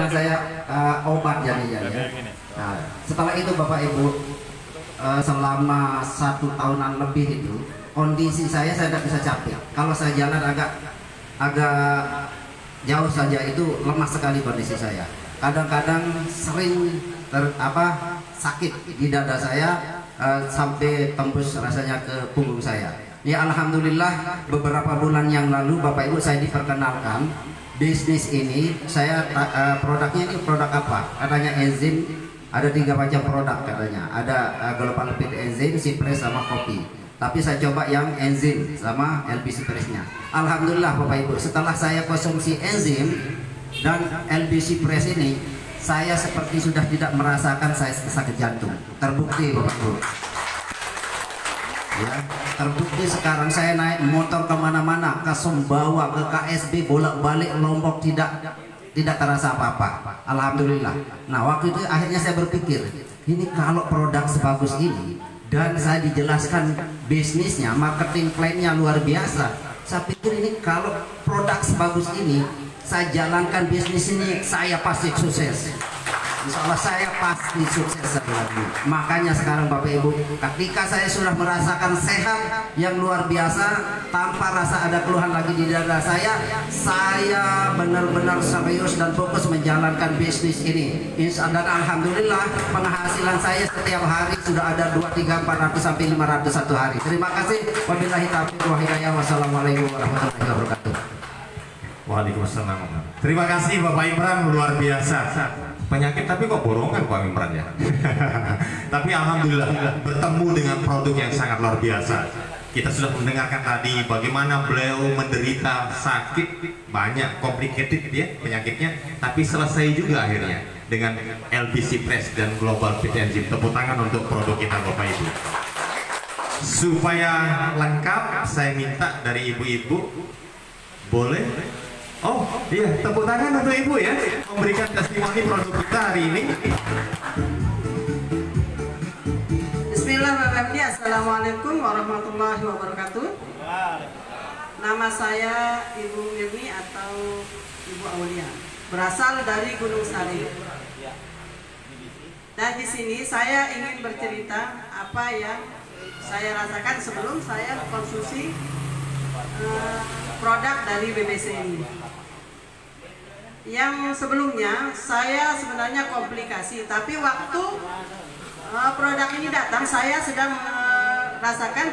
memang saya obat jadinya ya. Nah, setelah itu Bapak Ibu, selama 1 tahunan lebih itu kondisi saya tidak bisa capek. Kalau saya jalan agak jauh saja itu lemah sekali kondisi saya. Kadang-kadang sering sakit di dada saya, sampai tembus rasanya ke punggung saya. Ya alhamdulillah beberapa bulan yang lalu Bapak Ibu saya diperkenalkan bisnis ini. Saya produknya ini produk apa? Katanya enzim, ada 3 macam produk katanya. Ada global feed enzim, Cypress sama kopi. Tapi saya coba yang enzim sama LBC Press-nya. Alhamdulillah Bapak Ibu, setelah saya konsumsi enzim dan LBC Press ini, saya seperti sudah tidak merasakan saya sakit jantung. Terbukti Bapak Ibu. Ya, terbukti sekarang saya naik motor kemana-mana, ke Sumbawa, ke KSB, bolak-balik Lombok, tidak terasa apa-apa. Alhamdulillah. Nah waktu itu akhirnya saya berpikir, ini kalau produk sebagus ini dan saya dijelaskan bisnisnya, marketing plan-nya luar biasa, saya pikir ini kalau produk sebagus ini saya jalankan bisnis ini, saya pasti sukses. Insya Allah saya pasti sukses lagi. Makanya sekarang Bapak Ibu, ketika saya sudah merasakan sehat yang luar biasa tanpa rasa ada keluhan lagi di dada saya benar-benar serius dan fokus menjalankan bisnis ini. Insya Allah, dan alhamdulillah penghasilan saya setiap hari sudah ada 2, 3, 400 sampai 500 satu hari. Terima kasih. Wabillahi taufiq wal hidayah. Wassalamualaikum warahmatullahi wabarakatuh. Waalaikumsalam. Terima kasih Bapak Imran, luar biasa. Penyakit tapi kok borongan Pak Imran ya. Tapi alhamdulillah bertemu dengan produk yang sangat luar biasa. Kita sudah mendengarkan tadi bagaimana beliau menderita sakit banyak, complicated ya penyakitnya, tapi selesai juga akhirnya dengan LBC Press dan Global Feed Enzim. Tepuk tangan untuk produk kita Bapak Ibu. Supaya lengkap, saya minta dari ibu-ibu, boleh? Oh iya, tepuk tangan untuk ibu ya, memberikan testimoni produk kita hari ini. Bismillahirrahmanirrahim. Assalamualaikum warahmatullahi wabarakatuh. Nama saya Ibu Mirni atau Ibu Aulia, berasal dari Gunung Sari. Dan di sini saya ingin bercerita apa yang saya rasakan sebelum saya konsumsi produk dari BBC ini. Yang sebelumnya saya sebenarnya komplikasi, tapi waktu produk ini datang saya sedang merasakan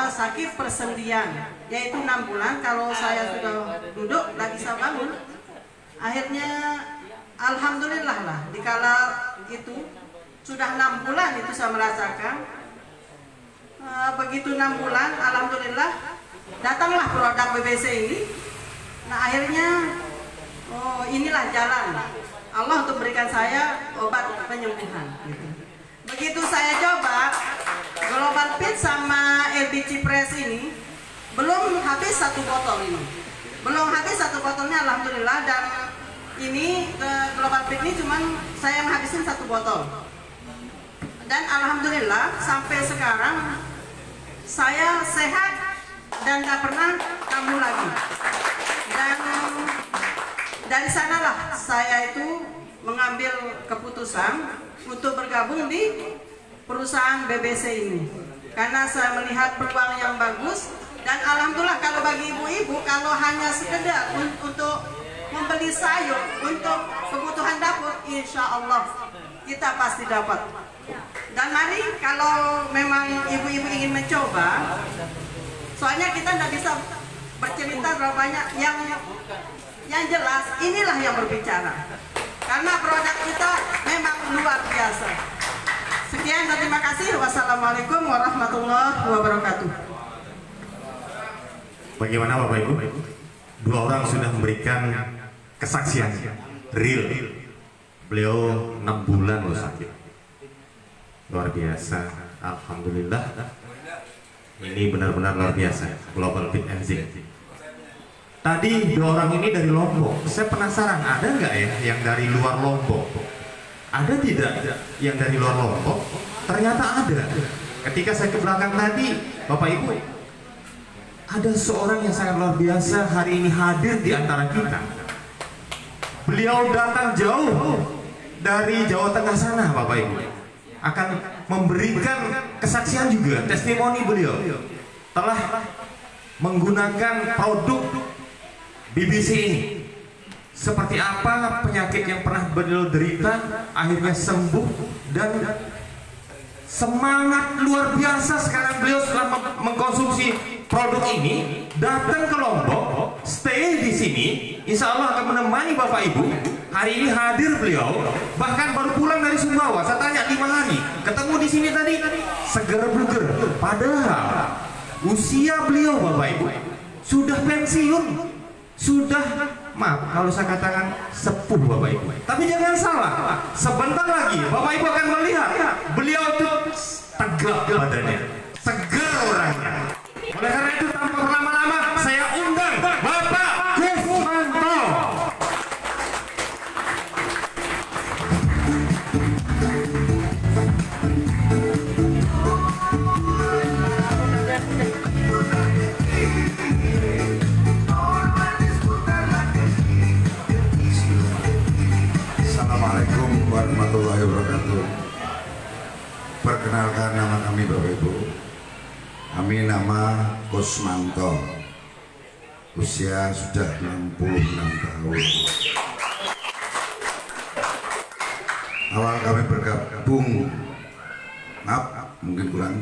sakit persendian, yaitu 6 bulan. Kalau saya sudah duduk lagi bisa bangun. Akhirnya alhamdulillah lah, dikala itu sudah 6 bulan itu saya merasakan. Begitu 6 bulan alhamdulillah datanglah produk BBC ini. Nah akhirnya inilah jalan Allah untuk berikan saya obat penyembuhan gitu. Begitu saya coba Global Feed sama LBC Press ini, belum habis 1 botol ini, belum habis 1 botolnya alhamdulillah. Dan ini Global Feed ini cuman saya menghabisin 1 botol, dan alhamdulillah sampai sekarang saya sehat dan gak pernah kambuh lagi. Dan dari sanalah saya itu mengambil keputusan untuk bergabung di perusahaan BBC ini, karena saya melihat peluang yang bagus. Dan alhamdulillah kalau bagi ibu-ibu, kalau hanya sekedar untuk membeli sayur untuk kebutuhan dapur, insya Allah kita pasti dapat. Dan mari kalau memang ibu-ibu ingin mencoba, soalnya kita tidak bisa bercerita berapa banyak, yang jelas inilah yang berbicara, karena produk kita memang luar biasa. Sekian dan terima kasih. Wassalamualaikum warahmatullahi wabarakatuh. Bagaimana Bapak Ibu? 2 orang sudah memberikan kesaksian real. Beliau 6 bulan loh sakit, luar biasa. Alhamdulillah, ini benar-benar luar biasa. Global Feed Enzim. Tadi 2 orang ini dari Lombok. Saya penasaran, ada nggak ya yang dari luar Lombok? Ada tidak yang dari luar Lombok? Ternyata ada. Ketika saya ke belakang tadi, Bapak Ibu, ada seorang yang sangat luar biasa hari ini hadir di antara kita. beliau datang jauh dari Jawa Tengah sana, Bapak Ibu, akan memberikan kesaksian juga, testimoni beliau telah menggunakan produk BBC ini. Seperti apa penyakit yang pernah beliau derita akhirnya sembuh, dan semangat luar biasa sekarang beliau setelah mengkonsumsi produk ini, datang ke Lombok, stay di sini, insya Allah akan menemani Bapak Ibu. Hari ini hadir beliau, bahkan baru pulang dari Sumbawa. Saya tanya 5 hari, ketemu di sini tadi, seger buger. Padahal usia beliau Bapak Ibu sudah pensiun, sudah, maaf kalau saya katakan sepuh Bapak Ibu. Tapi jangan salah, sebentar lagi Bapak Ibu akan melihat beliau itu tegak badannya, segar orangnya. Oleh karena itu tanpa berlama-lama saya undang Bapak Kusmanto. Assalamualaikum warahmatullahi wabarakatuh. Perkenalkan, nama kami Bapak Ibu, kami nama Kusmanto, usia sudah 66 tahun. Awal kami bergabung, maaf mungkin kurang,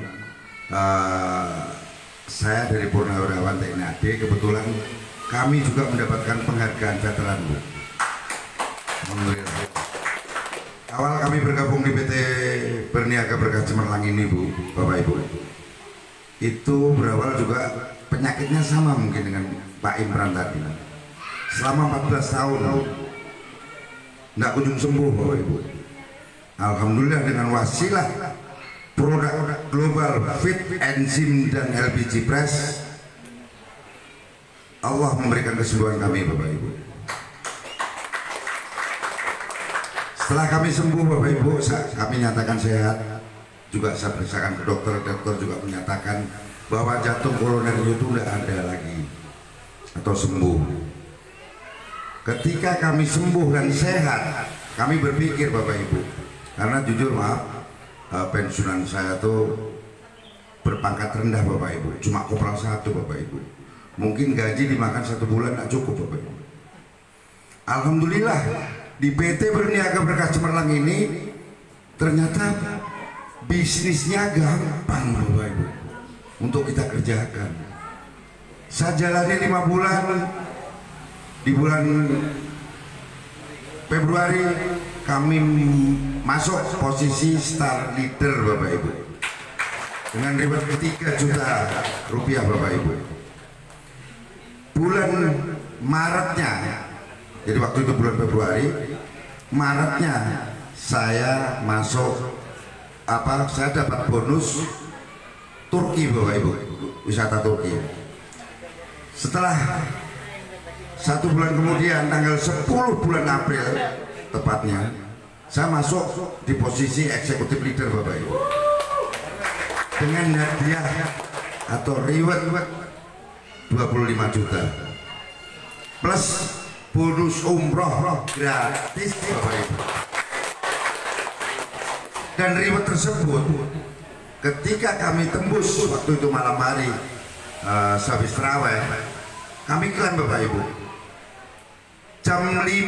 saya dari Purnawirawan TNI AD, kebetulan kami juga mendapatkan penghargaan veteran, Bu. Awal kami bergabung di PT Berniaga Berkah Cemerlang ini, Bu, Bapak Ibu, itu berawal juga penyakitnya sama mungkin dengan Pak Imran tadi. Selama 14 tahun tidak kunjung sembuh, Bapak Ibu. Alhamdulillah dengan wasilah produk global Fit Enzim dan LPG Press, Allah memberikan kesembuhan kami, Bapak Ibu. Setelah kami sembuh, Bapak Ibu, kami nyatakan sehat. Juga saya periksakan ke dokter, dokter juga menyatakan bahwa jantung koroner itu tidak ada lagi atau sembuh. Ketika kami sembuh dan sehat, kami berpikir, Bapak Ibu, karena jujur maaf, pensiunan saya tuh berpangkat rendah, Bapak Ibu, cuma kopral 1, Bapak Ibu. Mungkin gaji dimakan 1 bulan tidak cukup, Bapak Ibu. Alhamdulillah di PT Berniaga Berkah Cemerlang ini ternyata bisnisnya gampang, Bapak Ibu, untuk kita kerjakan. Saya jalani 5 bulan, di bulan Februari kami masuk posisi star leader, Bapak Ibu, dengan reward 3 juta rupiah, Bapak Ibu. Bulan Maretnya, jadi waktu itu bulan Februari, Maretnya saya masuk saya dapat bonus Turki, Bapak Ibu, wisata Turki. Setelah 1 bulan kemudian, tanggal 10 bulan April tepatnya, saya masuk di posisi eksekutif leader, Bapak Ibu, dengan hadiah atau reward 25 juta plus bonus umroh gratis, Bapak Ibu. Dan reward tersebut ketika kami tembus waktu itu malam hari, habis terawih, kami klaim, Bapak Ibu, jam 5:10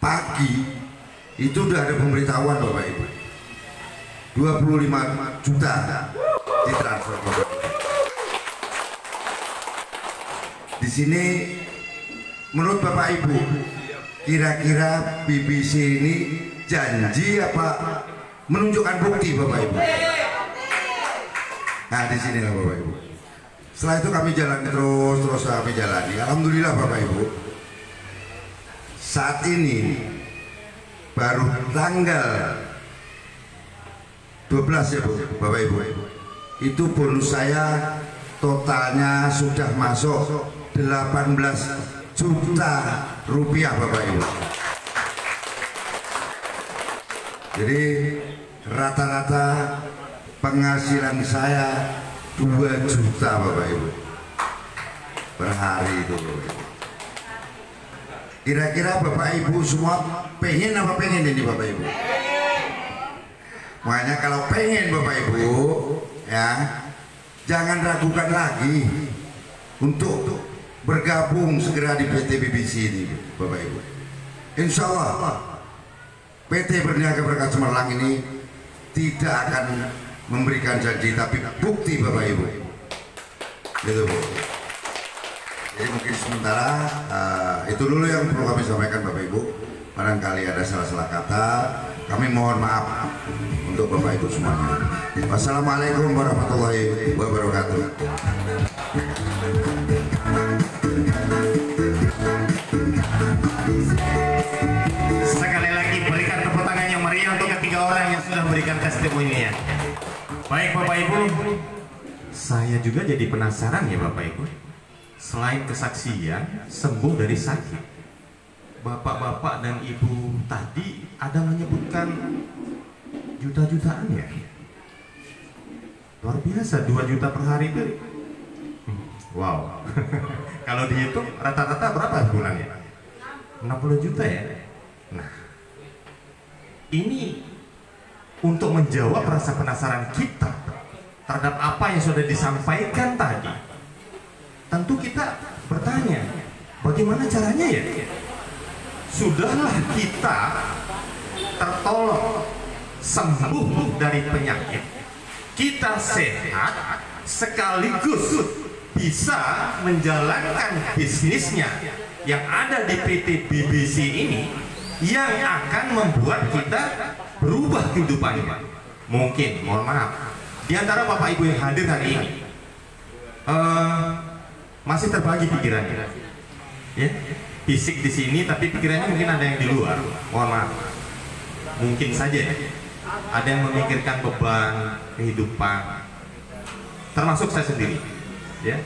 pagi itu udah ada pemberitahuan, Bapak Ibu, 25 juta ditransfer, Bapak Ibu. Di sini menurut Bapak Ibu, kira-kira BBC ini janji apa menunjukkan bukti, Bapak Ibu? Nah, di sinilah, Bapak Ibu. Setelah itu kami jalan terus kami jalani. Alhamdulillah, Bapak Ibu, saat ini baru tanggal 12 ya, Bapak Ibu, itu bonus saya totalnya sudah masuk 18 juta rupiah, Bapak Ibu. Jadi rata-rata penghasilan saya 2 juta, Bapak Ibu, per hari itu, Bapak Ibu. Kira-kira Bapak Ibu semua pengen apa pengen ini Bapak Ibu? Makanya kalau pengen Bapak Ibu ya, jangan ragukan lagi untuk bergabung segera di PT BBC ini Bapak Ibu. Insya Allah PT Berniaga Berkah Cemerlang ini tidak akan memberikan janji tapi bukti Bapak Ibu. Gitu Bu. Jadi mungkin sementara itu dulu yang perlu kami sampaikan Bapak Ibu. Barangkali ada salah-salah kata, kami mohon maaf untuk Bapak Ibu semuanya. Wassalamualaikum warahmatullahi wabarakatuh. Sekali lagi berikan tepuk tangan yang meriah untuk ketiga orang yang sudah memberikan testimoninya. Baik Bapak Ibu, saya juga jadi penasaran ya Bapak Ibu. Selain kesaksian sembuh dari sakit, bapak-bapak dan ibu tadi ada menyebutkan juta-jutaan ya. Luar biasa, 2 juta per hari itu. Wow. Kalau dihitung rata-rata berapa bulannya? 60 juta ya. Nah, ini untuk menjawab rasa penasaran kita terhadap apa yang sudah disampaikan tadi. Tentu kita bertanya, bagaimana caranya ya? Sudahlah kita tertolong, sembuh dari penyakit, kita sehat, sekaligus bisa menjalankan bisnisnya yang ada di PT BBC ini, yang akan membuat kita berubah kehidupannya. Mungkin, mohon maaf, di antara Bapak Ibu yang hadir hari ini masih terbagi pikirannya, ya, fisik di sini, tapi pikirannya mungkin ada yang di luar. Mohon maaf, mungkin saja ada yang memikirkan beban kehidupan, termasuk saya sendiri, ya.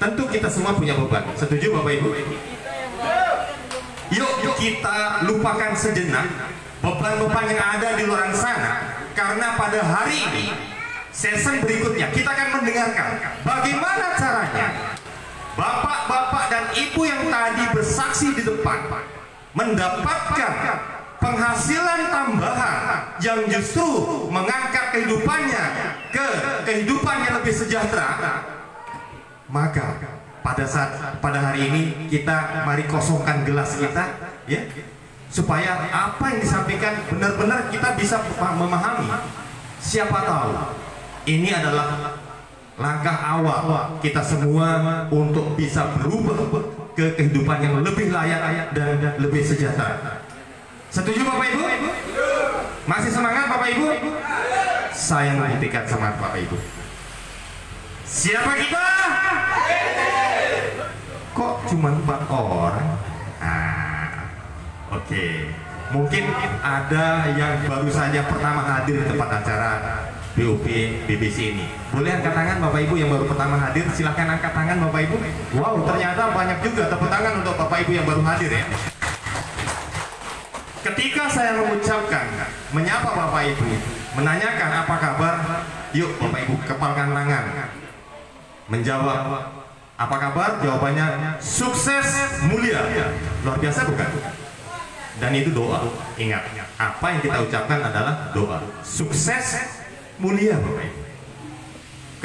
Tentu kita semua punya beban. Setuju Bapak Ibu? Yuk kita lupakan sejenak beban-beban yang ada di luar sana, karena pada hari ini, sesi berikutnya kita akan mendengarkan bagaimana caranya bapak-bapak dan ibu yang tadi bersaksi di depan mendapatkan penghasilan tambahan yang justru mengangkat kehidupannya ke kehidupan yang lebih sejahtera. Maka pada hari ini kita mari kosongkan gelas kita, ya, supaya apa yang disampaikan benar-benar kita bisa memahami. Siapa tahu ini adalah langkah awal kita semua untuk bisa berubah ke kehidupan yang lebih layak dan lebih sejahtera. Setuju Bapak Ibu? Masih semangat Bapak Ibu? Saya membuktikan semangat Bapak Ibu. Siapa kita? Kok cuma 4 orang? Oke. Mungkin ada yang baru saja pertama hadir di tempat acara BOP BBC ini. Boleh angkat tangan Bapak Ibu yang baru pertama hadir? Silahkan angkat tangan Bapak Ibu. Wow, ternyata banyak juga. Tepuk tangan untuk Bapak Ibu yang baru hadir ya. Ketika saya mengucapkan, menyapa Bapak Ibu, menanyakan apa kabar, yuk Bapak Ibu kepalkan tangan. Menjawab, apa kabar? Jawabannya sukses mulia. Luar biasa bukan? Dan itu doa. Ingat, apa yang kita ucapkan adalah doa. Sukses mulia Bapak Ibu.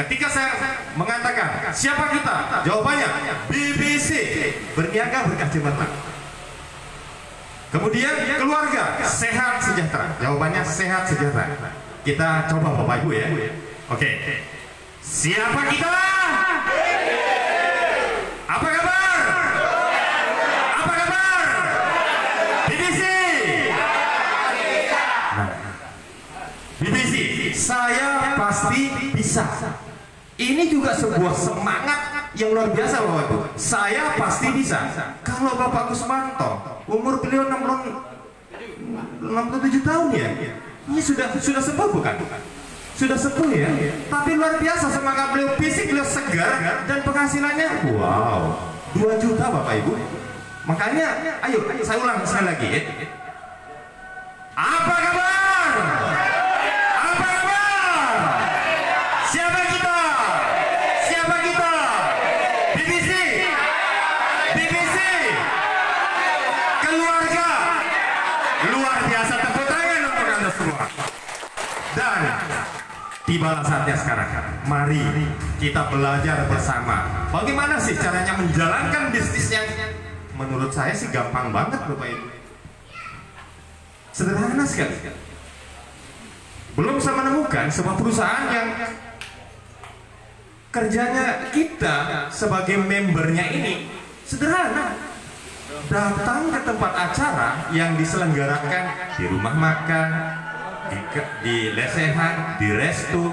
Ketika saya mengatakan siapa kita, jawabannya BBC, Berniaga Berkah Cemerlang. Kemudian keluarga sehat sejahtera, jawabannya sehat sejahtera. Kita coba Bapak Ibu ya. Oke. Siapa kita? Apa kabar? Apa kabar? BBC. BBC, saya pasti bisa. Ini juga sebuah semangat yang luar biasa Bapak Ibu. Saya pasti bisa. Kalau Bapak Kusmanto, umur beliau 67 tahun ya. Ini sudah sepuh bukan? Sudah sepuh ya. Tapi luar biasa semangat beliau, fisik beliau segar dan penghasilannya wow, 2 juta Bapak Ibu. Makanya ayo saya ulang sekali lagi ya. Apa kabar? Apa kabar? Siapa kita? Siapa kita? BBC. BBC. tibalah saatnya sekarang. Mari kita belajar bersama. Bagaimana sih caranya menjalankan bisnis yang menurut saya sih gampang banget Bapak Ibu. Sederhana sekali. Belum saya menemukan sebuah perusahaan yang kerjanya kita sebagai membernya ini sederhana. Datang ke tempat acara yang diselenggarakan di rumah makan, di lesehan, di resto,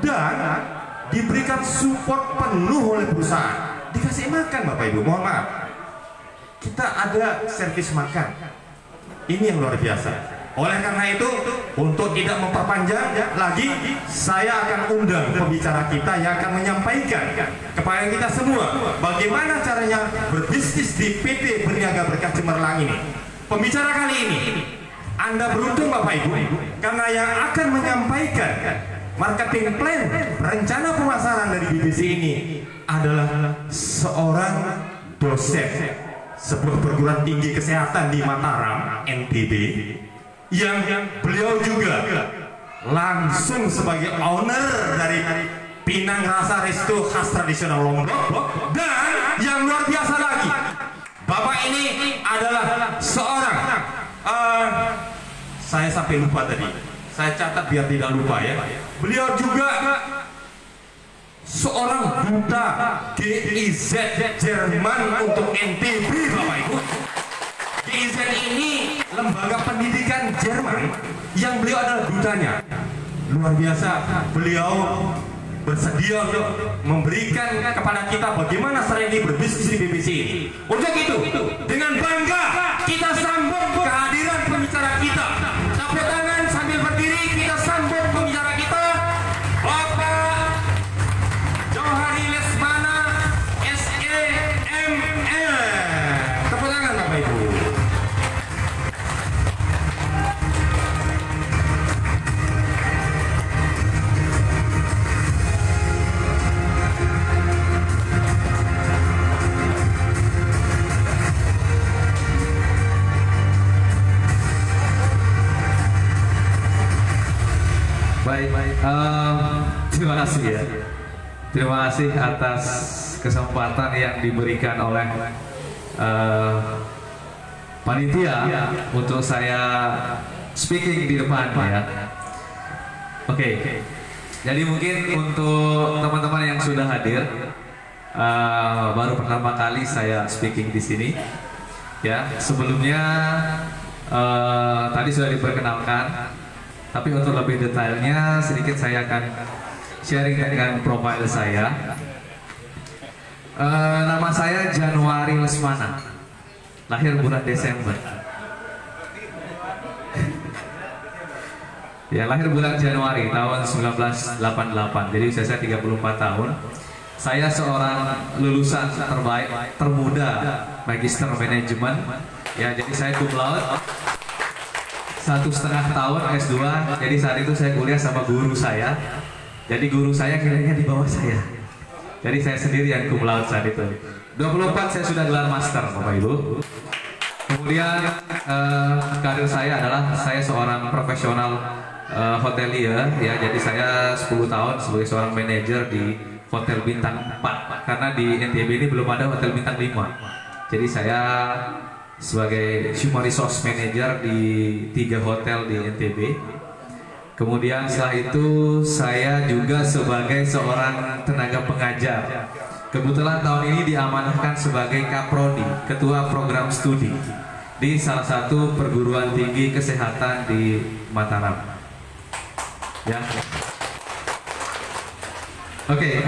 dan diberikan support penuh oleh perusahaan. Dikasih makan Bapak Ibu, mohon maaf, kita ada servis makan. Ini yang luar biasa. Oleh karena itu, untuk tidak memperpanjang lagi, saya akan undang pembicara kita yang akan menyampaikan kepada kita semua bagaimana caranya berbisnis di PT Berniaga Berkah Cemerlang ini. Pembicara kali ini, Anda beruntung Bapak Ibu, karena yang akan menyampaikan marketing plan, rencana pemasaran dari BBC ini adalah seorang dosen sebuah perguruan tinggi kesehatan di Mataram, NTB, yang beliau juga langsung sebagai owner dari Pinang Rasa Resto khas tradisional Lombok. Dan yang luar biasa lagi, Bapak ini adalah seorang saya sampai lupa tadi, saya catat biar tidak lupa ya. Beliau juga seorang duta GIZ Jerman untuk NTB Bapak Ibu. GIZ ini lembaga pendidikan Jerman yang beliau adalah dutanya. Luar biasa, beliau bersedia untuk memberikan kepada kita bagaimana cara ini berbisnis di BBC ini. Untuk itu, dengan bangga kita sambut kehadiran pembicara kita. Tepuk tangan sambil berdiri, kita sambut pembicara kita, Bapak Johari Lesmana SEML. Tepuk tangan Bapak Ibu. Baik, terima kasih ya. Terima kasih atas kesempatan yang diberikan oleh panitia untuk saya speaking di depan ya. Oke. Jadi mungkin untuk teman-teman yang sudah hadir, baru pertama kali saya speaking di sini. Ya, sebelumnya tadi sudah diperkenalkan. Tapi untuk lebih detailnya sedikit saya akan sharing dengan profil saya. Nama saya Januari Lesmana, lahir bulan Desember. Ya, lahir bulan Januari tahun 1988. Jadi usia saya 34 tahun. Saya seorang lulusan terbaik termuda Magister Manajemen. Ya, jadi saya cum laude. 1,5 tahun S2, jadi saat itu saya kuliah sama guru saya. Jadi guru saya kiranya di bawah saya. Jadi saya sendiri yang cum laude saat itu. 24 saya sudah gelar master Bapak Ibu. Kemudian karir saya adalah saya seorang profesional hotelier ya. Jadi saya 10 tahun sebagai seorang manajer di Hotel Bintang 4. Karena di NTB ini belum ada Hotel Bintang 5. Jadi saya sebagai Human Resource Manager di 3 hotel di NTB. Kemudian setelah itu saya juga sebagai seorang tenaga pengajar. Kebetulan tahun ini diamanahkan sebagai Kaprodi, Ketua Program Studi di salah satu perguruan tinggi kesehatan di Mataram. Ya. Oke,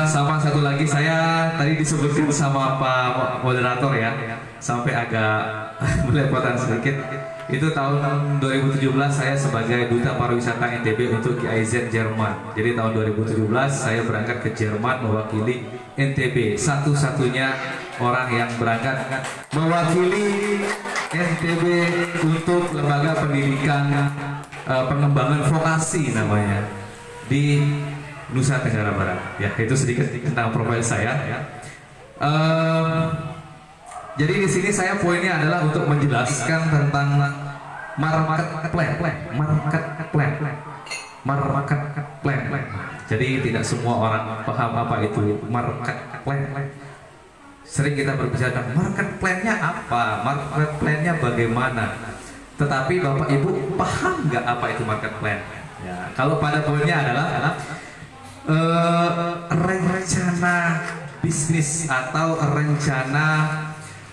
sama satu lagi saya tadi disebutin sama Pak Moderator ya, sampai agak belepotan sedikit. Itu tahun 2017 saya sebagai Duta Pariwisata NTB untuk GIZ Jerman. Jadi tahun 2017 saya berangkat ke Jerman mewakili NTB, satu-satunya orang yang berangkat mewakili NTB untuk lembaga pendidikan pengembangan vokasi namanya di Nusa Tenggara Barat. Ya, itu sedikit tentang profil saya. Ya. Jadi di sini saya poinnya adalah untuk menjelaskan tentang market plan. market plan. Jadi tidak semua orang paham apa itu market plan. Sering kita berbicara market plan-nya apa, market plan-nya bagaimana. Tetapi Bapak Ibu paham nggak apa itu market plan? Ya, kalau pada poinnya adalah rencana bisnis atau rencana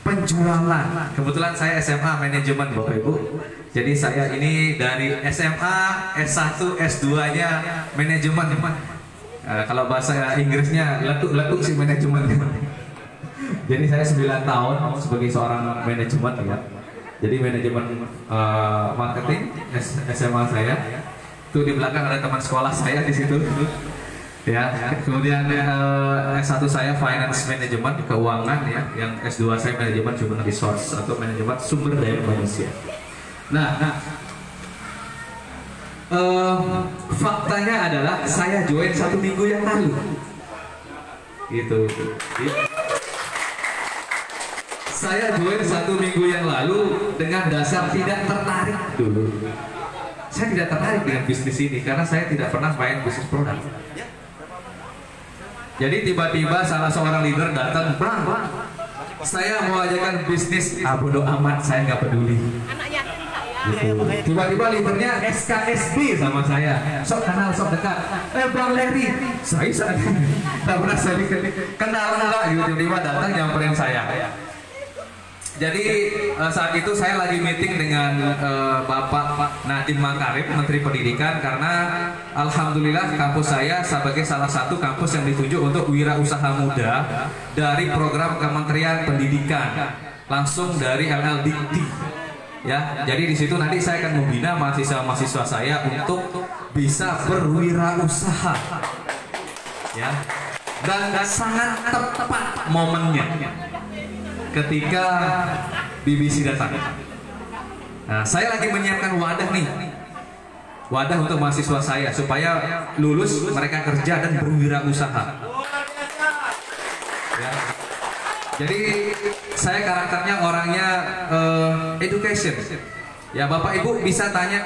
penjualan. Kebetulan saya SMA manajemen Bapak Ibu. Jadi saya ini dari SMA S1 S2-nya manajemen. Kalau bahasa Inggrisnya letuk sih manajemen. Jadi saya 9 tahun sebagai seorang manajemen ya. Jadi manajemen marketing SMA saya. Itu di belakang ada teman sekolah saya di situ. Ya, kemudian S1 saya finance management keuangan ya, yang S2 saya manajemen human resource atau manajemen sumber daya manusia. Nah, faktanya adalah saya join 1 minggu yang lalu. Gitu. Saya join 1 minggu yang lalu dengan dasar tidak tertarik dulu. Saya tidak tertarik dengan bisnis ini karena saya tidak pernah main bisnis produk. Jadi tiba-tiba salah seorang leader datang, "Bang, saya mau ajakan bisnis." Bodo amat, saya nggak peduli. Gitu. Tiba-tiba leadernya SKSD sama saya, sok kenal, sok dekat. Bang Larry, saya tak pernah saya kenal gitu. Tiba-tiba datang nyamperin saya. Jadi saat itu saya lagi meeting dengan Bapak Nadiem Makarim, Menteri Pendidikan, karena alhamdulillah kampus saya sebagai salah satu kampus yang ditunjuk untuk wirausaha muda dari program Kementerian Pendidikan, langsung dari LLDikti. Ya, jadi di situ nanti saya akan membina mahasiswa-mahasiswa saya untuk bisa berwirausaha. Ya. Dan sangat tepat momennya ketika BBC datang. Nah, saya lagi menyiapkan wadah nih, wadah untuk mahasiswa saya supaya lulus mereka kerja dan berwirausaha. Ya. Jadi saya karakternya orangnya education. Ya, Bapak Ibu bisa tanya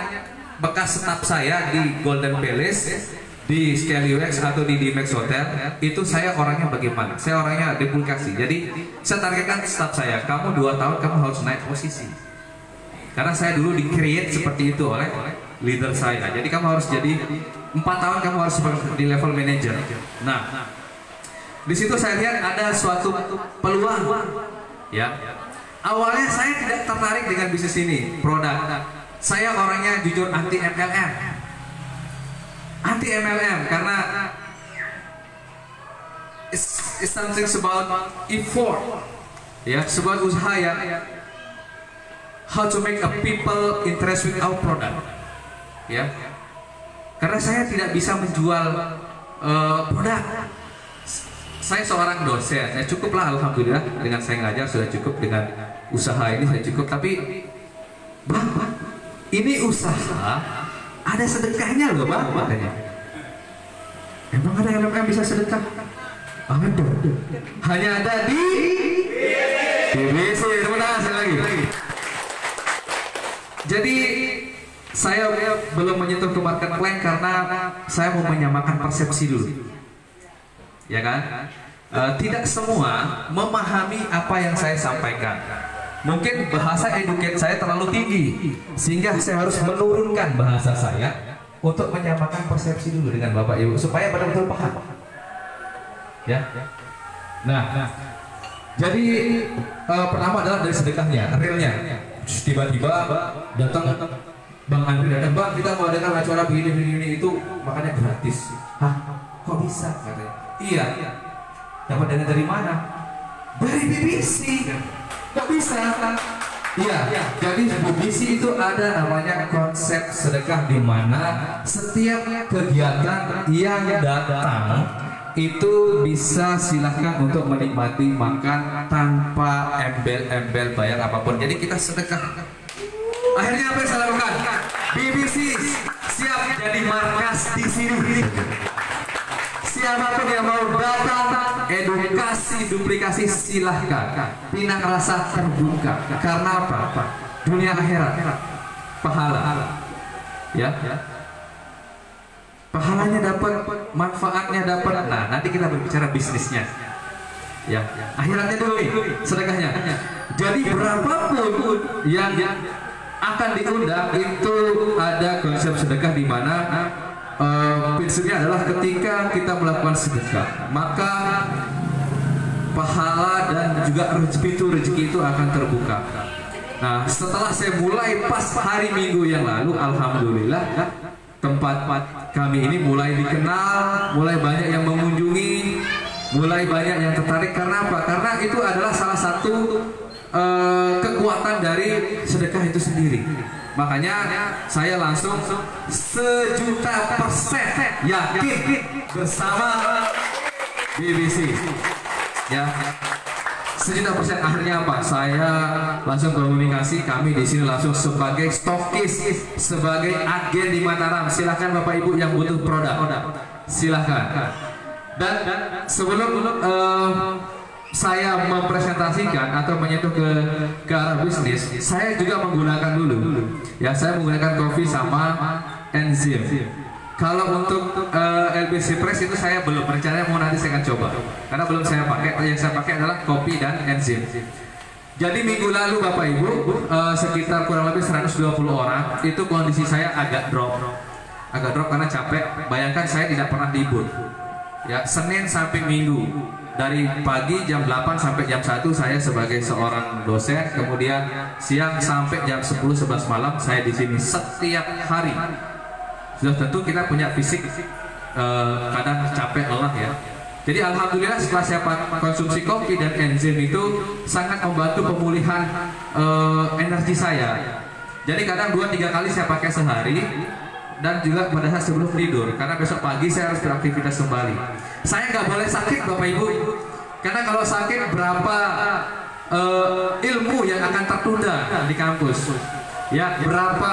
bekas staf saya di Golden Palace, di Skyway atau di Dimex Hotel, itu saya orangnya bagaimana? Saya orangnya duplikasi. Jadi saya targetkan staf saya, kamu 2 tahun kamu harus naik posisi. Karena saya dulu di-create seperti itu oleh leader saya. Jadi kamu harus jadi 4 tahun kamu harus di level manager. Nah, di situ saya lihat ada suatu peluang. Ya, awalnya saya tidak tertarik dengan bisnis ini, produk. Saya orangnya jujur anti MLM. Anti MLM karena it's something about effort, ya, sebuah usaha yang how to make a people interest with our product, ya. Karena saya tidak bisa menjual produk. Saya seorang dosen, saya cukuplah alhamdulillah dengan saya ngajar sudah cukup, dengan usaha ini saya cukup. Tapi bang, ini usaha ada sedekahnya loh bang, katanya. Emang ada yang bisa sedekah? Ada. Hanya ada di BBC. Terima kasih lagi. Jadi saya belum menyentuh ke market plan karena saya mau menyamakan persepsi dulu. Ya kan? Tidak semua memahami apa yang saya sampaikan. Mungkin bahasa educate saya terlalu tinggi sehingga saya harus menurunkan bahasa saya untuk menyamakan persepsi dulu dengan Bapak Ibu supaya benar-benar paham. Ya. Nah, jadi pertama adalah dari sedekahnya, realnya. Tiba-tiba datang Bang Andri, datang, "Bang, kita mau adakan acara begini itu makanya gratis." Hah? Kok bisa? Katanya. Iya. Dapat dana dari mana? Dari BBC. Kok bisa? Iya, jadi BBC itu ada namanya konsep sedekah, di mana setiap kegiatan yang datang itu bisa silahkan untuk menikmati makan tanpa embel-embel bayar apapun. Jadi kita sedekah. Akhirnya apa yang saya lakukan? BBC siap jadi markas di sini. Siapapun yang mau datang, edukasi, duplikasi, silahkan. Pinang rasa terbuka. Karena apa? Dunia akhirat, pahala. Ya. pahalanya dapat, manfaatnya dapat. Nah, nanti kita berbicara bisnisnya. Ya, akhiratnya dulu nih, sedekahnya. Jadi berapapun yang akan diundang itu ada konsep sedekah di mana prinsipnya adalah ketika kita melakukan sedekah, maka pahala dan juga rezeki itu akan terbuka. Nah, setelah saya mulai pas hari Minggu yang lalu, alhamdulillah tempat kami ini mulai dikenal, mulai banyak yang mengunjungi, mulai banyak yang tertarik. Karena apa? Karena itu adalah salah satu kekuatan dari sedekah itu sendiri. Makanya saya langsung 1.000.000% yakin bersama BBC. Ya, 1.000.000%. Akhirnya apa? Saya langsung komunikasi, kami di sini langsung sebagai stokis, sebagai agen di Mataram. Silahkan Bapak Ibu yang butuh produk, silahkan. Dan sebelum saya mempresentasikan atau menyentuh ke arah bisnis, saya juga menggunakan dulu. Ya, saya menggunakan kopi sama enzim. Kalau untuk LBC Press itu saya belum, rencananya mau nanti saya akan coba. Karena belum saya pakai, yang saya pakai adalah kopi dan enzim. Jadi minggu lalu Bapak Ibu, sekitar kurang lebih 120 orang, itu kondisi saya agak drop karena capek. Bayangkan saya tidak pernah libur. Ya, Senin sampai Minggu. Dari pagi jam 8 sampai jam 1 saya sebagai seorang dosen, kemudian siang sampai jam 10-11 malam saya di sini setiap hari. Sudah tentu kita punya fisik kadang capek, lelah ya. Jadi alhamdulillah setelah saya konsumsi kopi dan enzim itu sangat membantu pemulihan energi saya. Jadi kadang 2-3 kali saya pakai sehari, dan juga pada saat sebelum tidur, karena besok pagi saya harus beraktivitas kembali. Saya nggak boleh sakit Bapak Ibu, karena kalau sakit berapa ilmu yang akan tertunda di kampus, ya berapa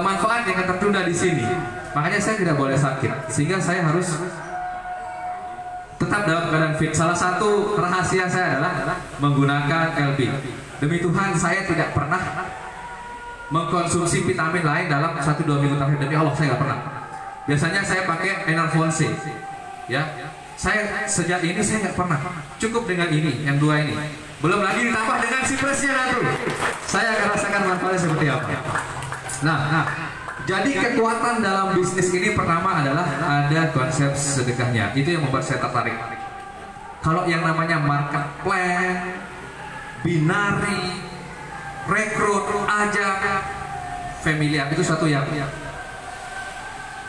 manfaat yang akan tertunda di sini. Makanya saya tidak boleh sakit, sehingga saya harus tetap dalam keadaan fit. Salah satu rahasia saya adalah menggunakan LB. Demi Tuhan saya tidak pernah mengkonsumsi vitamin lain dalam 1-2 minggu terakhir. Demi Allah saya nggak pernah. Biasanya saya pakai Enervon C. Ya, saya sejak ini saya nggak pernah. Cukup dengan ini, yang 2 ini. Belum lagi ditambah dengan Cipresnya Ratu. Saya akan rasakan manfaatnya seperti apa. Nah, jadi kekuatan dalam bisnis ini pertama adalah ada konsep sedekahnya. Itu yang membuat saya tertarik. Kalau yang namanya market plan, binari, rekrut, ajak, familiar, itu suatu yang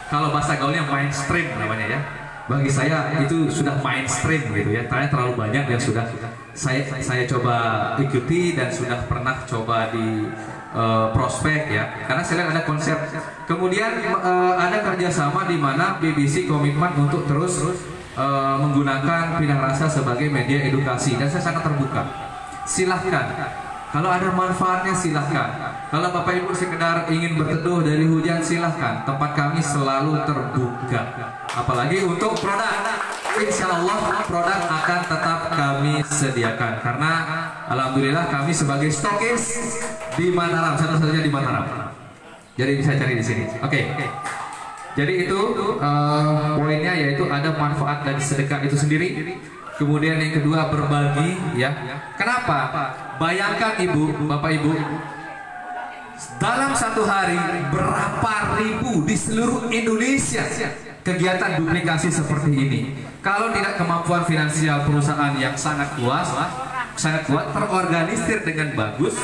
kalau bahasa gaulnya mainstream namanya ya. Bagi saya itu sudah mainstream gitu ya. Karena terlalu banyak yang sudah saya coba ikuti dan sudah pernah coba di prospek ya. Karena saya lihat ada konsep. Kemudian ada kerjasama di mana BBC komitmen untuk terus menggunakan Pinang Rasa sebagai media edukasi, dan saya sangat terbuka. Silahkan. Kalau ada manfaatnya silahkan. Kalau Bapak Ibu sekedar ingin berteduh dari hujan silahkan. Tempat kami selalu terbuka. Apalagi untuk produk, insya Allah produk akan tetap kami sediakan. Karena alhamdulillah kami sebagai stokis di Mataram, satu-satunya di Mataram. Jadi bisa cari di sini. Oke. Jadi itu poinnya, yaitu ada manfaat dari sedekah itu sendiri. Kemudian yang kedua berbagi ya. Kenapa? Bayangkan Ibu, Bapak Ibu, dalam satu hari berapa ribu di seluruh Indonesia kegiatan duplikasi seperti ini. Kalau tidak kemampuan finansial perusahaan yang sangat kuat, terorganisir dengan bagus,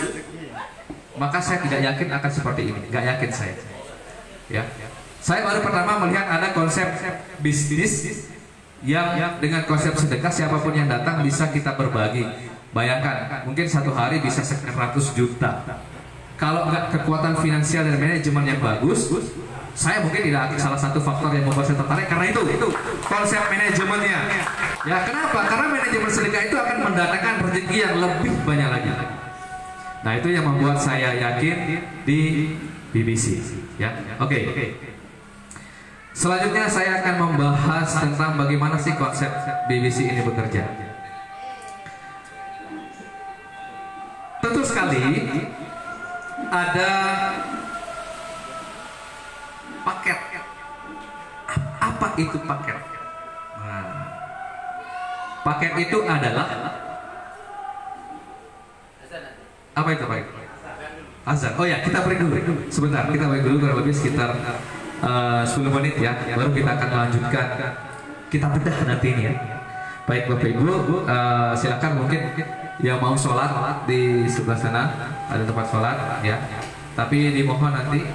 maka saya tidak yakin akan seperti ini. Gak yakin saya. Ya. Saya baru pertama melihat ada konsep bisnis yang dengan konsep sedekah siapapun yang datang bisa kita berbagi. Bayangkan, mungkin satu hari bisa 100 juta. Kalau nggak kekuatan finansial dan manajemen yang bagus, saya mungkin tidak akan salah satu faktor yang membuat saya tertarik karena itu konsep manajemennya. Ya, kenapa? Karena manajemen sedekah itu akan mendatangkan rezeki yang lebih banyak lagi. Nah, itu yang membuat saya yakin di BBC. Ya, oke. Selanjutnya saya akan membahas tentang bagaimana sih konsep BBC ini bekerja. Tentu sekali ada paket. Apa itu paket? Nah, paket itu adalah apa itu Pak? Azan. Oh ya, kita break dulu. Sebentar, kita break dulu kurang lebih sekitar 10 menit ya. Baru kita akan melanjutkan. Kita bedah nanti ini ya. Baik Bapak Ibu, silakan mungkin yang mau sholat di sebelah sana ada tempat sholat ya. Tapi dimohon nanti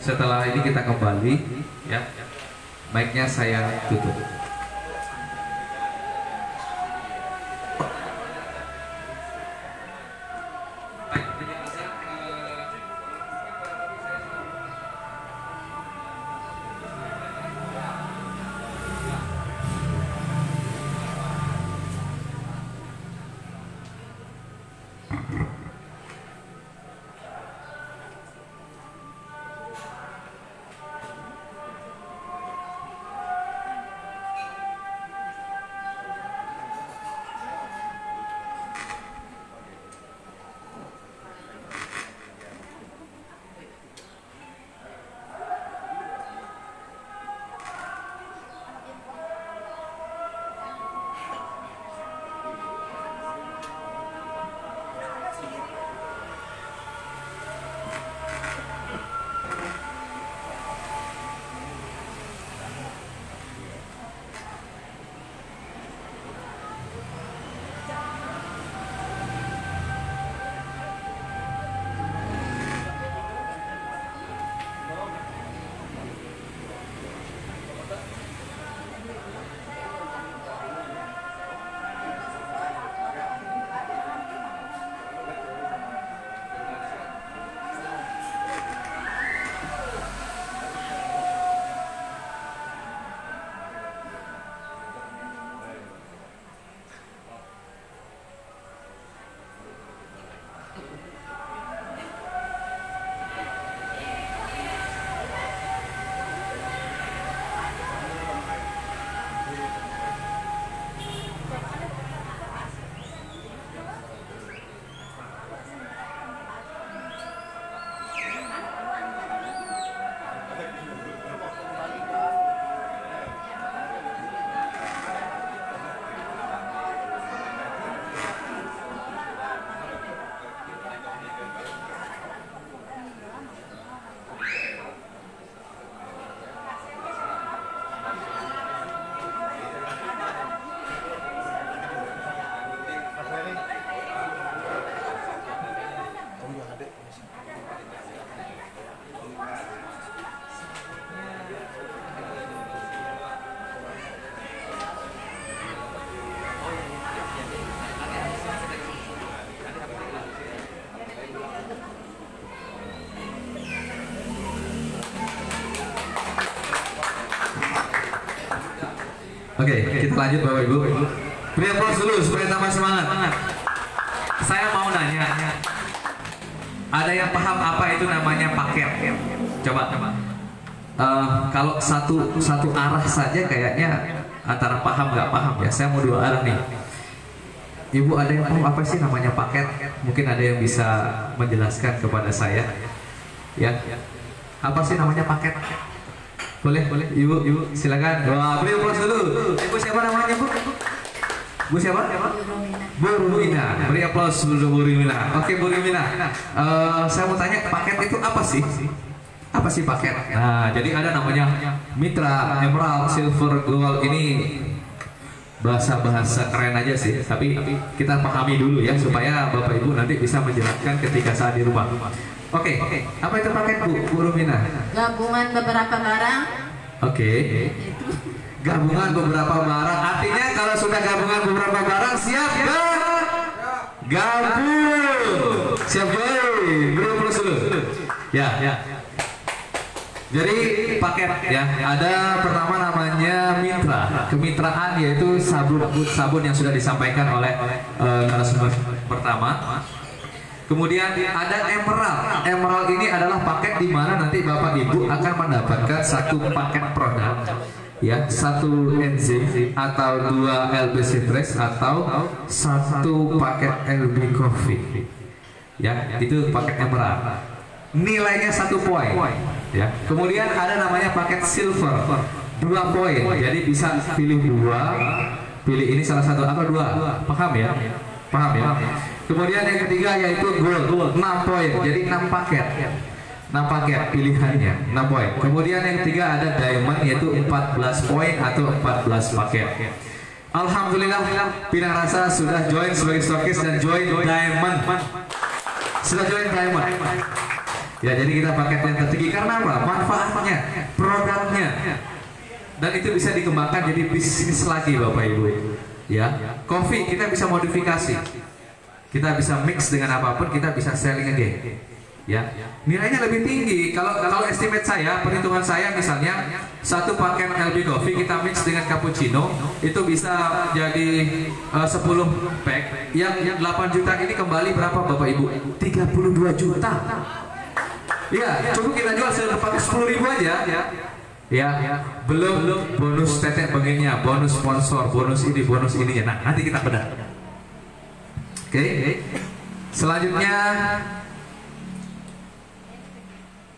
setelah ini kita kembali ya. Mic-nya saya tutup. Oke, kita lanjut Bapak Ibu. Beri aplaus dulu supaya tambah semangat. Saya mau nanya, ada yang paham apa itu namanya paket? Coba. Kalau satu arah saja kayaknya antara paham nggak paham ya. Saya mau dua arah nih. Ibu ada yang paham apa sih namanya paket? Mungkin ada yang bisa menjelaskan kepada saya. Ya, apa sih namanya paket? Boleh, ibu, silakan. Wah, beri aplaus dulu. Ibu siapa namanya bu? Bu siapa? Bu Rumina. Beri aplaus dulu Bu Rumina. Oke Bu Rumina. Saya mau tanya paket itu apa sih? Apa sih paket? Nah, jadi ada namanya mitra, emerald, silver, gold. Ini bahasa keren aja sih. Tapi kita pahami dulu ya supaya Bapak Ibu nanti bisa menjelaskan ketika saat di rumah. Oke, apa itu paket Bu Rumina? Gabungan beberapa barang. Oke. Gabungan beberapa barang. Artinya kalau sudah gabungan beberapa barang siap gabung. Siap join. Beri aplaus dulu. Ya. Jadi paket ya. Ada pertama namanya mitra. Kemitraan yaitu sabun yang sudah disampaikan oleh narasumber pertama. Kemudian ada emerald. Emerald ini adalah paket di mana nanti Bapak Ibu akan mendapatkan satu paket produk, ya, satu enzim atau 2 LB citrus atau satu paket LB coffee, ya, itu paket emerald. Nilainya 1 poin, ya. Kemudian ada namanya paket silver. 2 poin. Jadi bisa pilih 2, pilih ini salah satu atau 2. Paham ya? Paham ya? Kemudian yang ketiga yaitu gold, 6 poin. Jadi 6 paket. 6 paket pilihannya, 6 poin. Kemudian yang ketiga ada diamond yaitu 14 poin atau 14 paket. Alhamdulillah Pinang Rasa sudah join sebagai stokis dan join diamond. Sudah join diamond. Ya, jadi kita paket yang tertinggi karena apa? Manfaatnya, produknya. Dan itu bisa dikembangkan jadi bisnis lagi Bapak Ibu. Ya, kopi kita bisa modifikasi. Kita bisa mix dengan apapun, kita bisa selling again. Ya, nilainya lebih tinggi. Kalau estimate saya, perhitungan saya misalnya 1 paket LB Coffee kita mix dengan cappuccino itu bisa jadi 10 pack. Yang 8 juta ini kembali berapa Bapak Ibu? 32 juta. Iya, cukup kita jual pakai 10.000 aja. Ya, belum bonus tetek bengenya, bonus sponsor, bonus ini, bonus ininya. Nah, nanti kita bedah. Oke. Selanjutnya,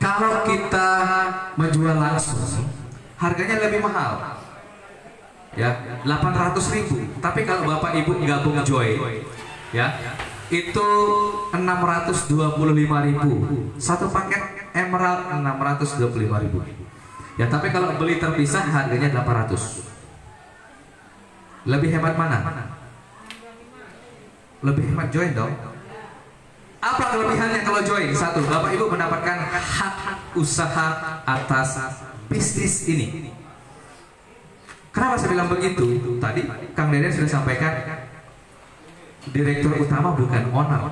kalau kita menjual langsung, harganya lebih mahal. Ya, 800.000. Tapi kalau Bapak Ibu gabung join, ya, itu 625.000. 1 paket emerald 625.000. Ya, tapi kalau beli terpisah harganya 800. Lebih hemat mana? Lebih hemat join dong. Apa kelebihannya kalau join? 1, Bapak Ibu mendapatkan hak usaha atas bisnis ini. Kenapa saya bilang begitu? Tadi Kang Deden sudah sampaikan, direktur utama bukan owner.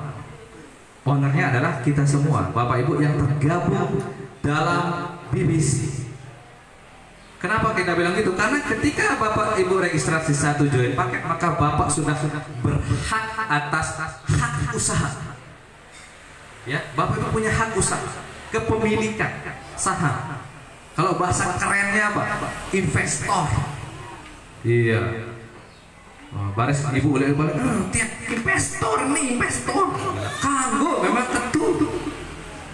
Ownernya adalah kita semua, Bapak Ibu yang tergabung dalam BBC. Kenapa kita bilang gitu? Karena ketika Bapak Ibu registrasi 1 join paket, maka Bapak sudah berhak atas hak usaha. Ya, Bapak Ibu punya hak usaha, kepemilikan saham. Kalau bahasa kerennya apa? Investor. Iya. Baris Ibu boleh tiap investor nih, investor. Kanggo memang tentu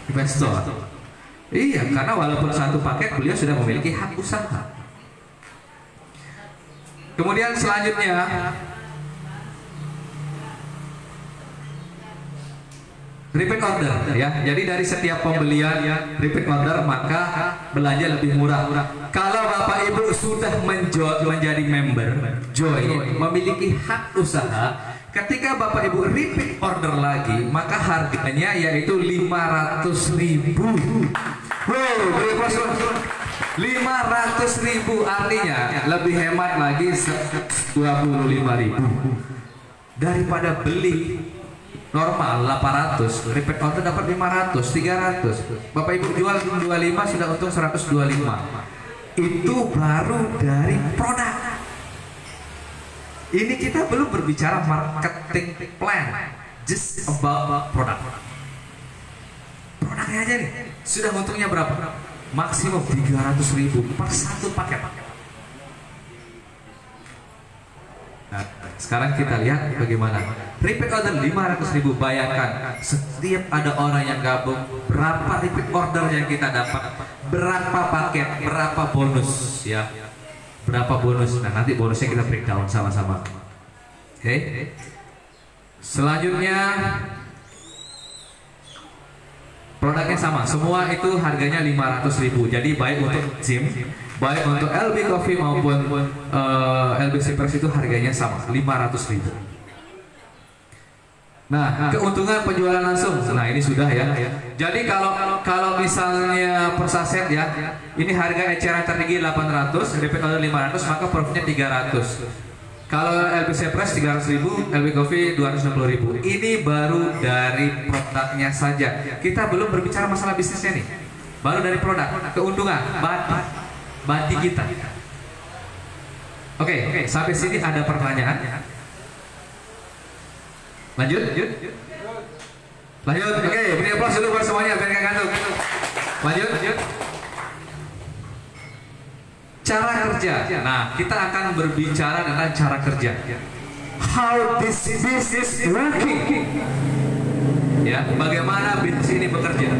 investor. Iya, karena walaupun 1 paket beliau sudah memiliki hak usaha. Kemudian selanjutnya, repeat order ya. Jadi dari setiap pembelian repeat order maka belanja lebih murah. Kalau Bapak Ibu sudah menjadi member, join, memiliki hak usaha, ketika Bapak Ibu repeat order lagi, maka harganya yaitu 500.000. Wow, 500.000 artinya lebih hemat lagi 25.000 daripada beli normal 800, repeat order dapat 500, 300. Bapak Ibu jual 25 sudah untung 125. Itu baru dari produk. Ini kita belum berbicara marketing plan, just about produk. Produknya aja nih, sudah untungnya berapa? Maksimum 300.000 per 1 paket. Nah, sekarang kita lihat bagaimana repeat order 500.000. Bayangkan setiap ada orang yang gabung, berapa repeat order yang kita dapat, berapa paket, berapa bonus ya, berapa bonus. Nah, nanti bonusnya kita breakdown sama-sama. Oke. Selanjutnya produknya sama, semua itu harganya 500.000. Jadi baik untuk gym, baik untuk LB Coffee maupun LB Sippers itu harganya sama, 500.000. Nah, keuntungan penjualan langsung. Nah, ini sudah ya. Jadi kalau misalnya per saset ya, ini harga eceran tertinggi 800, repeat order 500, maka profitnya 300. Kalau LB Sippers 300.000, LB Coffee 260.000. Ini baru dari produknya saja. Kita belum berbicara masalah bisnisnya nih. Baru dari produk, keuntungan, badi kita. Oke, sampai sini ada pertanyaan? Lanjut. Oke, beri aplaus dulu buat semuanya, biar nggak ngantuk. Lanjut. Cara kerja. Nah, kita akan berbicara tentang cara kerja. How this business working? Ya, bagaimana bisnis ini bekerja?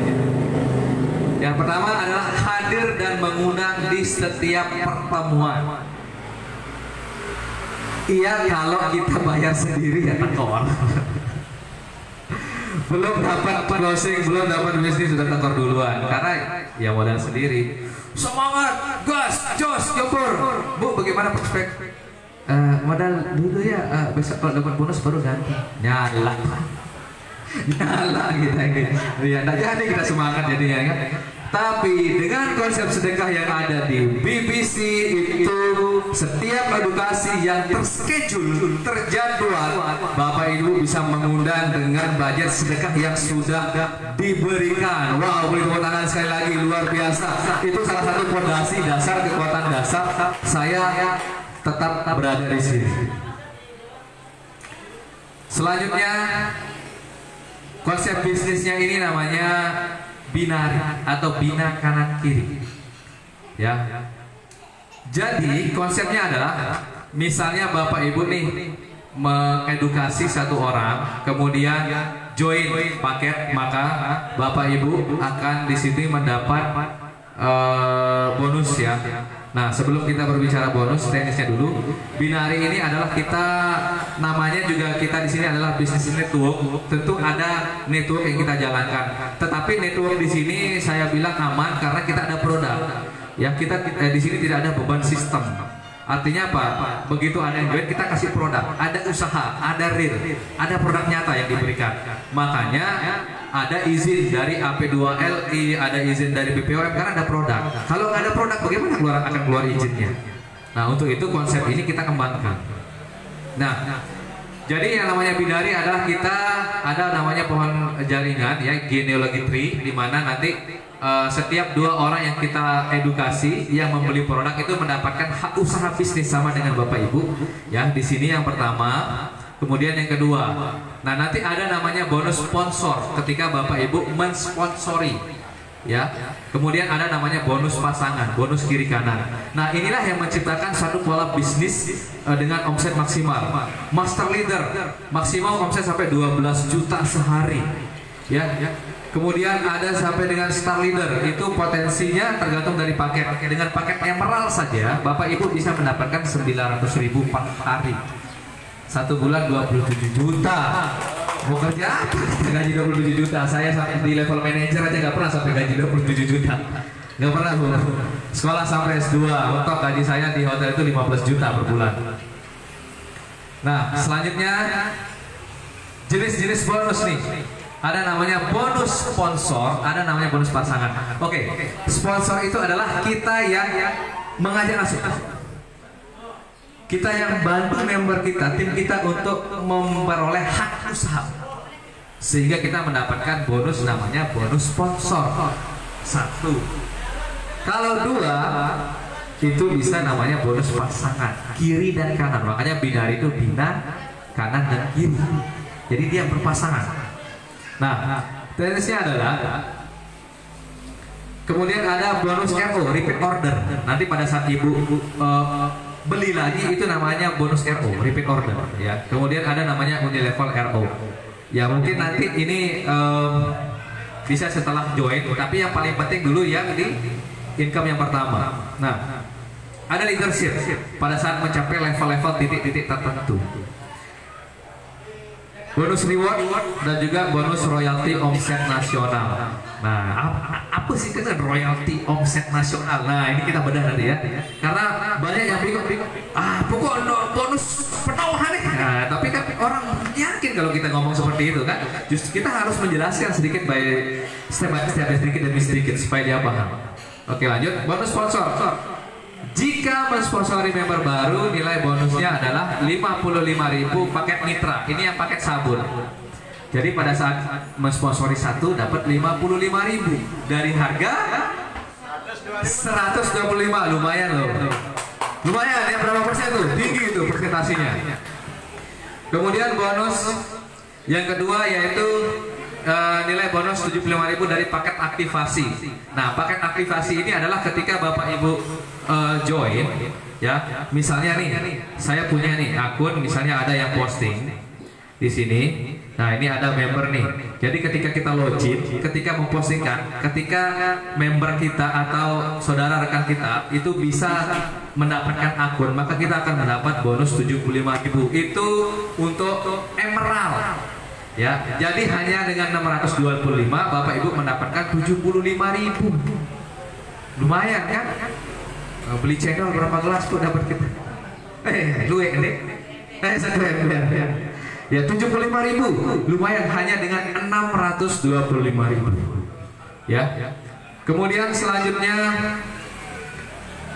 Yang pertama adalah hadir dan mengundang di setiap pertemuan. Iya, kalau kita bayar sendiri ya tekor. Belum dapat closing, belum dapat bisnis sudah tekor duluan. Karena ya modal sendiri. Semangat, gas, jos, gempur. Bu, bagaimana prospek? Modal dulu ya, besok kalau dapat bonus baru ganti. Nyala kita ini. Ya, nah jadi kita semangat jadinya kan. Tapi dengan konsep sedekah yang ada di BBC itu setiap edukasi yang terschedule, terjadwal, Bapak Ibu bisa mengundang dengan budget sedekah yang sudah diberikan. Wow, beri tepuk tangan sekali lagi, luar biasa. Itu salah satu fondasi dasar, kekuatan dasar saya tetap berada di sini. Selanjutnya konsep bisnisnya ini namanya binari atau bina kanan kiri. Ya. Jadi konsepnya adalah misalnya Bapak Ibu nih mengedukasi satu orang, kemudian join paket, maka Bapak Ibu akan di sini mendapat bonus ya. Nah, sebelum kita berbicara bonus, teknisnya dulu. Binari ini adalah kita, namanya juga kita di sini adalah bisnis network. Tentu ada network yang kita jalankan. Tetapi network di sini saya bilang aman karena kita ada produk. Ya, kita di sini tidak ada beban sistem. Artinya apa? Begitu ada yang join, kita kasih produk, ada usaha, ada real, ada produk nyata yang diberikan. Makanya ada izin dari AP2LI, ada izin dari BPOM karena ada produk. Kalau nggak ada produk, bagaimana akan keluar izinnya? Nah, untuk itu konsep ini kita kembangkan. Nah, jadi yang namanya binari adalah kita ada namanya pohon jaringan ya, genealogy tree, di mana nanti setiap 2 orang yang kita edukasi yang membeli produk itu mendapatkan hak usaha bisnis sama dengan Bapak Ibu. Ya, di sini yang pertama. Kemudian yang kedua, nah nanti ada namanya bonus sponsor ketika Bapak Ibu mensponsori, ya. Kemudian ada namanya bonus pasangan, bonus kiri kanan. Nah inilah yang menciptakan satu pola bisnis dengan omset maksimal. Master leader maksimal omset sampai 12 juta sehari, ya. Kemudian ada sampai dengan star leader, itu potensinya tergantung dari paket. Dengan paket emerald saja Bapak Ibu bisa mendapatkan 900.000 per hari. 1 bulan 27 juta. Mau kerja apa? Gaji 27 juta. Saya sampai di level manajer aja nggak pernah sampai gaji 27 juta. Nggak pernah, Bu. Sekolah sampai S2. Untuk gaji saya di hotel itu 15 juta per bulan. Nah, selanjutnya jenis-jenis bonus nih. Ada namanya bonus sponsor, ada namanya bonus pasangan. Oke, sponsor itu adalah kita yang mengajak langsung. Kita yang bantu member kita, tim kita untuk memperoleh hak usaha, sehingga kita mendapatkan bonus namanya bonus sponsor. 1. Kalau 2 itu bisa namanya bonus pasangan, kiri dan kanan. Makanya binari itu bina kanan dan kiri. Jadi dia berpasangan. Nah, teknisnya adalah kemudian ada bonus RO, repeat order. Nanti pada saat ibu beli lagi itu namanya bonus RO, repeat order ya. Kemudian ada namanya unilevel RO. Ya mungkin nanti ini bisa setelah join, tapi yang paling penting dulu yang di income yang pertama. Nah, ada leadership pada saat mencapai level-level titik-titik tertentu. Bonus reward dan juga bonus royalti omset nasional. Nah, apa sih kan royalti omset nasional? Nah, ini kita bedah nanti ya. Karena banyak yang bingung. Pokok bonus penawaran nih. Nah, tapi kan orang yakin kalau kita ngomong seperti itu kan. Justru kita harus menjelaskan sedikit by step sedikit demi sedikit supaya dia paham. Oke, lanjut. Bonus sponsor. Jika mensponsori member baru, nilai bonusnya adalah 55.000 paket mitra. Ini yang paket sabun. Jadi pada saat mensponsori 1 dapat 55.000 dari harga 125. Lumayan loh. Lumayan ya, berapa persen tuh? Tinggi itu persentasenya. Kemudian bonus yang kedua yaitu nilai bonus 75.000 dari paket aktivasi. Nah, paket aktivasi ini adalah ketika Bapak Ibu join ya. Misalnya nih, saya punya nih akun, misalnya ada yang posting di sini. Nah, ini ada member nih. Jadi ketika kita login, ketika mempostingkan, ketika member kita atau saudara rekan kita itu bisa mendapatkan akun, maka kita akan mendapat bonus 75.000. Itu untuk emerald. Ya, jadi hanya dengan 625 Bapak Ibu mendapatkan 75.000. Lumayan kan? Beli channel berapa gelas tuh dapat kita? Luwe ini. Satu ya 75.000, lumayan hanya dengan 625.000. Ya. Kemudian selanjutnya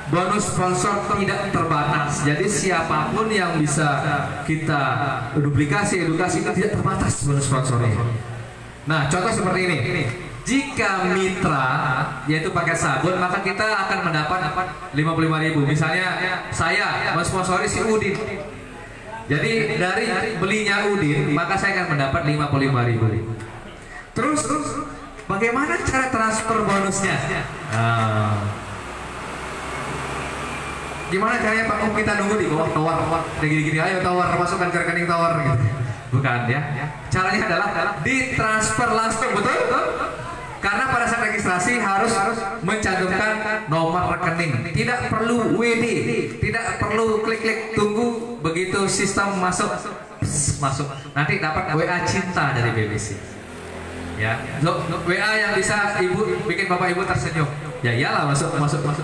bonus sponsor tidak terbatas. Jadi siapapun yang bisa kita duplikasi edukasi itu tidak terbatas bonus sponsornya. Nah, contoh seperti ini. Jika mitra yaitu pakai sabun, maka kita akan mendapat 55.000. Misalnya saya mensponsori si Udin. Jadi dari belinya Udin, maka saya akan mendapat 55.000. Terus bagaimana cara transfer bonusnya? Gimana caranya Pak? Kita nunggu di bawah tower, kayak gini-gini, ayo tower, masukkan ke rekening tower gitu. Bukan ya. Caranya adalah ditransfer langsung, betul? Karena pada saat registrasi harus mencantumkan nomor rekening. Tidak perlu WD, tidak perlu klik-klik, tunggu begitu sistem masuk. Nanti dapat WA cinta dari BBC. Ya, WA yang bisa ibu bikin bapak ibu tersenyum. Ya iyalah, masuk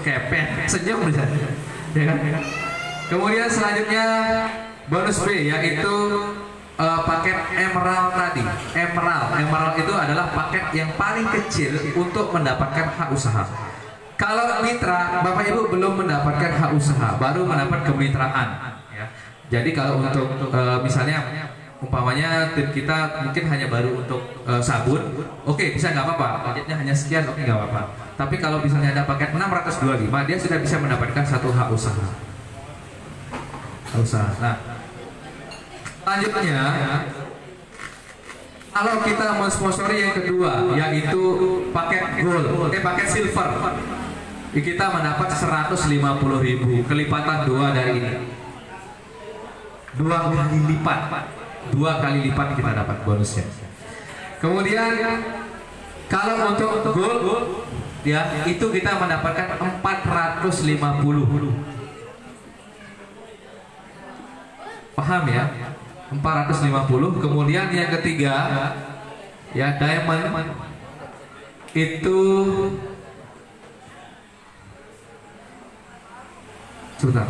kepen, senyum bisa. Ya kan? Kemudian selanjutnya bonus B yaitu paket emerald tadi. Emerald itu adalah paket yang paling kecil untuk mendapatkan hak usaha. Kalau mitra, Bapak Ibu belum mendapatkan hak usaha, baru mendapat kemitraan. Ya. Jadi kalau untuk misalnya umpamanya tim kita mungkin hanya baru untuk sabun, oke, bisa nggak apa-apa, budgetnya hanya sekian, oke, nggak apa-apa. Tapi kalau misalnya ada paket 625, dia sudah bisa mendapatkan satu hak usaha. Nah, selanjutnya, kalau kita mensponsori yang kedua, yaitu paket gold, paket silver, kita mendapat 150.000, kelipatan 2 dari ini, 2 kali lipat kita dapat bonusnya. Kemudian kalau untuk gold, ya itu kita mendapatkan 450. Paham ya? 450. Kemudian yang ketiga ya diamond itu sebentar.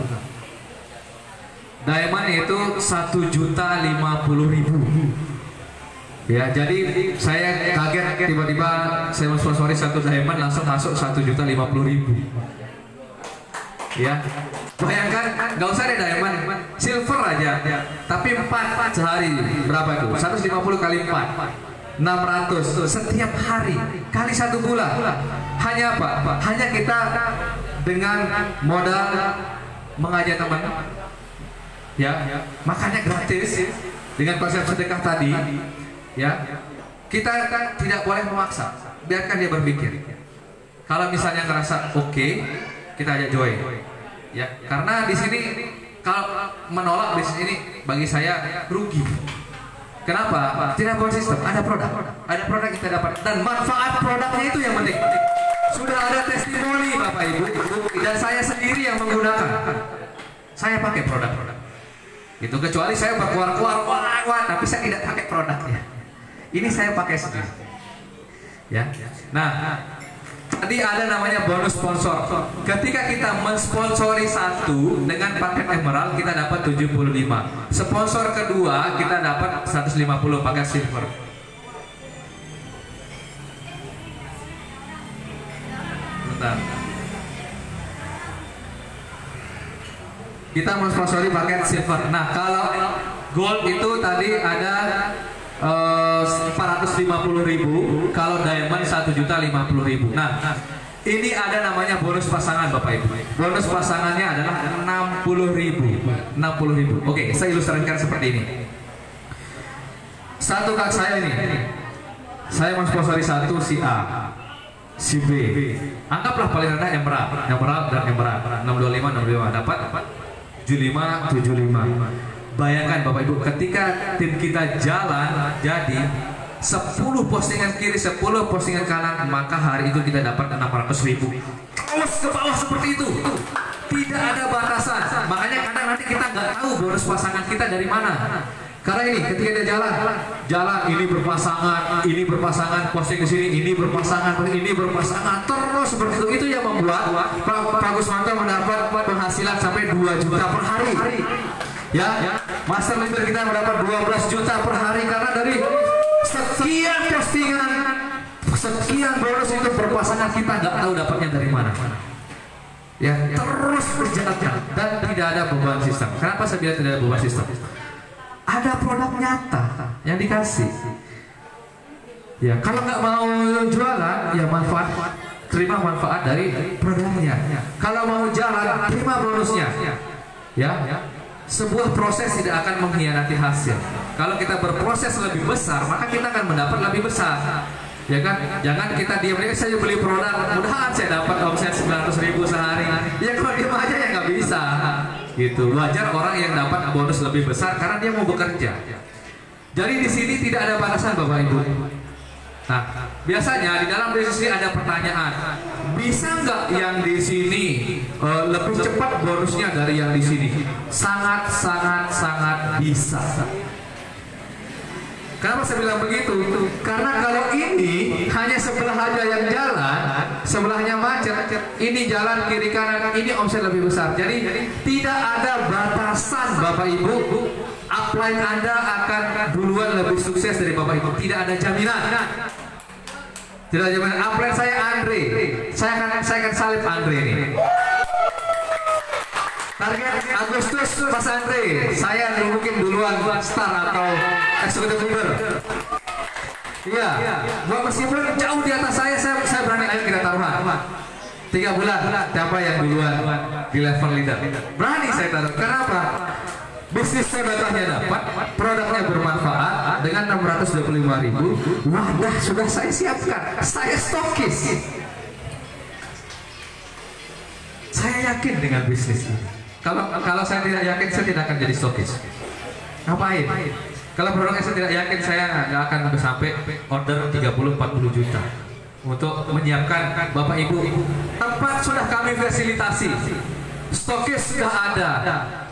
Diamond itu 1.050.000. Ya, jadi saya kaget tiba-tiba saya mensponsori satu diamond langsung masuk 1.050.000. Ya, bayangkan nggak usah ada diamond, silver aja, tapi 4 sehari berapa itu? 150 kali 4, 600 setiap hari kali 1 bulan. Hanya apa? Hanya kita dengan modal mengajak teman, ya, makanya gratis dengan konsep sedekah tadi, ya. Kita tidak boleh memaksa, biarkan dia berpikir. Kalau misalnya ngerasa oke, kita ajak join, ya, karena di sini kalau menolak bisnis ini bagi saya rugi. Kenapa? Tidak konsisten. Ada produk kita dapat dan manfaat produknya itu yang penting. Sudah ada testimoni Bapak Ibu dan saya sendiri yang menggunakan. Saya pakai produk-produk. Itu kecuali saya berkeluar-keluar, tapi saya tidak pakai produknya. Ini saya pakai sendiri. Ya. Nah, tadi ada namanya bonus sponsor. Ketika kita mensponsori satu dengan paket emerald, kita dapat 75. Sponsor kedua kita dapat 150 paket silver. Bentar. Kita mensponsori paket silver. Nah, kalau gold itu tadi ada 450.000, kalau diamond 1.050.000. Nah, ini ada namanya bonus pasangan Bapak Ibu. Bonus pasangannya adalah 60.000. Oke, saya ilustrasikan seperti ini. Satu kak saya ini, saya mensponsori satu si A, si B. Anggaplah paling rendah emerald dan emerald 625 dapat 75. Bayangkan Bapak Ibu, ketika tim kita jalan jadi 10 postingan kiri, 10 postingan kanan, maka hari itu kita dapat 600.000. Terus ke bawah seperti itu. Tidak ada batasan. Makanya kadang nanti kita nggak tahu bonus pasangan kita dari mana. Karena ini ketika dia jalan ini berpasangan, posting ke sini, ini berpasangan, terus seperti itu. Itu yang membuat Pak Gusmanto mendapat penghasilan sampai 2 juta per hari. Ya, master leader kita mendapat 12 juta per hari karena dari sekian postingan, sekian bonus itu berpasangan kita nggak tahu dapatnya dari mana. Ya, terus berjalan dan tidak ada beban sistem. Kenapa saya bilang tidak ada beban sistem? Ada produk nyata yang dikasih. Ya, kalau nggak mau jualan, ya terima manfaat dari produknya. Kalau mau jalan, terima bonusnya. Ya, sebuah proses tidak akan mengkhianati hasil. Kalau kita berproses lebih besar, maka kita akan mendapat lebih besar. Ya kan? Jangan kita diam aja, saya beli produk, mudah-mudahan saya dapat omset 900.000 sehari. Ya kalau diam aja ya nggak bisa. Gitu. Wajar orang yang dapat bonus lebih besar karena dia mau bekerja. Jadi di sini tidak ada batasan Bapak Ibu. Nah, biasanya di dalam bisnis ada pertanyaan, bisa nggak yang di sini lebih cepat bonusnya dari yang di sini? Sangat bisa. Kenapa saya bilang begitu? Karena kalau ini hanya sebelah aja yang jalan, sebelahnya macet, ini jalan kiri kanan, ini omset lebih besar. Jadi tidak ada batasan Bapak Ibu. Upline Anda akan duluan lebih sukses dari Bapak Ibu. Tidak ada jaminan. Tidak ada jaminan. Upline saya Andre. Saya akan salib Andre ini. Target Agustus Mas Andre, saya mungkin duluan star atau eksekutif leader. Iya, meskipun jauh di atas saya berani. Ayo kita taruhan 3 bulan, siapa yang duluan di level leader? Berani saya taruh. Kenapa? Bisnis saya datanya dapat, produknya bermanfaat dengan 625.000. Wadah sudah saya siapkan, saya stokis. Saya yakin dengan bisnis ini. Kalau saya tidak yakin, saya tidak akan jadi stokis. Ngapain? Kalau produknya saya tidak yakin, saya nggak akan sampai order 30-40 juta untuk menyiapkan Bapak Ibu. Tempat sudah kami fasilitasi, stokis sudah ada.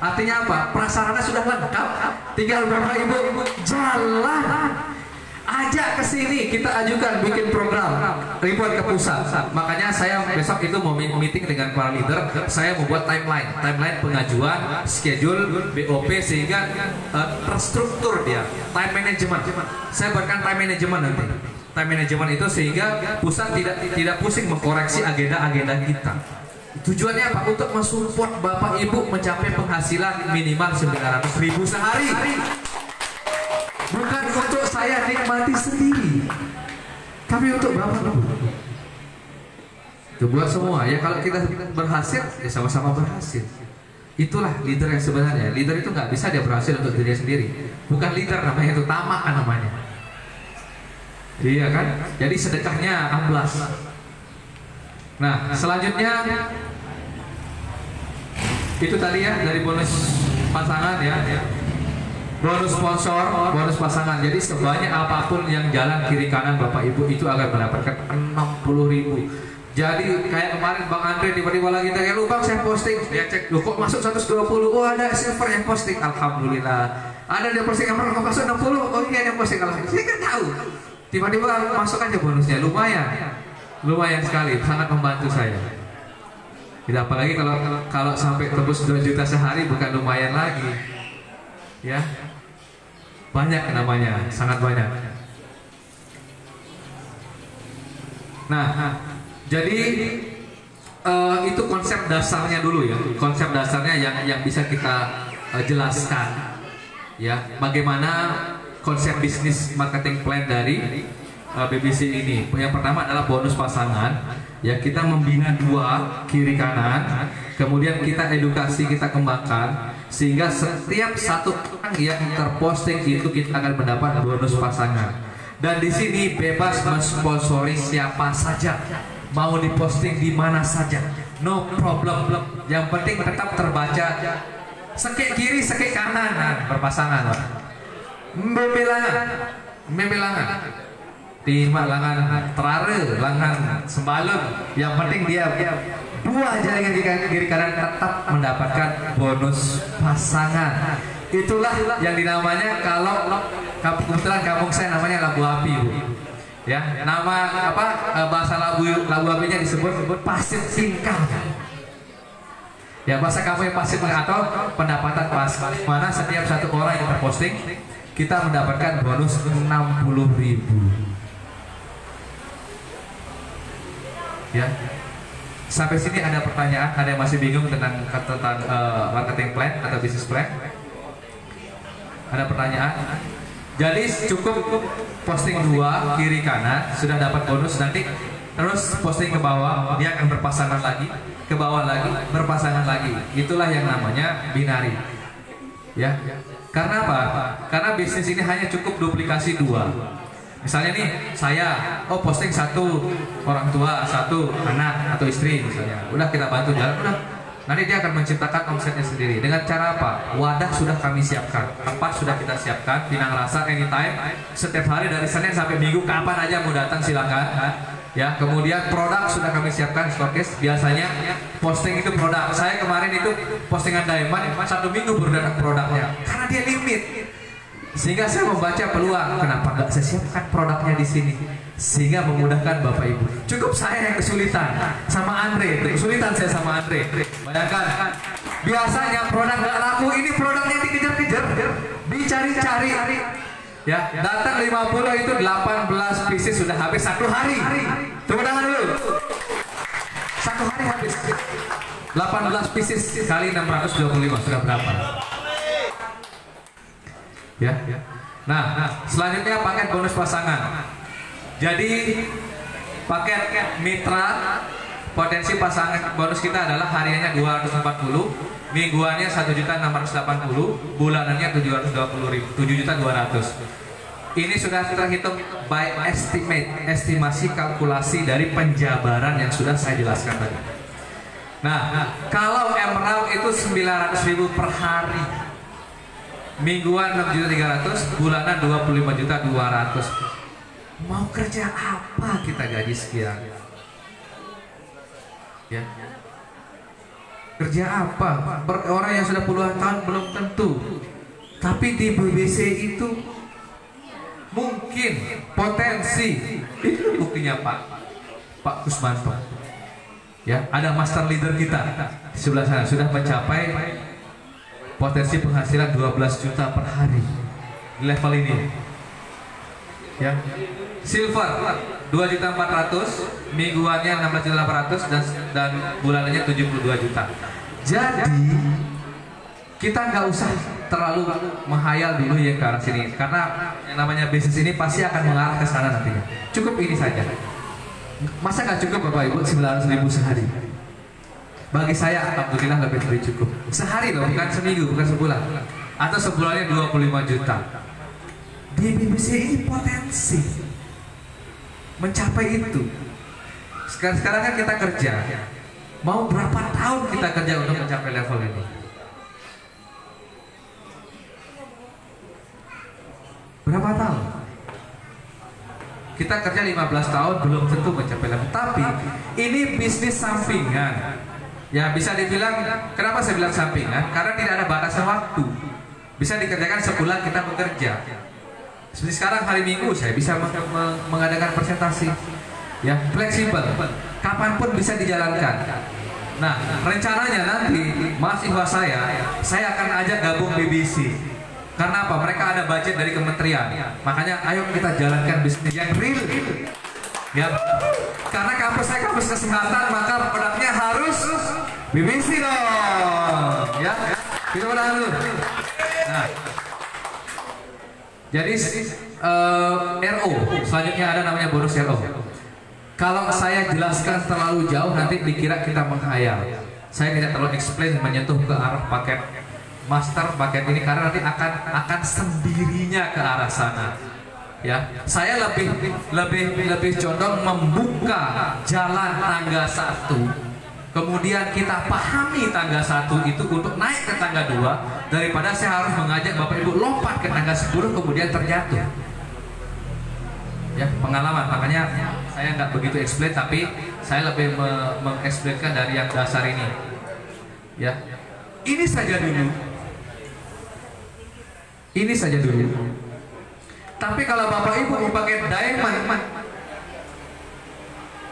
Artinya apa? Prasarana sudah lengkap. Tinggal Bapak Ibu jalan. Ajak ke sini, kita ajukan bikin program report ke pusat. Makanya saya besok itu mau meeting dengan para leader. Saya membuat timeline pengajuan, schedule, BOP sehingga terstruktur dia. Time management. Saya buatkan time management nanti. Time management itu sehingga pusat tidak pusing mengkoreksi agenda-agenda kita. Tujuannya apa? Untuk mensupport Bapak Ibu mencapai penghasilan minimal 900.000 sehari. Bukan untuk saya nikmati sendiri, tapi untuk Bapak Ibu. Itu buat semua ya. Kalau kita berhasil, ya sama-sama berhasil. Itulah leader yang sebenarnya. Leader itu nggak bisa dia berhasil untuk dirinya sendiri. Bukan leader namanya, itu tamak namanya. Iya kan? Jadi sedekahnya amblas. Nah, selanjutnya itu tadi ya dari bonus pasangan ya. Bonus sponsor, bonus pasangan. Jadi sebanyak apapun yang jalan kiri kanan Bapak Ibu itu akan mendapatkan 60.000. Jadi kayak kemarin Bang Andre tiba-tiba lagi tanya, lu Bang saya posting, dia cek, lu kok masuk 120? Oh ada silver yang posting, alhamdulillah. Ada dia posting yang pernah masuk 60, oh iya yang posting, alhamdulillah. Saya kan tahu. Tiba-tiba masuk aja bonusnya, lumayan sekali, sangat membantu saya. Tidak apalagi kalau sampai tembus 2 juta sehari bukan lumayan lagi, ya. Banyak namanya, sangat banyak. Nah, jadi itu konsep dasarnya dulu ya. Konsep dasarnya yang bisa kita jelaskan, ya. Bagaimana konsep bisnis marketing plan dari BBC ini. Yang pertama adalah bonus pasangan. Ya, kita membina 2 kiri kanan, kemudian kita edukasi, kita kembangkan sehingga setiap satu orang yang terposting itu kita akan mendapat bonus pasangan. Dan di sini bebas mensponsori siapa saja, mau diposting di mana saja, no problem. Yang penting tetap terbaca, sekek kiri, sekek kanan, berpasangan. Membelanya meme langan. Lima langan terare, langan sembalun. Yang penting dia buah jaringan kiri kanan tetap mendapatkan bonus pasangan. Itulah yang dinamanya, kalau kebetulan kampung saya namanya Labu Api, Bu. Ya, nama apa bahasa Labu Apinya disebut pasir tingkah. Ya, bahasa kamu yang pasir atau pendapatan pas, mana setiap satu orang yang terposting kita mendapatkan bonus 60.000. Ya, sampai sini ada pertanyaan? Ada yang masih bingung tentang marketing plan atau business plan? Ada pertanyaan? Jadi cukup posting 2 kiri kanan sudah dapat bonus, nanti terus posting ke bawah dia akan berpasangan lagi, ke bawah lagi berpasangan lagi. Itulah yang namanya binari. Ya, karena apa? Karena bisnis ini hanya cukup duplikasi 2. Misalnya nih saya posting 1 orang tua, 1 anak atau istri misalnya, udah kita bantu jalan, udah nanti dia akan menciptakan omsetnya sendiri. Dengan cara apa? Wadah sudah kami siapkan, tempat sudah kita siapkan, Pinang Rasa anytime, setiap hari dari Senin sampai Minggu, kapan aja mau datang silakan. Ya, kemudian produk sudah kami siapkan, stokis. Biasanya posting itu produk. Saya kemarin itu postingan diamond 1 minggu baru datang produknya, karena dia limit. Sehingga saya membaca peluang, kenapa nggak saya siapkan produknya di sini, sehingga memudahkan Bapak Ibu. Cukup saya yang kesulitan sama Andre, kesulitan saya sama Andre. Bayangkan, biasanya produk nggak laku, ini produknya dikejar-kejar, dicari-cari. Ya, datang 50 itu 18 pieces sudah habis 1 hari. Tepuk tangan dulu. 1 hari habis. 18 pieces kali 625 sudah berapa? Ya. Nah, selanjutnya paket bonus pasangan. Jadi paket mitra potensi pasangan bonus kita adalah hariannya 240, mingguannya 1.680, bulanannya 7.200. Ini sudah terhitung by estimasi kalkulasi dari penjabaran yang sudah saya jelaskan tadi. Nah, kalau emerald itu 900.000 per hari, mingguan 6.300.000, bulanan 25.200.000. Mau kerja apa kita gaji sekian? Ya. Kerja apa? Orang yang sudah puluhan tahun belum tentu. Tapi di BBC itu mungkin potensi. Itu buktinya Pak Kusmanto. Ya, ada master leader kita di sebelah sana sudah mencapai potensi penghasilan 12 juta per hari di level ini. Ya. Silver 2.400.000, mingguannya 16.800 dan bulanannya 72 juta. Jadi kita nggak usah terlalu menghayal dulu ya ke arah sini, karena yang namanya bisnis ini pasti akan mengarah ke sana nantinya. Cukup ini saja. Masa nggak cukup Bapak Ibu 900.000 sehari? Bagi saya alhamdulillah lebih dari cukup. Sehari loh, bukan seminggu, bukan sebulan. Atau sebulannya 25 juta. Di BBC ini potensi mencapai itu. Sekarang kan kita kerja. Mau berapa tahun kita kerja untuk mencapai level ini? Berapa tahun? Kita kerja 15 tahun belum tentu mencapai level. Tapi ini bisnis sampingan. Ya bisa dibilang, kenapa saya bilang sampingan? Karena tidak ada batasan waktu. Bisa dikerjakan sebulan kita bekerja. Seperti sekarang hari Minggu saya bisa mengadakan presentasi. Ya, fleksibel. Kapanpun bisa dijalankan. Nah, rencananya nanti mahasiswa saya akan ajak gabung BBC. Karena apa? Mereka ada budget dari kementerian. Makanya ayo kita jalankan bisnis yang real. Ya. Karena kampus saya kampus kesehatan, maka produknya harus BBC dong. Ya. Kita udah dulu. Nah. Jadi RO selanjutnya ada namanya bonus RO. Kalau saya jelaskan terlalu jauh nanti dikira kita menghayal. Saya tidak terlalu explain menyentuh ke arah paket master paket ini karena nanti akan sendirinya ke arah sana. Ya, saya lebih condong membuka jalan tangga 1. Kemudian kita pahami tangga 1 itu untuk naik ke tangga 2 daripada saya harus mengajak Bapak Ibu lompat ke tangga 10 kemudian terjatuh. ya pengalaman, makanya saya nggak begitu explain, tapi saya lebih mengeksplainkan dari yang dasar ini. Ya, ini saja dulu. Tapi kalau Bapak Ibu mau pakai diamond,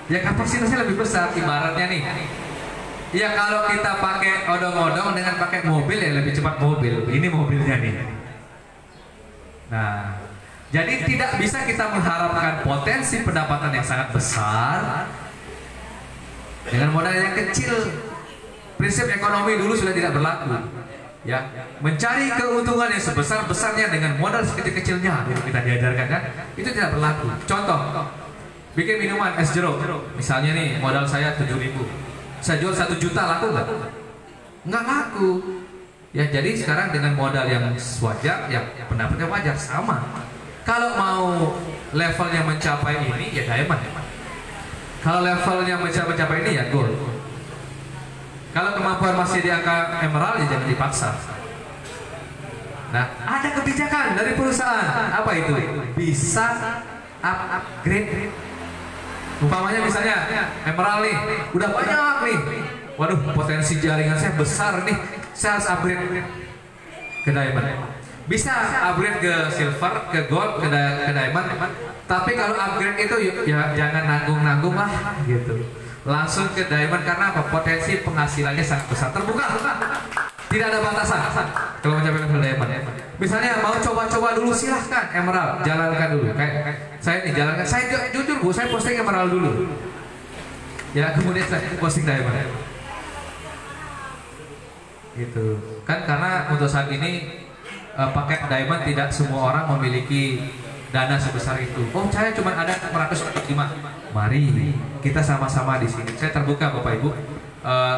ya kapasitasnya lebih besar. Ibaratnya nih, ya kalau kita pakai odong-odong dengan pakai mobil ya lebih cepat mobil. Ini mobilnya nih. Nah, jadi tidak bisa kita mengharapkan potensi pendapatan yang sangat besar dengan modal yang kecil. Prinsip ekonomi dulu sudah tidak berlaku. Ya, mencari keuntungan yang sebesar-besarnya dengan modal sekecil-kecilnya dulu kita diajarkan kan? Itu tidak berlaku. Contoh, bikin minuman es jeruk. Misalnya nih, modal saya 7.000. Saya jual 1 juta, laku nggak? Nggak laku. Ya, jadi sekarang dengan modal yang wajar, ya pendapatnya wajar sama. Kalau mau levelnya mencapai ini, ya diamond. Kalau levelnya mencapai ini, ya gold. Kalau kemampuan masih di angka emerald, ya jangan dipaksa. Nah, ada kebijakan dari perusahaan. Apa itu? Bisa upgrade. Umpamanya misalnya emerald nih, udah banyak nih. Waduh, potensi jaringan saya besar nih. Saya harus upgrade ke diamond. Bisa upgrade ke silver, ke gold, ke diamond. Tapi kalau upgrade itu ya jangan nanggung-nanggung lah gitu. Langsung ke diamond, karena apa? Potensi penghasilannya sangat besar, terbuka, tidak ada batasan kalau mencapai level diamond. Misalnya mau coba-coba dulu, silahkan emerald, jalankan dulu. Kayak saya nih jalankan, saya jujur Bu, saya posting emerald dulu. Ya kemudian saya posting diamond. Gitu kan, karena untuk saat ini pakai diamond tidak semua orang memiliki dana sebesar itu. Oh, saya cuma ada 445. Mari kita sama-sama di sini. Saya terbuka Bapak Ibu.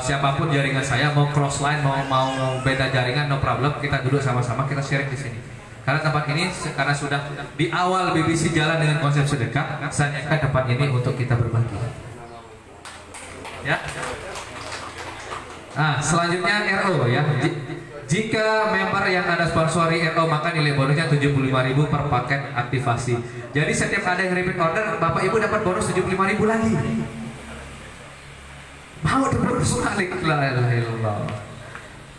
Siapapun jaringan saya, mau cross line, mau beda jaringan, no problem. Kita duduk sama-sama, kita sharing di sini. Karena tempat ini karena sudah di awal BBC jalan dengan konsep sedekah, saya nyiapkan tempat ini untuk kita berbagi. Ya. Nah, selanjutnya RO ya. Jika member yang Anda sponsori RO, maka nilai bonusnya 75.000 per paket aktivasi. Jadi setiap ada yang repeat order, Bapak Ibu dapat bonus 75.000 lagi. Mau dapat bonus lagi? Alhamdulillah.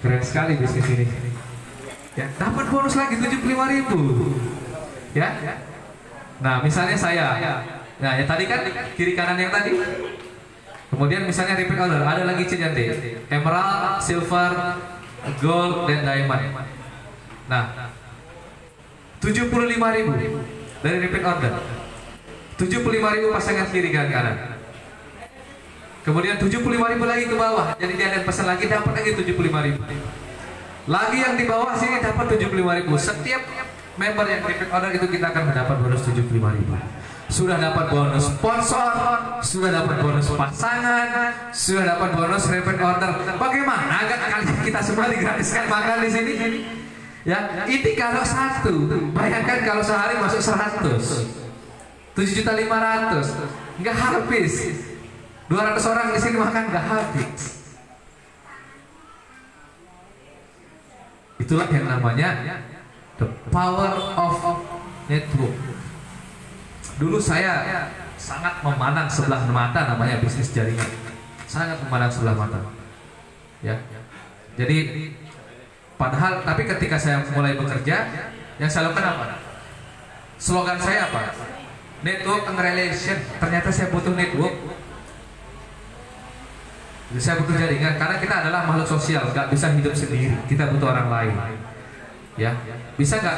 Keren sekali bisnis ini. Ya, dapat bonus lagi 75.000. Ya. Nah, misalnya saya. Nah, ya tadi kan kiri kanan yang tadi. Kemudian misalnya repeat order, ada lagi nanti emerald, silver, gold, dan diamond. Nah, 75.000 dari repeat order. 75.000 pasangan kiri kanan. Kemudian 75.000 lagi ke bawah. Jadi dia ada pesan lagi, dapat lagi 75.000. Lagi yang di bawah sini dapat 75.000. Setiap member yang repeat order itu kita akan mendapat bonus 75.000. Sudah dapat bonus sponsor, sudah dapat bonus pasangan, sudah dapat bonus repeat order. Bagaimana agak kali kita semua digratiskan makan di sini? Ya, ini kalau satu, bayangkan kalau sehari masuk 100, 7.500.000, nggak habis. 200 orang di sini makan nggak habis. Itulah yang namanya the power of network. Dulu saya sangat memandang sebelah mata namanya bisnis jaringan. Sangat memandang sebelah mata. Ya. Jadi padahal, tapi ketika saya mulai bekerja, yang saya lakukan apa? Slogan saya apa? Network and relation. Ternyata saya butuh network. Jadi saya butuh jaringan karena kita adalah makhluk sosial, nggak bisa hidup sendiri. Kita butuh orang lain. Ya, bisa nggak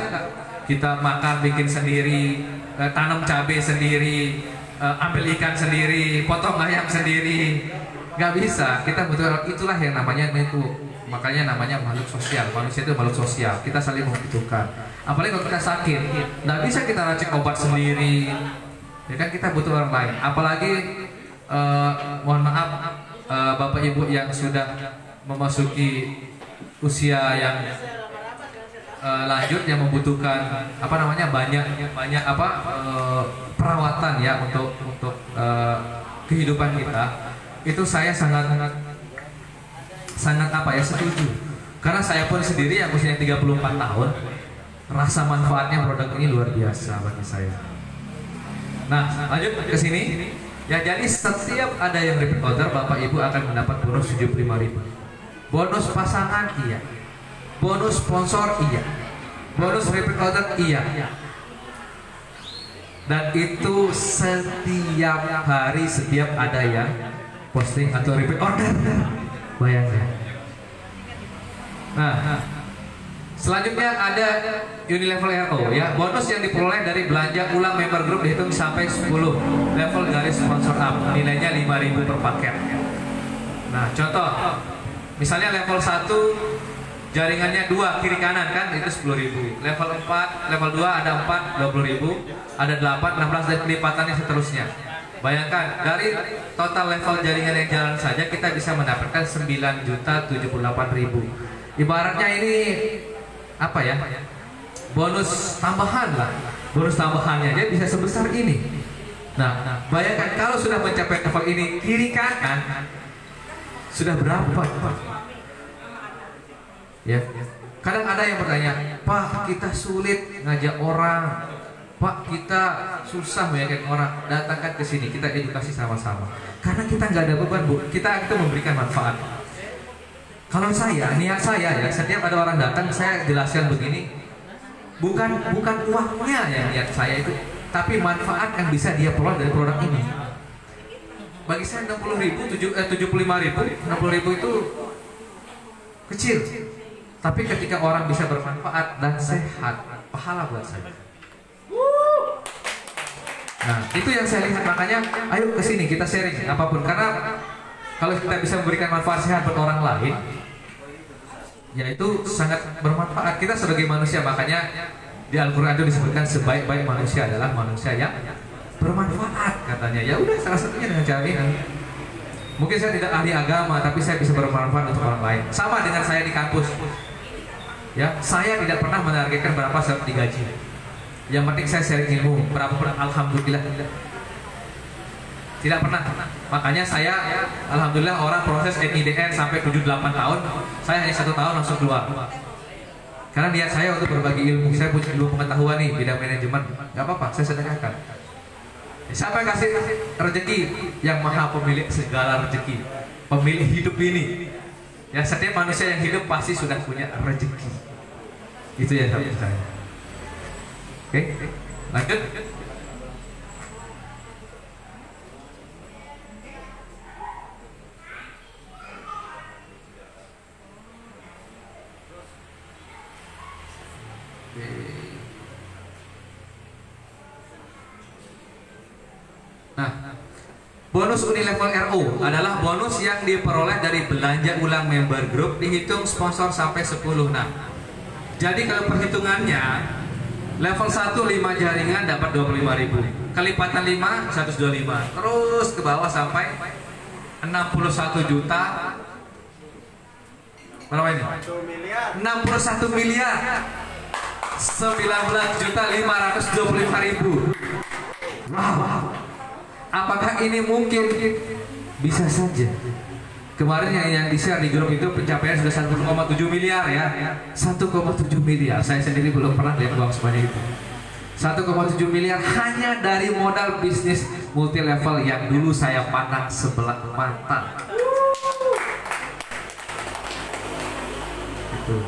kita makan bikin sendiri, tanam cabai sendiri, ambil ikan sendiri, potong ayam sendiri? Nggak bisa. Kita butuh orang. Itulah yang namanya network. Makanya namanya makhluk sosial. Manusia itu makhluk sosial. Kita saling membutuhkan. Apalagi kalau kita sakit, nggak bisa kita racik obat sendiri. Ya kan, kita butuh orang lain. Apalagi mohon maaf, Bapak Ibu yang sudah memasuki usia yang lanjut, yang membutuhkan apa namanya banyak perawatan ya untuk kehidupan kita. Itu saya sangat apa ya, setuju. Karena saya pun sendiri yang usia 34 tahun, rasa manfaatnya produk ini luar biasa bagi saya. Nah, lanjut ke sini. Ya, jadi setiap ada yang repeat order, Bapak Ibu akan mendapat bonus 75.000. Bonus pasangan iya. Bonus sponsor iya. Bonus repeat order iya. Dan itu setiap hari, setiap ada yang posting atau repeat order. Bayangkan. Nah, selanjutnya ada Unilevel RO ya. Bonus yang diperoleh dari belanja ulang member group dihitung sampai 10 level garis sponsor up. Nilainya 5.000 per paket. Nah, contoh misalnya level 1 jaringannya 2 kiri kanan kan, itu 10.000. Level 4, level 2 ada 4 20.000, ada 8, 16 dan kelipatannya seterusnya. Bayangkan dari total level jaringan yang jalan saja kita bisa mendapatkan 9.078.000. Ibaratnya ini apa ya? Bonus tambahan lah. Bonus tambahannya aja bisa sebesar ini. Nah, bayangkan kalau sudah mencapai level ini kiri kanan sudah berapa? Ya. Kadang ada yang bertanya, "Pak, kita sulit ngajak orang. Pak, kita susah meyakinkan orang. Datangkan ke sini, kita edukasi sama-sama." Karena kita nggak ada beban, Bu. Kita itu memberikan manfaat. Kalau saya, niat saya ya, setiap ada orang datang saya jelaskan begini, bukan uangnya ya niat saya itu, tapi manfaat yang bisa dia peroleh dari produk ini. Bagi saya 60.000, 75.000, 60.000 itu kecil. Tapi ketika orang bisa bermanfaat dan sehat, pahala buat saya. Nah, itu yang saya lihat, makanya ayo ke sini kita sharing apapun, karena kalau kita bisa memberikan manfaat sehat buat orang lain, ya itu sangat bermanfaat. Kita sebagai manusia, makanya di Al-Quran itu disebutkan sebaik-baik manusia adalah manusia yang bermanfaat katanya. Ya udah, salah satunya dengan cara ini. Mungkin saya tidak ahli agama, tapi saya bisa bermanfaat untuk orang lain. Sama dengan saya di kampus. Ya, saya tidak pernah menargetkan berapa saya digaji. Yang penting saya sharing ilmu, berapapun alhamdulillah. Tidak pernah. Makanya saya alhamdulillah orang proses NIDN sampai 7-8 tahun, saya hanya 1 tahun langsung keluar. Karena niat saya untuk berbagi ilmu, saya punya ilmu pengetahuan nih bidang manajemen, nggak apa-apa, saya sedekahkan. Siapa yang kasih rezeki? Yang maha pemilik segala rezeki, pemilik hidup ini. Ya, setiap manusia yang hidup pasti sudah punya rezeki. Itu ya saya. Oke, lanjut. Nah, bonus Unilevel RO adalah bonus yang diperoleh dari belanja ulang member group dihitung sponsor sampai 10. Nah, jadi kalau perhitungannya level 1 5 jaringan dapat 25.000, kelipatan 5 125, terus ke bawah sampai 61 juta. Berapa ini? 61 miliar. 19.525.000. Wow. Apakah ini mungkin? Bisa saja. Kemarin yang di-share di grup itu pencapaian sudah 1,7 miliar ya. 1,7 miliar. Saya sendiri belum pernah lihat uang sebanyak itu. 1,7 miliar hanya dari modal bisnis multi level yang dulu saya pandang sebelah mata. Itu.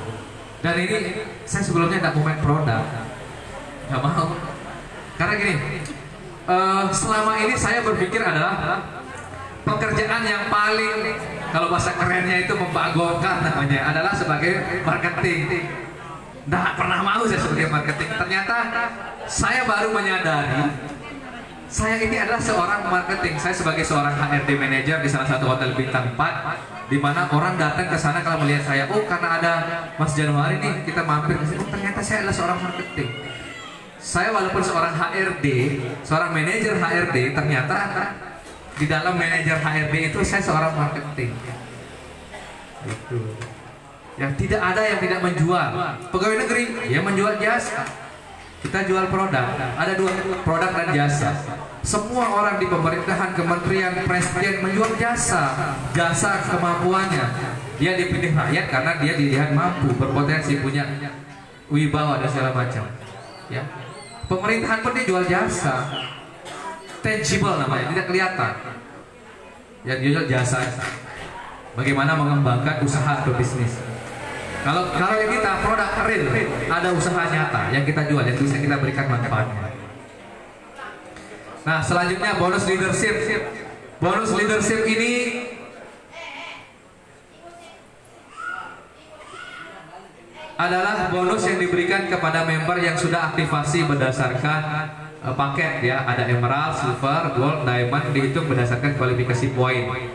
Dan ini saya sebelumnya tidak mau main produk, nggak mau. Karena gini, selama ini saya berpikir adalah pekerjaan yang paling, kalau bahasa kerennya itu membagongkan namanya, adalah sebagai marketing. Nggak pernah mau saya sebagai marketing. Ternyata saya baru menyadari saya ini adalah seorang marketing. Saya sebagai seorang HRD manager di salah satu hotel bintang 4, di mana orang datang ke sana kalau melihat saya, oh karena ada Mas Januari nih kita mampir ke sini. Oh ternyata saya adalah seorang marketing. Saya walaupun seorang HRD, seorang manajer HRD, ternyata di dalam manajer HRD itu saya seorang marketing. Itu. Ya tidak ada yang tidak menjual. Pegawai negeri dia menjual jasa. Kita jual produk. Ada 2 produk dan jasa. Semua orang di pemerintahan, kementerian, presiden menjual jasa. Jasa kemampuannya. Dia dipilih rakyat karena dia dilihat mampu, berpotensi, punya wibawa dan segala macam. Ya. Pemerintahan pun dia jual jasa. tangible namanya, tidak kelihatan. Yang jual jasa. Bagaimana mengembangkan usaha atau bisnis. Kalau kita produk real, ada usaha nyata yang kita jual, yang bisa kita berikan manfaatnya. Nah, selanjutnya bonus leadership. Bonus leadership ini adalah bonus yang diberikan kepada member yang sudah aktivasi berdasarkan paket ya. Ada emerald, silver, gold, diamond, dihitung berdasarkan kualifikasi poin.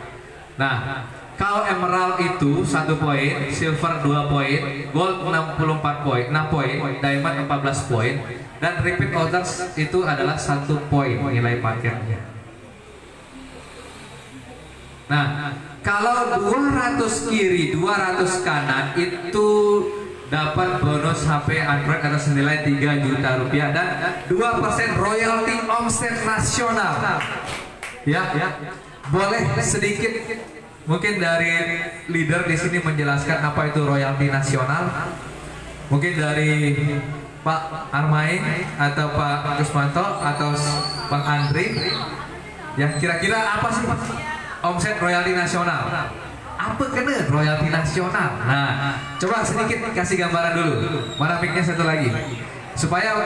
Nah, kalau emerald itu 1 poin, silver 2 poin, gold 64 poin, 6 poin, diamond 14 poin, dan repeat orders itu adalah 1 poin nilai paketnya. Nah, kalau 200 kiri, 200 kanan itu dapat bonus HP Android atas nilai 3 juta rupiah dan 2% royalti omset nasional. Ya, boleh sedikit mungkin dari leader di sini menjelaskan apa itu royalti nasional. Mungkin dari Pak Armain atau Pak Kusmanto atau Bang Andri. Ya, kira-kira apa sih omset royalti nasional? Apa kena royalti nasional? Nah, coba sedikit kasih gambaran dulu. Mana mic-nya satu lagi, supaya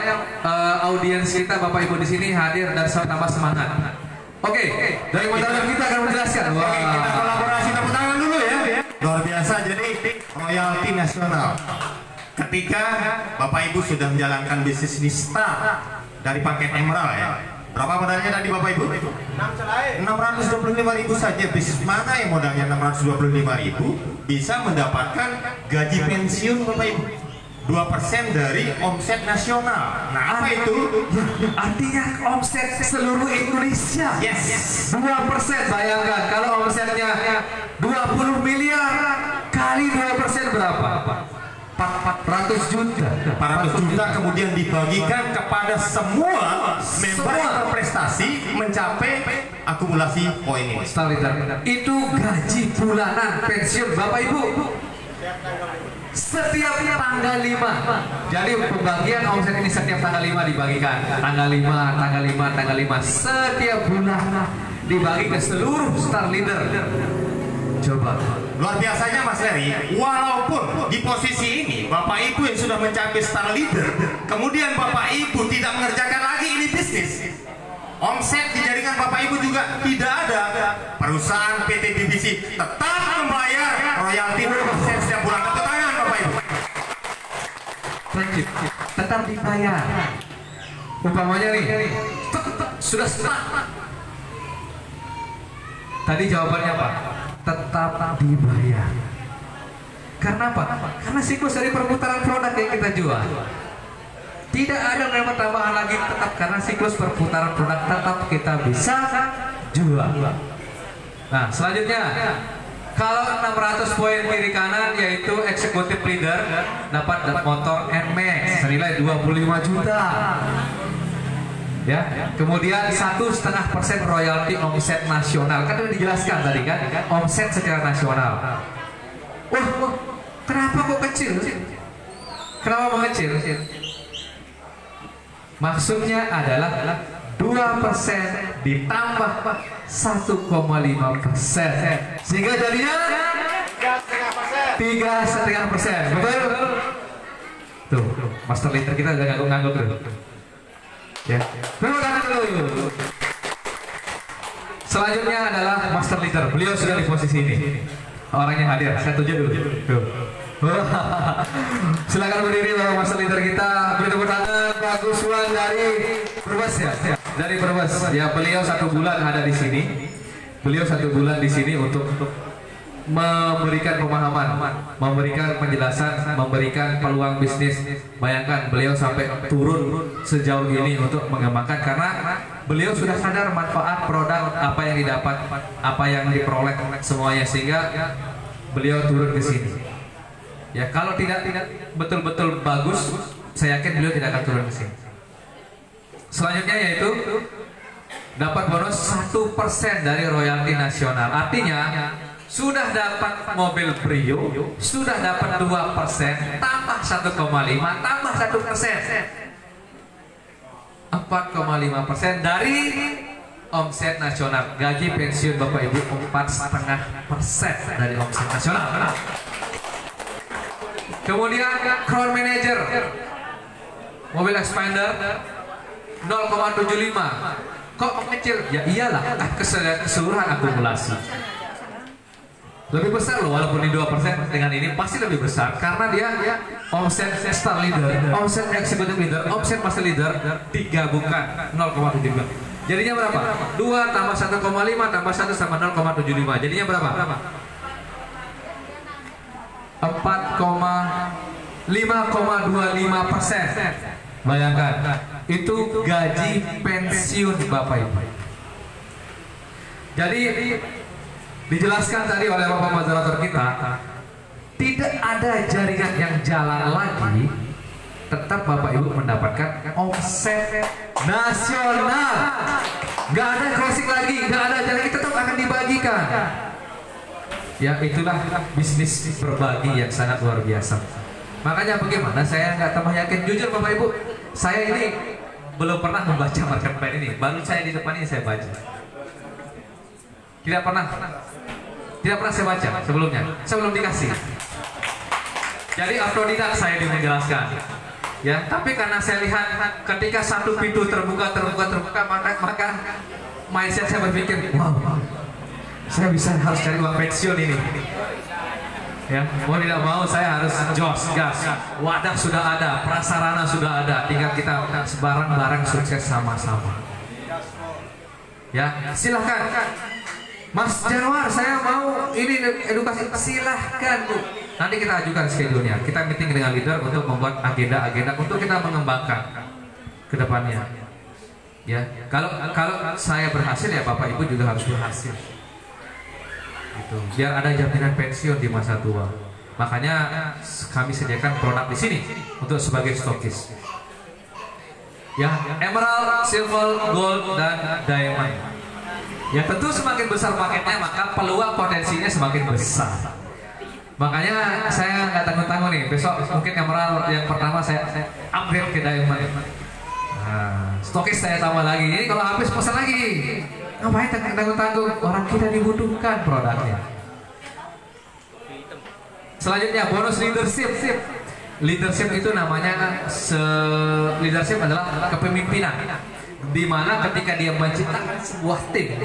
audiens kita Bapak Ibu di sini hadir dan tambah semangat. Oke, dari moderator kita akan menjelaskan. Wah, kita kolaborasi, tepuk tangan dulu ya. Luar biasa, jadi royalti nasional. Ketika Bapak Ibu sudah menjalankan bisnis ini start dari paket emerald ya. Berapa modalnya tadi Bapak Ibu? 625.000 saja. Bisnis mana yang modalnya 625.000 bisa mendapatkan gaji pensiun Bapak Ibu 2% dari omset nasional. Nah, apa itu? Artinya omset seluruh Indonesia. Yes. 2%. Bayangkan kalau omsetnya 20 miliar kali 2% berapa? 400 juta. 400 juta kemudian dibagikan kepada semua member yang berprestasi mencapai akumulasi poin ini. Itu gaji bulanan pensiun Bapak Ibu. Setiap tanggal 5. Jadi pembagian omset ini setiap tanggal 5 dibagikan. Tanggal 5 setiap bulan dibagi ke seluruh star leader. Coba. Luar biasanya Mas Ferry, walaupun di posisi ini Bapak Ibu yang sudah mencapai star leader, kemudian Bapak Ibu tidak mengerjakan lagi ini bisnis, omset di jaringan Bapak Ibu juga tidak ada, perusahaan PT BBC tetap membayar royalti 2% setiap bulan. Tepuk tangan Bapak Ibu. Tetap dibayar. Umpamanya nih, sudah start. Tadi jawabannya apa? Tetap dibayar. Karena apa? Karena siklus dari perputaran produk yang kita jual. Tidak ada nama tambahan lagi, tetap karena siklus perputaran produk tetap kita bisa jual. Nah, selanjutnya kalau 600 poin kiri kanan yaitu eksekutif leader dapat motor NMAX senilai 25 juta. Ya, kemudian 1,5% royalti omset nasional. Kan sudah dijelaskan tadi kan, omset secara nasional. Wah, kenapa kok kecil? Kenapa mengecil? Maksudnya adalah 2% ditambah 1,5%, sehingga jadinya 3,5%. Betul? Tuh, master leader kita udah ngangguk-ngangguk tuh. Ya. Dulu. Selanjutnya adalah master leader. Beliau sudah di posisi ini. Orangnya hadir. Saya tunjuk dulu. Tuh. Silakan berdiri Bapak master leader kita. Beri tepuk tangan Pak Guswan dari Brebes ya. Dari Brebes. Ya, beliau 1 bulan ada di sini. Beliau 1 bulan di sini untuk memberikan pemahaman, memberikan penjelasan, memberikan peluang bisnis. Bayangkan beliau sampai turun sejauh ini untuk mengembangkan, karena beliau sudah sadar manfaat produk, apa yang didapat, apa yang diperoleh semuanya, sehingga beliau turun ke sini. Ya, kalau tidak betul-betul bagus, saya yakin beliau tidak akan turun ke sini. Selanjutnya yaitu dapat bonus 1% dari royalti nasional. Artinya sudah dapat mobil Brio, sudah dapat 2%, tambah 1,5, tambah 1%, 4,5% dari omset nasional. Gaji pensiun Bapak Ibu 4,5% dari omset nasional. Kemudian Crown Manager, mobil expander 0,75. Kok kecil? Ya iyalah, keseluruhan akumulasi. Lebih besar loh, walaupun di 2% dengan ini pasti lebih besar karena dia omset star leader, omset executive leader, omset master leader digabungkan 0,75. Jadinya berapa? 2 tambah 1,5 tambah 1 sama 0,75. Jadinya berapa? 5,25%. Bayangkan, itu gaji pensiun Bapak Ibu. Jadi dijelaskan tadi oleh Bapak moderator kita, tidak ada jaringan yang jalan lagi, tetap Bapak Ibu mendapatkan omset nasional. Gak ada closing lagi, gak ada jaringan, tetap akan dibagikan. Ya itulah bisnis berbagi yang sangat luar biasa. Makanya bagaimana saya nggak tambah yakin, jujur Bapak Ibu, saya ini belum pernah membaca market plan ini, baru saya di depan ini saya baca. Tidak pernah saya baca sebelumnya, saya belum dikasih. Jadi autodidak saya menjelaskan. Ya, tapi karena saya lihat ketika satu pintu terbuka, maka mindset saya berpikir, wow, saya bisa harus cari uang pensiun ini. Ya, mau tidak mau saya harus jos gas. Wadah sudah ada, prasarana sudah ada, tinggal kita bareng-bareng sukses sama-sama. Ya, silahkan Mas Januar, saya mau ini edukasi, silahkan Bu. Nanti kita ajukan schedule-nya. Kita meeting dengan leader untuk membuat agenda-agenda untuk kita mengembangkan ke depannya. Ya, kalau saya berhasil ya Bapak Ibu juga harus berhasil. Gitu. Biar ada jaminan pensiun di masa tua. Makanya kami sediakan produk di sini untuk sebagai stokis. Ya, emerald, silver, gold, dan diamond. Ya tentu semakin besar paketnya maka peluang potensinya semakin besar. Makanya saya nggak tanggung-tanggung nih. Besok mungkin emerald yang pertama saya upgrade ke diamond. Nah, stokis saya tambah lagi. Ini kalau habis pesan lagi. Ngapain tanggung-tanggung? Orang kita dibutuhkan produknya. Selanjutnya bonus leadership. Leadership itu namanya leadership adalah kepemimpinan. Di mana ketika dia menciptakan sebuah tim,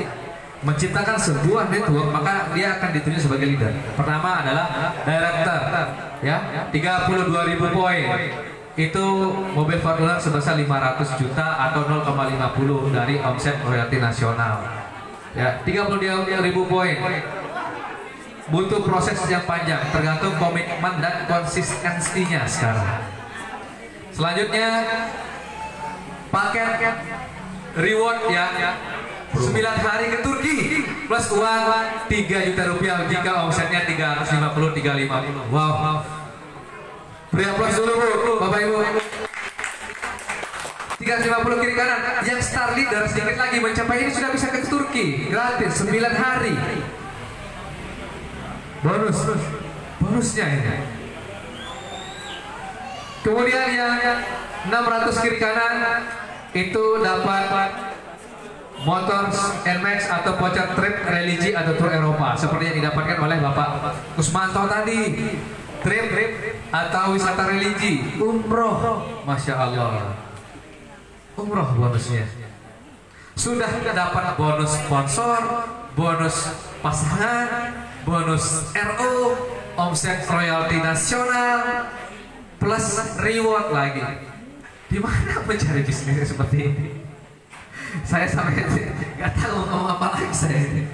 menciptakan sebuah network, maka dia akan ditunjuk sebagai leader. Pertama adalah director, ya, 32.000 poin. Itu mobil Fortuner sebesar 500 juta atau 0,50 dari omset royalti nasional. Ya, 32.000 poin. Butuh proses yang panjang, tergantung komitmen dan konsistensinya sekarang. Selanjutnya paket reward ya, 9 hari ke Turki plus uang 3 juta rupiah jika omsetnya 350. Wow. Beri aplaus dulu Bu, Bapak Ibu. 350 kiri kanan. Yang star leader sedikit lagi mencapai ini sudah bisa ke Turki gratis 9 hari. Bonusnya ini. Kemudian yang 600 kiri kanan itu dapat motor NMAX atau voucher trip religi atau tour Eropa seperti yang didapatkan oleh Bapak Kusmanto tadi. Trip atau wisata religi, umroh, Masya Allah, umroh bonusnya. Sudah dapat bonus sponsor, bonus pasangan, bonus RO, omset royalti nasional, plus reward lagi. Di mana mencari bisnis seperti ini? Saya sampai nggak tahu ngomong apa lagi saya.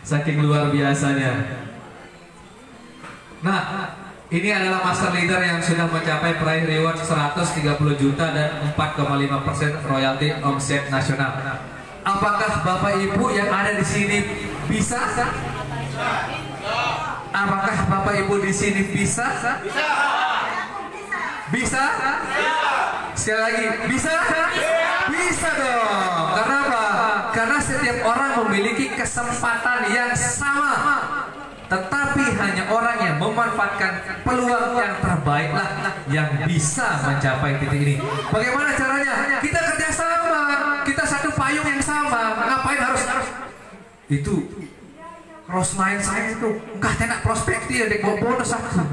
Saking luar biasanya. Nah, ini adalah master leader yang sudah mencapai peraih reward 130 juta dan 4,5% royalti omset nasional. Apakah Bapak Ibu yang ada di sini bisa? Apakah Bapak Ibu di sini bisa? Bisa? Sekali lagi, bisa? Bisa dong. Karena apa? Karena setiap orang memiliki kesempatan yang sama. Tetapi hanya orang yang memanfaatkan peluang yang terbaiklah yang bisa mencapai titik ini. Bagaimana caranya? Kita kerjasama, kita satu payung yang sama. Ngapain harus itu cross line saya itu enggak tenak prospektif dek bawa bonus aku.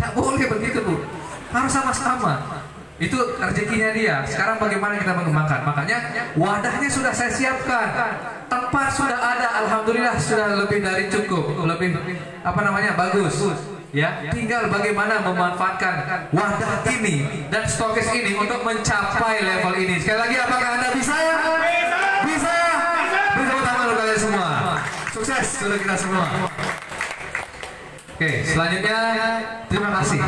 Tak boleh begitu Bu. Harus sama-sama. Itu rezekinya dia. Sekarang bagaimana kita mengembangkan? Makanya wadahnya sudah saya siapkan, tempat sudah ada, alhamdulillah sudah lebih dari cukup, lebih bagus. Ya, tinggal bagaimana memanfaatkan wadah ini dan stokis ini untuk mencapai level ini. Sekali lagi, apakah Anda bisa? Bisa. Tepuk tangan untuk kalian semua. Sukses untuk kita semua. Oke, selanjutnya terima kasih.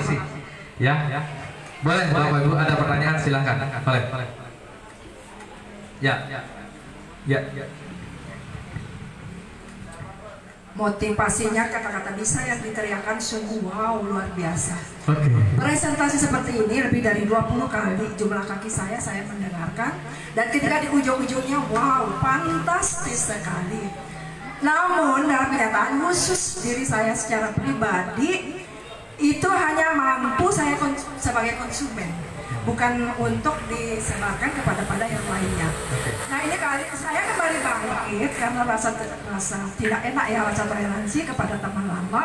Ya. Boleh, Bapak Ibu, ada pertanyaan silahkan. Boleh. Ya. Motivasinya kata-kata bisa yang diteriakan sungguh wow, luar biasa. Oke. Presentasi seperti ini lebih dari 20 kali jumlah kaki saya mendengarkan, dan ketika di ujung-ujungnya wow, fantastis sekali. Namun dalam kenyataan khusus diri saya secara pribadi itu hanya mampu saya sebagai konsumen, bukan untuk disebarkan kepada yang lainnya. Nah ini kali saya kembali bangkit karena rasa tidak enak ya, rasa toleransi kepada teman lama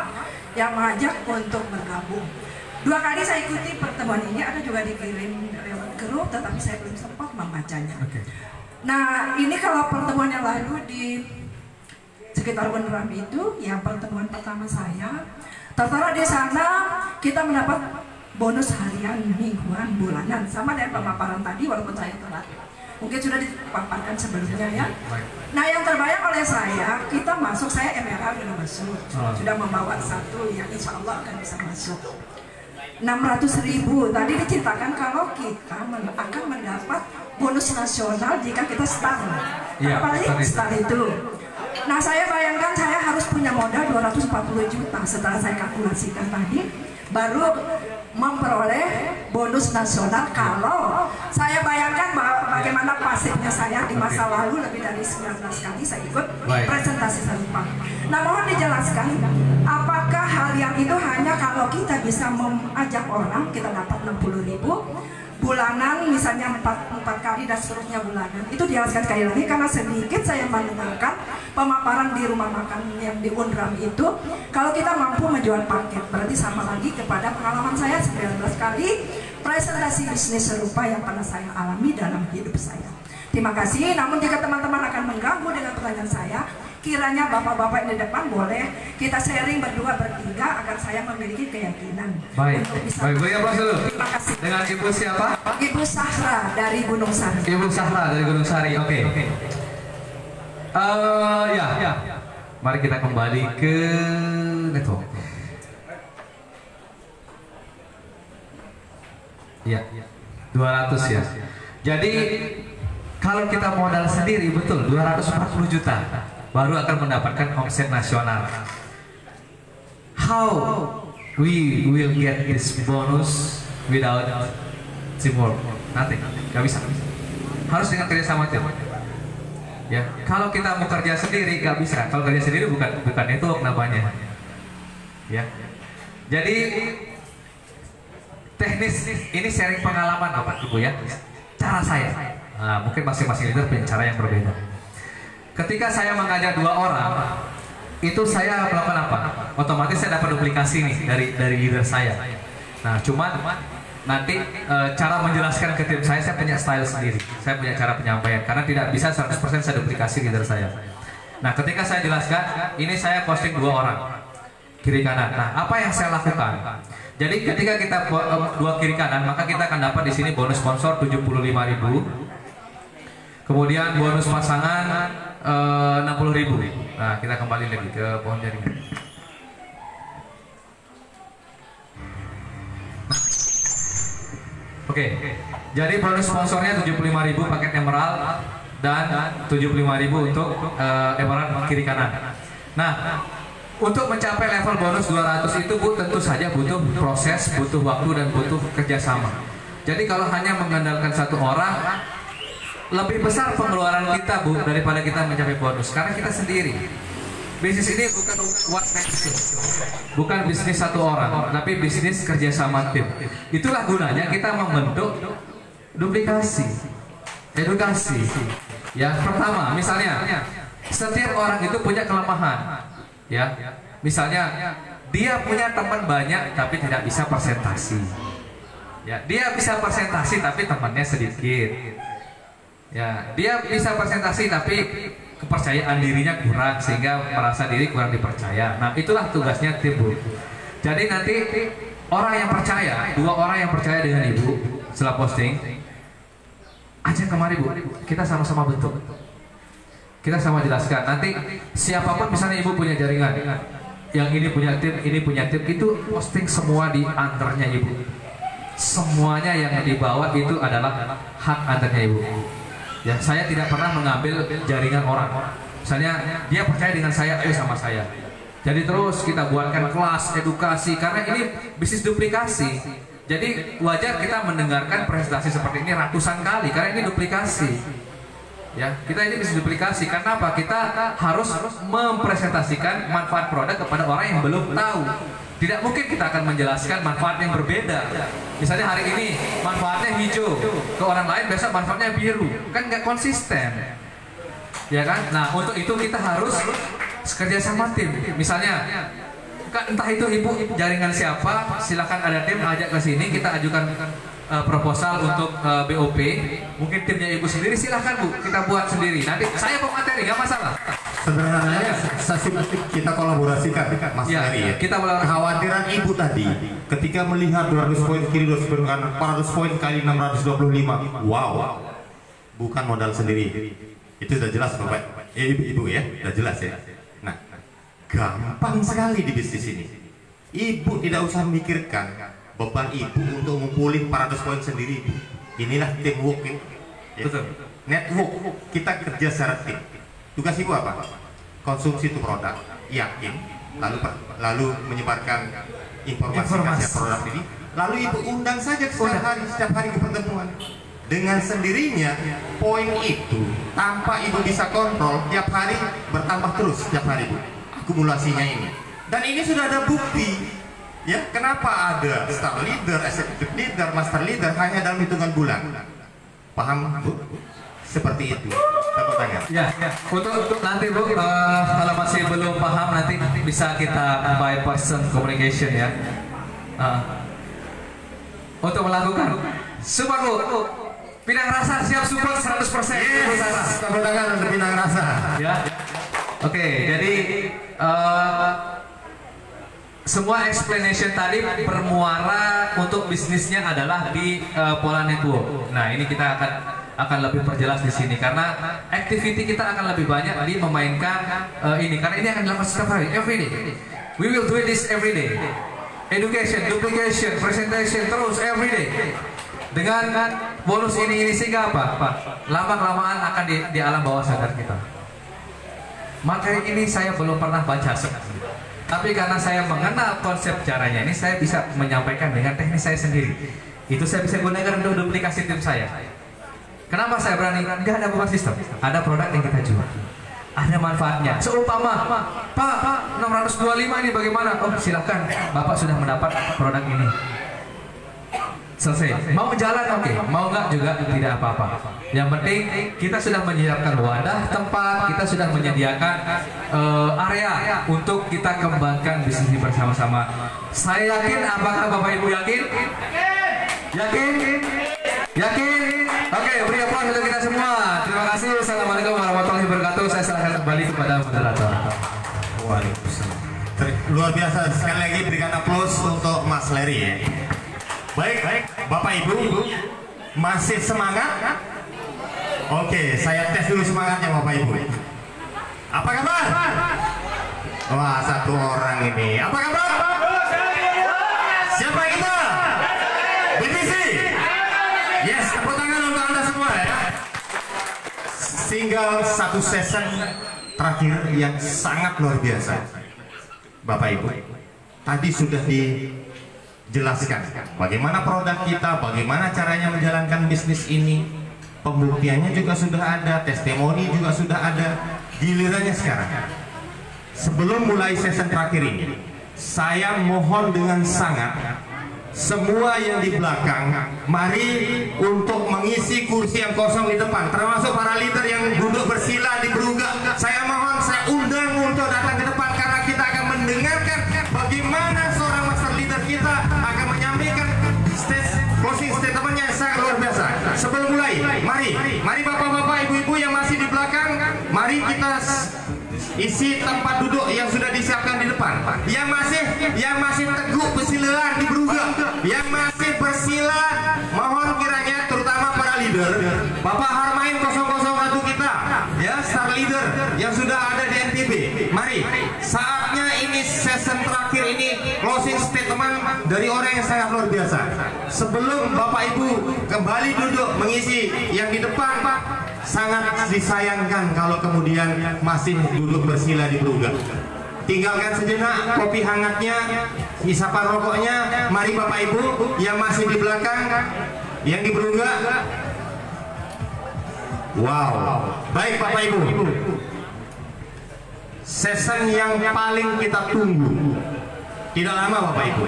yang mengajak untuk bergabung. 2 kali saya ikuti pertemuan ini, ada juga dikirim lewat grup, tetapi saya belum sempat membacanya. Nah ini kalau pertemuan yang lalu di sekitar Unram itu, yang pertemuan pertama saya, tertera di sana kita mendapat bonus harian, mingguan, bulanan, sama dengan pemaparan tadi walaupun saya telat. Mungkin sudah dipaparkan sebelumnya ya. Nah yang terbayang oleh saya, kita masuk, saya emerald sudah masuk, sudah membawa satu yang insya Allah akan bisa masuk. 600.000 tadi diceritakan kalau kita akan mendapat bonus nasional jika kita star. Apalagi star itu. Nah saya bayangkan saya harus punya modal 240 juta setelah saya kalkulasikan tadi, baru memperoleh bonus nasional. Kalau saya bayangkan bagaimana pasifnya saya di masa lalu, lebih dari 19 kali saya ikut presentasi serupa. Nah mohon dijelaskan, apakah hal yang itu hanya kalau kita bisa mengajak orang kita dapat 60.000 bulanan, misalnya 4 kali dan seterusnya bulanan. Itu dijelaskan sekali lagi karena sedikit saya mendengarkan pemaparan di rumah makan yang di Unram itu, kalau kita mampu menjual paket, berarti sama lagi kepada pengalaman saya 19 kali presentasi bisnis serupa yang pernah saya alami dalam hidup saya. Terima kasih. Namun jika teman-teman akan mengganggu dengan pertanyaan saya, kiranya bapak-bapak di depan boleh kita sharing berdua bertiga agar saya memiliki keyakinan. Baik, Bu ya Bos dulu. Terima kasih. Dengan Ibu siapa? Ibu Sahra dari Gunung Sari. Ibu Sahra dari Gunung Sari. Oke. Ya. Mari kita kembali ke network. Ya, 200 ya. Jadi kalau kita modal sendiri betul 240 juta baru akan mendapatkan omset nasional. How we will get this bonus without teamwork? Nothing, nggak bisa. Harus dengan kerjasama tim. Ya, kalau kita mau kerja sendiri nggak bisa. Kalau kerja sendiri bukan network namanya. Ya, jadi teknis ini sharing pengalaman Bapak Ibu ya. Cara saya. Nah, mungkin masing-masing leader punya cara yang berbeda. Ketika saya mengajak 2 orang, itu saya melakukan apa? Otomatis saya dapat duplikasi nih dari leader saya. Nah, cuman nanti cara menjelaskan ke tim saya punya style sendiri. Saya punya cara penyampaian karena tidak bisa 100% saya duplikasi leader saya. Nah, ketika saya jelaskan, ini saya posting 2 orang kiri kanan. Nah, apa yang saya lakukan? Jadi ketika kita 2 kiri kanan, maka kita akan dapat di sini bonus sponsor 75.000. Kemudian bonus pasangan 60.000. Nah, kita kembali lagi ke pohon jaringan. Oke. Jadi bonus sponsornya 75.000 paket emerald dan 75.000 untuk emerald kiri kanan. Nah, untuk mencapai level bonus 200 itu Bu, tentu saja butuh proses, butuh waktu dan butuh kerjasama. Jadi kalau hanya mengandalkan 1 orang, lebih besar pengeluaran kita Bu daripada kita mencapai bonus karena kita sendiri. Bisnis ini bukan one man show, bukan bisnis 1 orang, tapi bisnis kerjasama tim. Itulah gunanya kita membentuk duplikasi, edukasi, Ya, pertama, misalnya setiap orang itu punya kelemahan. Ya, misalnya dia punya teman banyak tapi tidak bisa presentasi. Ya, dia bisa presentasi tapi temannya sedikit. Ya, dia bisa presentasi tapi kepercayaan dirinya kurang sehingga merasa diri kurang dipercaya. Nah, itulah tugasnya tim, Bu. Jadi nanti orang yang percaya, 2 orang yang percaya dengan Ibu setelah posting, ajak kemari, Bu. Kita sama-sama bentuk. Kita sama jelaskan. Nanti siapapun, misalnya Ibu punya jaringan, yang ini punya tim, itu posting semua di undernya Ibu. Semuanya yang dibawa itu adalah hak undernya Ibu. Ya, saya tidak pernah mengambil jaringan orang. Misalnya dia percaya dengan saya, ayo sama saya. Jadi terus kita buatkan kelas edukasi karena ini bisnis duplikasi. Jadi wajar kita mendengarkan presentasi seperti ini ratusan kali karena ini duplikasi. Ya, kita ini bisnis duplikasi karena apa? Kita harus mempresentasikan manfaat produk kepada orang yang belum tahu. Tidak mungkin kita akan menjelaskan manfaat yang berbeda. Misalnya hari ini manfaatnya hijau, ke orang lain besok manfaatnya biru, kan nggak konsisten, ya kan? Nah, untuk itu kita harus kerja sama tim. Misalnya, entah itu Ibu jaringan siapa, silakan ada tim ajak ke sini, kita ajukan proposal untuk BOP. Mungkin timnya Ibu sendiri, silahkan Bu, kita buat sendiri. Nanti saya bawa materi, nggak masalah. Sebenarnya kita kolaborasikan, Mas Heri ya. Kita kolaborasi. Kekhawatiran Ibu tadi, ketika melihat 200 poin kiri, 200 poin kanan, 400 poin kali 625, wow, bukan modal sendiri. Itu sudah jelas Bapak, Ibu ya, sudah jelas ya. Nah, gampang sekali di bisnis ini. Ibu tidak usah memikirkan beban Ibu untuk ngumpulin 400 poin sendiri. Inilah teamwork ya. Betul. Network, kita kerja secara tim. Tugas Ibu apa? Konsumsi itu produk, yakin, lalu menyebarkan informasi produk ini, lalu Ibu undang saja setiap hari ke pertemuan. Dengan sendirinya poin itu tanpa Ibu bisa kontrol, tiap hari bertambah terus setiap hari, Bu. Akumulasinya ini. Dan ini sudah ada bukti. Ya, kenapa ada star leader, executive leader, master leader hanya dalam hitungan bulan? Paham, Bu? Seperti itu. Tepuk tangan. Ya. Untuk nanti Bu, kalau masih belum paham nanti bisa kita by person communication ya. Untuk melakukan support Bu. Pinang Rasa siap support 100%. Yes. Tepuk tangan untuk Pinang Rasa. Ya. Oke, jadi semua explanation tadi bermuara untuk bisnisnya adalah di Pola Network. Nah, ini kita akan lebih perjelas di sini karena activity kita akan lebih banyak di memainkan ini karena ini akan dilakukan setiap hari, every day. We will do this every day. Education, duplication, presentation terus every day. Dengan bonus ini sehingga apa? Lama-kelamaan akan di alam bawah sadar kita. Materi ini saya belum pernah baca sebenarnya. Tapi karena saya mengenal konsep caranya ini, saya bisa menyampaikan dengan teknis saya sendiri. Itu saya bisa gunakan untuk duplikasi tim saya. Kenapa saya berani? Enggak ada bukan sistem. Ada produk yang kita jual. Ada manfaatnya. Seumpama, Pak, 625 ini bagaimana? Oh, silakan. Bapak sudah mendapat produk ini. Selesai. Mau jalan oke, mau enggak juga tidak apa-apa. Yang penting kita sudah menyiapkan wadah tempat, kita sudah menyediakan area untuk kita kembangkan bisnis ini bersama-sama. Saya yakin, apakah Bapak Ibu yakin? Yakin? Yakin? Oke, beri aplaus untuk kita semua. Terima kasih. Assalamualaikum warahmatullahi wabarakatuh. Saya serahkan kembali kepada moderator. Waalaikumsalam. Luar biasa, sekali lagi berikan aplaus untuk Mas Leri ya. Baik, Bapak Ibu masih semangat? Oke, saya tes dulu semangatnya Bapak Ibu. Apa kabar? Wah, satu orang ini. Apa kabar? Siapa kita? BBC. Yes, tepuk tangan untuk Anda semua ya. Tinggal satu session terakhir yang sangat luar biasa. Bapak Ibu, tadi sudah dijelaskan bagaimana produk kita, bagaimana caranya menjalankan bisnis ini. Pembuktiannya juga sudah ada, testimoni juga sudah ada. Gilirannya sekarang, sebelum mulai sesi terakhir ini, saya mohon dengan sangat semua yang di belakang, mari untuk mengisi kursi yang kosong di depan, termasuk para leader yang duduk bersila di berugak. Saya mohon, saya undang untuk datang ke depan karena kita akan mendengarkan bagaimana seorang master leader kita akan menyampaikan closing statementnya yang sangat luar biasa. Sebelum mulai, mari bapak-bapak, ibu-ibu yang masih di belakang, mari kita isi tempat duduk yang sudah disiapkan di depan. Yang masih teguh bersilaan di berugak, yang masih bersila, mohon kiranya terutama para leader, Bapak Harmain 001 kita, ya star leader yang sudah ada di NTB. Mari, saatnya ini session terakhir ini closing statement dari orang yang sangat luar biasa. Sebelum Bapak Ibu kembali duduk mengisi yang di depan, sangat disayangkan kalau kemudian masih duduk bersila di berugak. Tinggalkan sejenak kopi hangatnya, hisapan rokoknya. Mari Bapak Ibu yang masih di belakang, yang di berugak. Wow, baik Bapak Ibu, session yang paling kita tunggu tidak lama Bapak Ibu.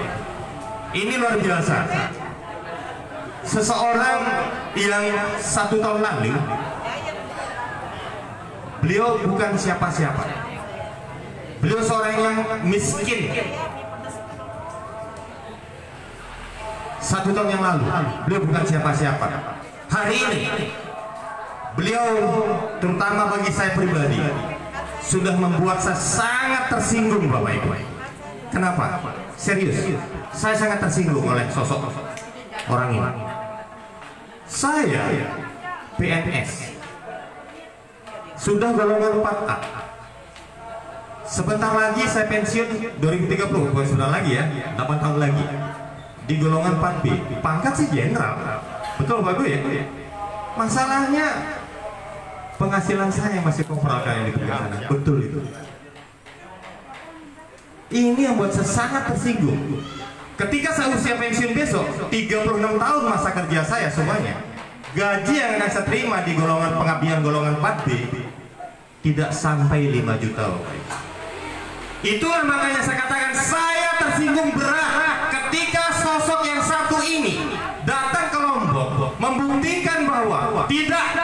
Ini luar biasa. Seseorang yang 1 tahun lalu, beliau bukan siapa-siapa. Beliau seorang yang miskin. 1 tahun yang lalu, beliau bukan siapa-siapa. Hari ini, beliau terutama bagi saya pribadi sudah membuat saya sangat tersinggung Bapak Ibu. Kenapa? Serius, saya sangat tersinggung oleh sosok orang ini. Saya PNS, sudah golongan 4A. Sebentar lagi saya pensiun 2030, bukan sudah lagi ya, 8 tahun lagi. Di golongan 4B, pangkat sih jenderal. Betul Bapak ya? Masalahnya penghasilan saya masih kopral kayak di sana. Betul itu. Ini yang buat saya sangat tersinggung. Ketika saya usia pensiun besok, 36 tahun masa kerja saya semuanya, gaji yang akan saya terima di golongan pengabdian golongan 4B tidak sampai 5 juta. Itulah makanya saya katakan saya tersinggung berat ketika sosok yang satu ini datang ke Lombok membuktikan bahwa tidak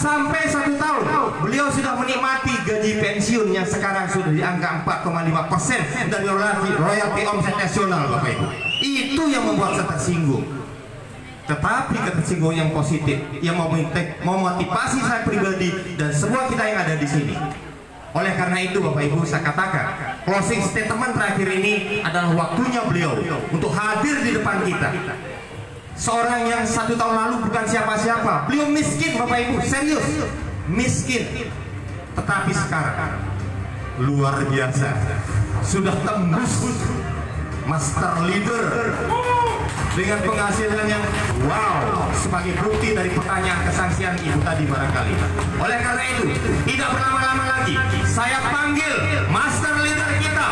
sampai 1 tahun beliau sudah menikmati gaji pensiun yang sekarang sudah di angka 4,5% dari royalti omset nasional Bapak Ibu. Itu yang membuat saya tersinggung. Tetapi ketersinggungan yang positif yang memotivasi saya pribadi dan semua kita yang ada di sini. Oleh karena itu Bapak Ibu, saya katakan closing statement terakhir ini adalah waktunya beliau untuk hadir di depan kita. Seorang yang 1 tahun lalu bukan siapa-siapa, beliau miskin Bapak Ibu, serius miskin. Tetapi sekarang luar biasa, sudah tembus master leader dengan penghasilan yang wow, sebagai bukti dari pertanyaan kesaksian Ibu tadi barangkali. Oleh karena itu, tidak berlama-lama lagi, saya panggil master leader kita.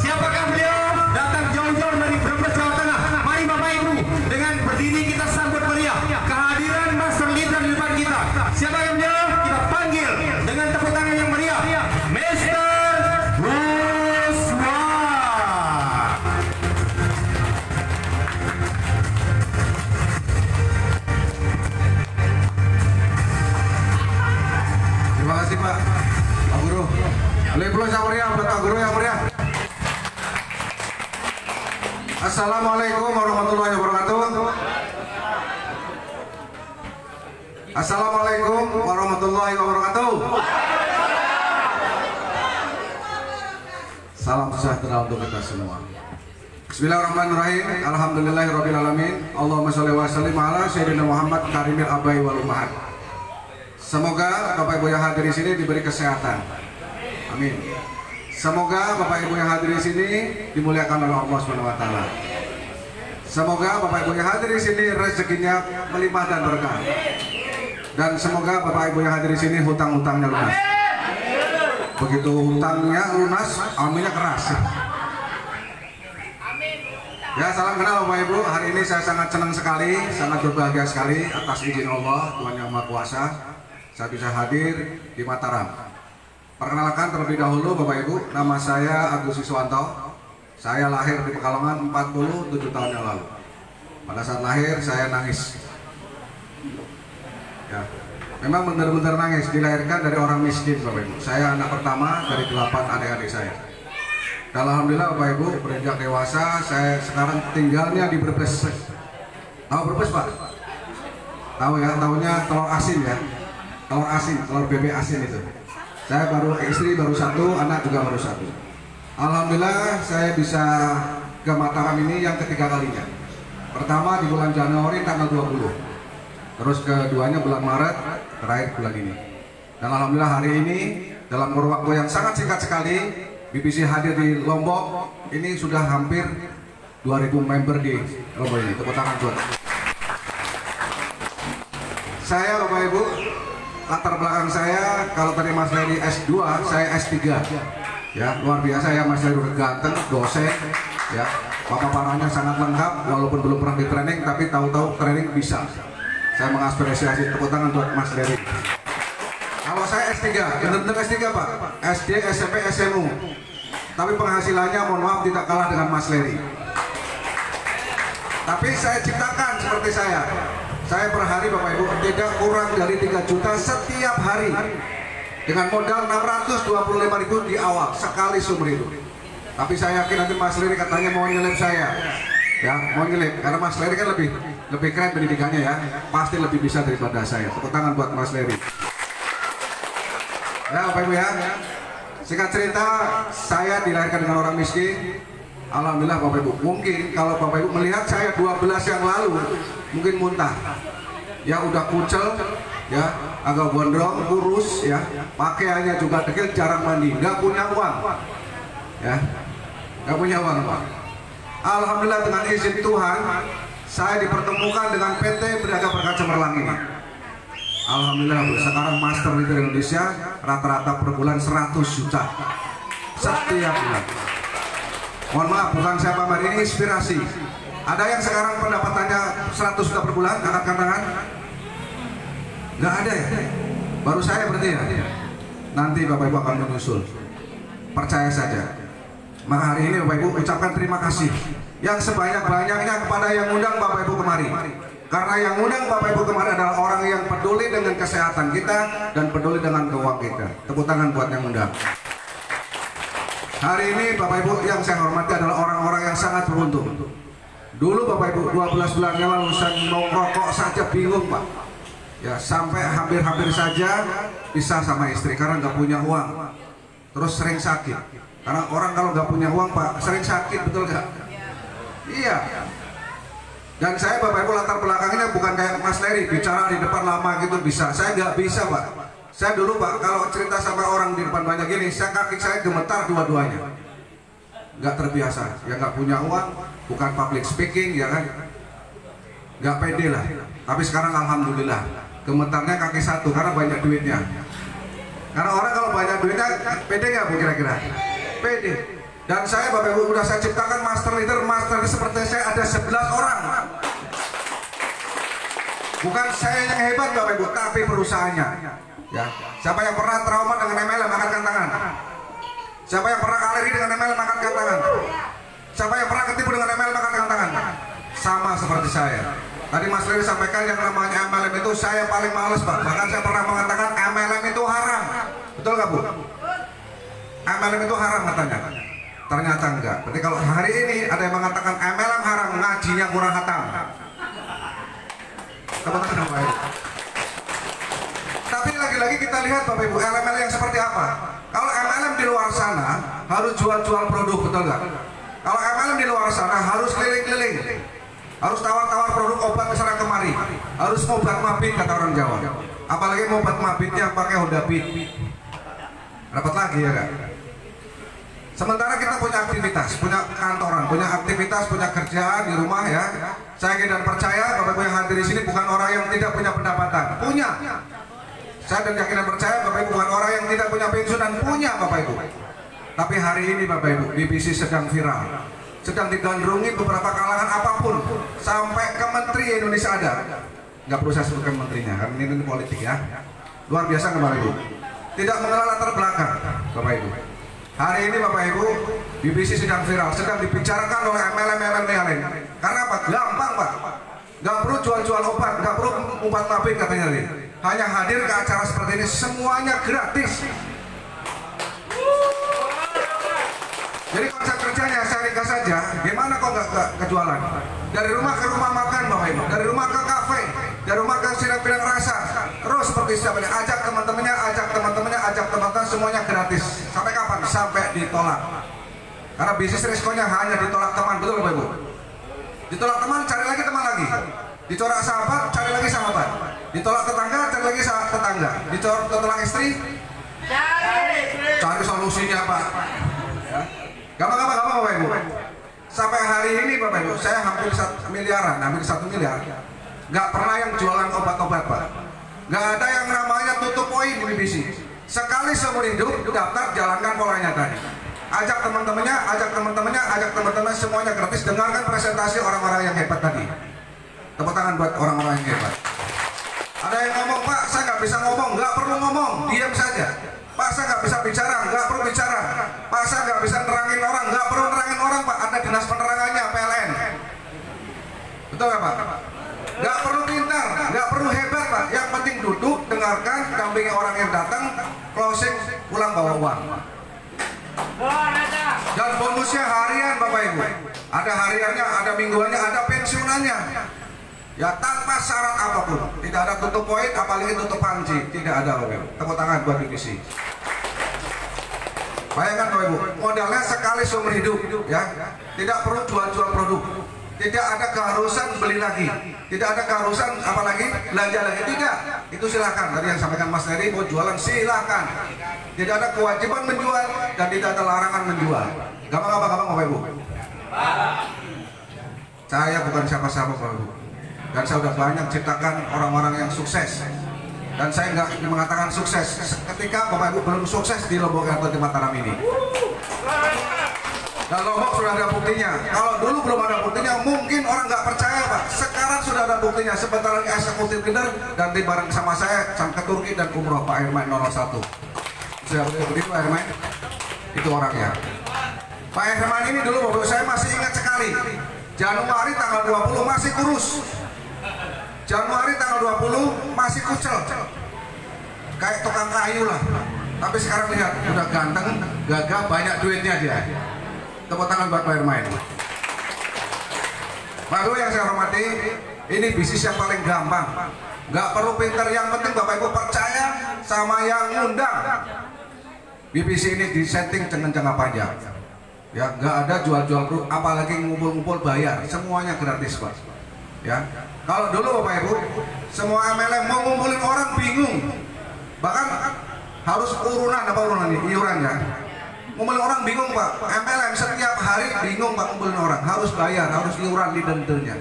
Siapakah beliau? Datang jauh-jauh dari Brebes, Jawa Tengah. Mari Bapak Ibu, dengan berdiri kita sambut meriah kehadiran master leader di depan kita. Siapakah beliau? Kita panggil dengan tepuk tangan yang meriah, Mr. Pak Guru, lebih yang meriah buat Pak Guru yang meriah. Assalamualaikum warahmatullahi wabarakatuh. Assalamualaikum warahmatullahi wabarakatuh. Salam sejahtera untuk kita semua. Bismillahirrahmanirrahim. Alhamdulillahirabbil alamin. Allahumma sholli wa sallim ala sayyidina Muhammad karimil abai wal ummahat. Semoga Bapak Ibu yang hadir di sini diberi kesehatan. Amin. Semoga Bapak Ibu yang hadir di sini dimuliakan oleh Allah Subhanahu wa taala. Semoga Bapak Ibu yang hadir di sini rezekinya melimpah dan berkah. Dan semoga Bapak Ibu yang hadir di sini hutang-hutangnya lunas. Begitu hutangnya lunas, aminnya keras. Ya, salam kenal Bapak Ibu. Hari ini saya sangat senang sekali, sangat berbahagia sekali atas izin Allah Tuhan Yang Maha Kuasa. Saya bisa hadir di Mataram. Perkenalkan terlebih dahulu Bapak Ibu, nama saya Agus Siswanto. Saya lahir di Pekalongan 47 tahun yang lalu. Pada saat lahir saya nangis. Ya, memang benar-benar nangis. Dilahirkan dari orang miskin, Bapak Ibu. Saya anak pertama dari 8 adik-adik saya. Dan alhamdulillah Bapak Ibu beranjak dewasa, saya sekarang tinggalnya di Brebes. Tahu Brebes, Pak? Tahu ya, tahunya telur asin ya. Telur asin, telur bebek asin itu. Saya baru istri baru 1, anak juga baru 1. Alhamdulillah saya bisa ke Mataram ini yang ketiga kalinya. Pertama di bulan Januari tanggal 20. Terus keduanya bulan Maret, terakhir bulan ini. Dan alhamdulillah hari ini dalam waktu yang sangat singkat sekali BBC hadir di Lombok. Ini sudah hampir 2000 member di Lombok ini. Tepuk tangan buat. Saya Bapak Ibu, latar belakang saya kalau tadi Mas Leri S2, saya S3. Ya, luar biasa ya Mas Leri udah ganteng, dosen, ya. Paparannya sangat lengkap walaupun belum pernah di training tapi tahu-tahu training bisa. Saya mengapresiasi, tepuk tangan buat Mas Leri. Kalau saya S3, benar-benar S3 Pak, SD, SMP, SMU. Tapi penghasilannya mohon maaf tidak kalah dengan Mas Leri. Tapi saya ciptakan seperti saya. Saya per hari Bapak Ibu tidak kurang dari 3 juta setiap hari. Dengan modal 625.000 di awal sekali sumber hidup. Tapi saya yakin nanti Mas Leri katanya mau nyelip saya. Ya, mau nyelip karena Mas Leri kan lebih keren pendidikannya ya. Pasti lebih bisa daripada saya. Tepuk tangan buat Mas Leri. Ya Bapak Ibu ya. Singkat cerita, saya dilahirkan dengan orang miskin. Alhamdulillah Bapak Ibu. Mungkin kalau Bapak Ibu melihat saya 12 yang lalu, mungkin muntah. Ya udah kucel, ya agak gondrong, kurus, ya pakaiannya juga dekil, jarang mandi, nggak punya uang, ya nggak punya uang Pak. Alhamdulillah dengan izin Tuhan, saya dipertemukan dengan PT Berdaga Berkat Cemerlang ini. Alhamdulillah Bu, sekarang Master Leader Indonesia rata-rata per bulan 100 juta setiap bulan. Mohon maaf, bukan saya pamer, ini inspirasi. Ada yang sekarang pendapatannya 100 juta per bulan, angkat tangan? Nggak ada ya? Baru saya berarti ya? Nanti Bapak Ibu akan menyusul. Percaya saja. Maka hari ini Bapak Ibu ucapkan terima kasih yang sebanyak-banyaknya kepada yang undang Bapak Ibu kemari. Karena yang undang Bapak Ibu kemari adalah orang yang peduli dengan kesehatan kita dan peduli dengan keuangan kita. Tepuk tangan buat yang undang. Hari ini Bapak Ibu yang saya hormati adalah orang-orang yang sangat beruntung. Dulu Bapak Ibu 12 bulan yang lalu saya mau rokok saja bingung Pak. Ya sampai hampir-hampir saja pisah sama istri karena nggak punya uang. Terus sering sakit. Karena orang kalau nggak punya uang Pak sering sakit, betul nggak? Iya. Dan saya Bapak Ibu latar belakangnya bukan kayak Mas Leri bicara di depan lama gitu bisa. Saya nggak bisa Pak. Saya dulu Pak kalau cerita sama orang di depan banyak gini, kaki saya gemetar dua-duanya. Nggak terbiasa. Ya nggak punya uang, bukan public speaking ya kan? Nggak pede lah. Tapi sekarang alhamdulillah gemetarnya kaki satu karena banyak duitnya. Karena orang kalau banyak duitnya pede nggak Bu kira-kira? Pede. Dan saya Bapak Ibu udah saya ciptakan master leader seperti saya ada 11 orang. Bukan saya yang hebat Bapak Ibu, tapi perusahaannya. Ya. Siapa yang pernah trauma dengan MLM angkatkan tangan. Siapa yang pernah alergi dengan MLM angkatkan tangan. Siapa yang pernah ketipu dengan MLM angkatkan tangan. Sama seperti saya. Tadi Mas Leri sampaikan yang namanya MLM itu saya paling males Pak. Bahkan saya pernah mengatakan MLM itu haram. Betul nggak Bu? MLM itu haram katanya. Ternyata enggak. Berarti kalau hari ini ada yang mengatakan MLM haram, ngajinya kurang hatam. Teman-teman Bapak Ibu. Tapi lagi-lagi kita lihat Bapak Ibu, MLM yang seperti apa? Kalau MLM di luar sana harus jual-jual produk, betul nggak? Kalau MLM di luar sana harus keliling-keliling. Harus tawar-tawar produk obat kesana kemari. Harus obat mabit kata orang Jawa. Apalagi obat mabitnya pakai Honda Beat. Dapat lagi ya kan? Sementara kita punya aktivitas, punya kantoran, punya aktivitas, punya kerjaan di rumah ya. Saya yakin dan percaya Bapak Ibu yang hadir di sini bukan orang yang tidak punya pendapatan, punya. Saya dan yakin dan percaya Bapak Ibu bukan orang yang tidak punya pensiunan, punya Bapak Ibu. Tapi hari ini Bapak Ibu, BBC sedang viral, sedang digandrungi beberapa kalangan apapun, sampai ke Menteri Indonesia ada. Nggak perlu saya sebutkan menterinya, karena ini politik ya. Luar biasa Bapak Ibu. Tidak mengenal latar belakang Bapak Ibu. Hari ini Bapak Ibu BBC sedang viral, sedang dibicarakan oleh MLM yang lain. Karena apa? Gampang Pak. Gak perlu jual-jual obat, gak perlu umpat mabik katanya nih. Hanya hadir ke acara seperti ini, semuanya gratis. Jadi konsep kerjanya saya ringkas saja, gimana kok nggak kejualan? Dari rumah ke rumah makan Bapak Ibu, dari rumah ke kafe, dari rumah ke sidang-sidang rasa, terus seperti siapa nih, ajak teman-temannya, semuanya gratis. Sampai kapan? Sampai ditolak. Karena bisnis risikonya hanya ditolak teman, betul Bapak Ibu? Ditolak teman, cari lagi teman lagi. Ditolak sahabat, cari lagi sahabat. Ditolak tetangga, cari lagi tetangga. Ditolak istri, cari solusinya Pak. Ya. Gampang Bapak Ibu. Sampai hari ini Bapak Ibu, saya hampir 1 miliaran, hampir 1 miliar. Nggak pernah yang jualan obat-obat Pak. Nggak ada yang namanya tutup poin di BBC. Sekali seumur hidup, daftar, jalankan polanya tadi. Ajak teman-temannya, semuanya gratis. Dengarkan presentasi orang-orang yang hebat tadi. Tepuk tangan buat orang-orang yang hebat. Ada yang ngomong, Pak, saya nggak bisa ngomong. Nggak perlu ngomong, diam saja. Pak, saya nggak bisa bicara, nggak perlu bicara. Pak, saya nggak bisa nerangin orang, nggak perlu nerangin orang Pak. Ada dinas penerangannya, PLN. Betul nggak Pak? Nggak perlu pintar, nggak perlu hebat Pak. Yang penting duduk, dengarkan, dampingi orang yang datang, closing, pulang bawa uang. Dan bonusnya harian Bapak Ibu. Ada hariannya, ada mingguannya, ada pensiunannya. Ya tanpa syarat apapun. Tidak ada tutup poin, apalagi tutup panci. Tidak ada Bapak Ibu. Tepuk tangan buat BBC. Bayangkan Bapak Ibu, modalnya sekali seumur hidup, ya. Tidak perlu jual-jual produk. Tidak ada keharusan beli lagi. Tidak ada keharusan apalagi belanja lagi. Tidak. Itu silakan. Tadi yang sampaikan Mas Heri, mau jualan silakan. Tidak ada kewajiban menjual dan tidak ada larangan menjual. Gampang Bapak Ibu. Saya bukan siapa-siapa Bapak Ibu. Dan saya sudah banyak ciptakan orang-orang yang sukses. Dan saya nggak mengatakan sukses ketika Bapak Ibu belum sukses di Lombok atau di Mataram ini. Dan Lombok sudah ada buktinya. Kalau dulu belum ada buktinya, mungkin orang nggak percaya Pak. Sekarang sudah ada buktinya. Sebentar lagi eksekutif leader dan bareng sama saya ke Turki dan umroh Pak Herman 01. Sudah begitu Pak Herman? Itu orangnya. Pak Herman ini dulu Bapak saya masih ingat sekali. Januari tanggal 20 masih kurus. Januari tanggal 20 masih kucel. Kayak tukang kayu lah. Tapi sekarang lihat, udah ganteng, gagah, banyak duitnya dia. Tepuk tangan buat Pak Herman. Baru yang saya hormati, ini bisnis yang paling gampang. Nggak perlu pintar, yang penting Bapak Ibu percaya sama yang ngundang. BBC ini disetting dengan jangka panjang. Ya, nggak ada jual-jual, apalagi ngumpul-ngumpul bayar, semuanya gratis Pak. Ya, kalau dulu Bapak Ibu, semua MLM mau ngumpulin orang bingung, bahkan harus urunan iuran ya. Ngumpulin orang bingung Pak, MLM setiap hari bingung Pak ngumpulin orang, harus bayar, harus iuran leader-leadernya.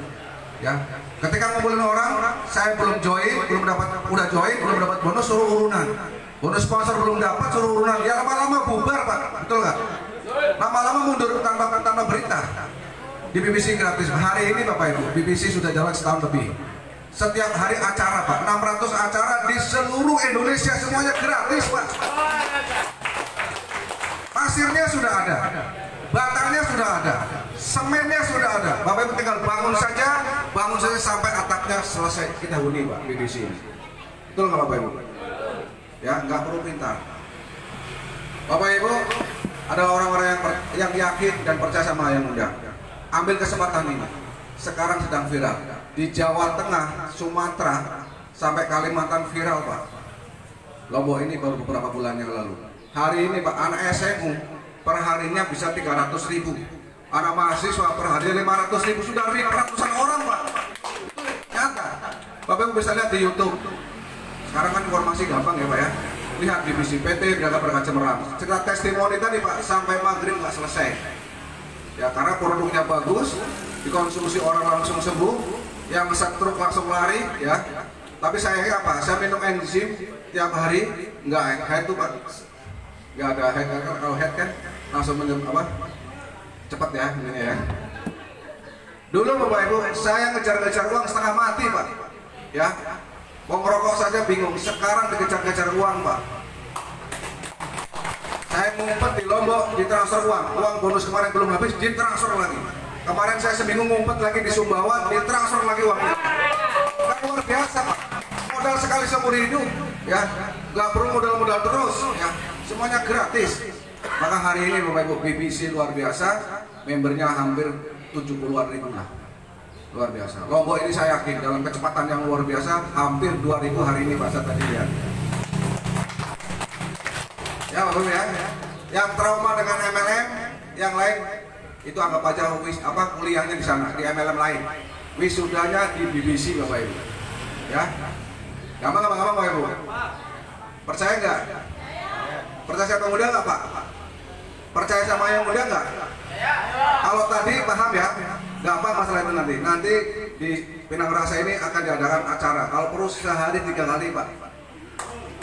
Ya, ketika ngumpulin orang, saya belum join, udah join, belum dapat bonus, suruh urunan. Bonus sponsor belum dapat, suruh urunan. Ya lama-lama bubar Pak, betul nggak? Lama-lama mundur tanpa berita. Di BBC gratis. Hari ini Bapak Ibu, BBC sudah jalan setahun lebih. Setiap hari acara Pak, 600 acara di seluruh Indonesia, semuanya gratis Pak. Pasirnya sudah ada, batanya sudah ada, semennya sudah ada. Bapak Ibu tinggal bangun saja sampai atapnya selesai kita huni Pak, BBC ini. Betul nggak Bapak Ibu? Ya, nggak perlu pintar. Bapak Ibu, ada orang-orang yang yakin dan percaya sama yang undang. Ambil kesempatan ini. Sekarang sedang viral di Jawa Tengah, Sumatera, sampai Kalimantan viral Pak. Lombok ini baru beberapa bulan yang lalu. Hari ini Pak, anak SMU per harinya bisa 300.000. Anak mahasiswa per hari 500.000, sudah ratusan orang Pak. Itu nyata. Bapak Ibu bisa lihat di YouTube. Sekarang kan informasi gampang ya Pak ya. Lihat di BBC PT Jaga Berkat Cemerlang. Cerita testimoni tadi Pak, sampai maghrib nggak selesai. Ya karena produknya bagus, dikonsumsi orang langsung sembuh, yang stroke langsung lari ya. Tapi sayangnya apa? Saya minum enzim tiap hari, nggak head tuh Pak. Nggak ada head, kalau head kan langsung minum apa? Cepat ya ini ya. Dulu Bapak Ibu, saya ngejar-ngejar uang setengah mati Pak. Ya. Mau ngerokok saja bingung, sekarang dikejar-kejar uang Pak. Saya ngumpet di Lombok, ditransfer uang bonus kemarin belum habis, ditransfer lagi. Kemarin saya seminggu ngumpet lagi di Sumbawa, ditransfer lagi uangnya. Kan luar biasa Pak, modal sekali seumur hidup, ya, nggak perlu modal-modal terus, ya, semuanya gratis. Maka hari ini Bapak Ibu, BBC luar biasa, membernya hampir 70-an ribu lah, luar biasa. Lombok ini saya yakin dalam kecepatan yang luar biasa, hampir 2.000 hari ini Pak saya tadi lihat. Ya Bapak Ibu ya, yang trauma dengan MLM, yang lain itu anggap aja kuliahnya di sana, di MLM lain. Wisudanya di BBC Bapak Ibu. Ya. Gampang Bapak Ibu. Percaya nggak? Percaya sama muda nggak Pak? Percaya sama yang muda nggak? Kalau tadi paham ya, gampang masalah itu nanti. Nanti di Pinang Rasa ini akan diadakan acara. Kalau perlu sehari 3 kali Pak.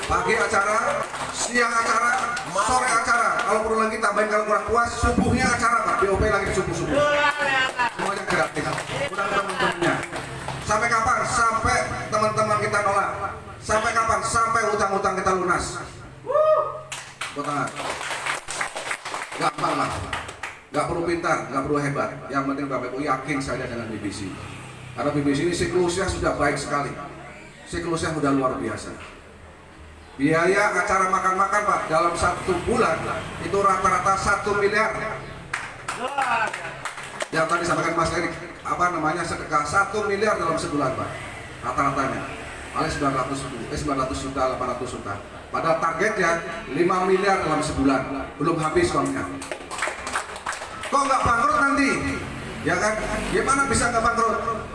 Pagi acara, siang acara, sore acara. Kalau perlu lagi tambahin kalau kurang puas, subuhnya acara Pak. BOP lagi subuh-subuh. Semuanya gratis. Udah teman-temannya. Sampai kapan? Sampai teman-teman kita nolak. Sampai kapan? Sampai utang-utang kita lunas. Tangan. Gampang lah. Gak perlu pintar, gak perlu hebat. Yang penting Bapak Ibu yakin saja dengan BBC. Karena BBC ini siklusnya sudah baik sekali. Siklusnya sudah luar biasa. Biaya acara makan-makan Pak dalam 1 bulan itu rata-rata 1 miliar. Yang tadi sampaikan Mas Erik, sedekah 1 miliar dalam sebulan Pak, rata-ratanya. Paling 900 juta, 800 juta. Padahal targetnya 5 miliar dalam sebulan, belum habis uangnya. Kok nggak bangkrut nanti? Ya kan? Gimana bisa nggak bangkrut?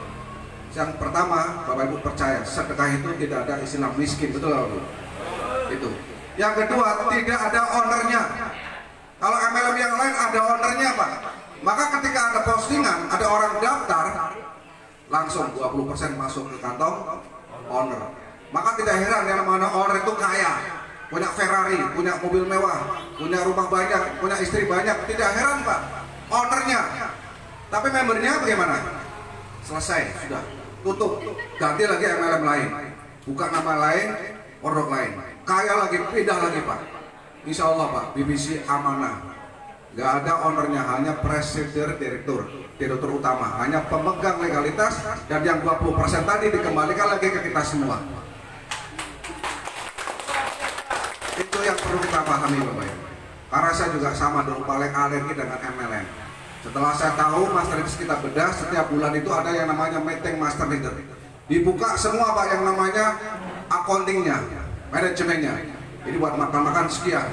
Yang pertama, Bapak Ibu percaya sedekah itu tidak ada istilah miskin, betul nggak Bu? Itu. Yang kedua, tidak ada ownernya. Kalau MLM yang lain ada ownernya Pak. Maka ketika ada postingan, ada orang daftar, langsung 20% masuk ke kantong owner. Maka tidak heran yang namanya owner itu kaya, punya Ferrari, punya mobil mewah, punya rumah banyak, punya istri banyak. Tidak heran Pak, ownernya. Tapi membernya bagaimana? Selesai, sudah tutup, ganti lagi MLM lain, buka nama lain, produk lain, kaya lagi, pindah lagi Pak. Insya Allah Pak, BBC amanah. Gak ada ownernya, hanya presiden, direktur utama, hanya pemegang legalitas, dan yang 20% tadi dikembalikan lagi ke kita semua. Itu yang perlu kita pahami Bapak Ibu. Karena saya juga sama dulu paling alergi dengan MLM. Setelah saya tahu master leader kita bedah, setiap bulan itu ada yang namanya meeting master leader. Dibuka semua Pak yang namanya accountingnya, manajemennya. Jadi buat makan-makan sekian,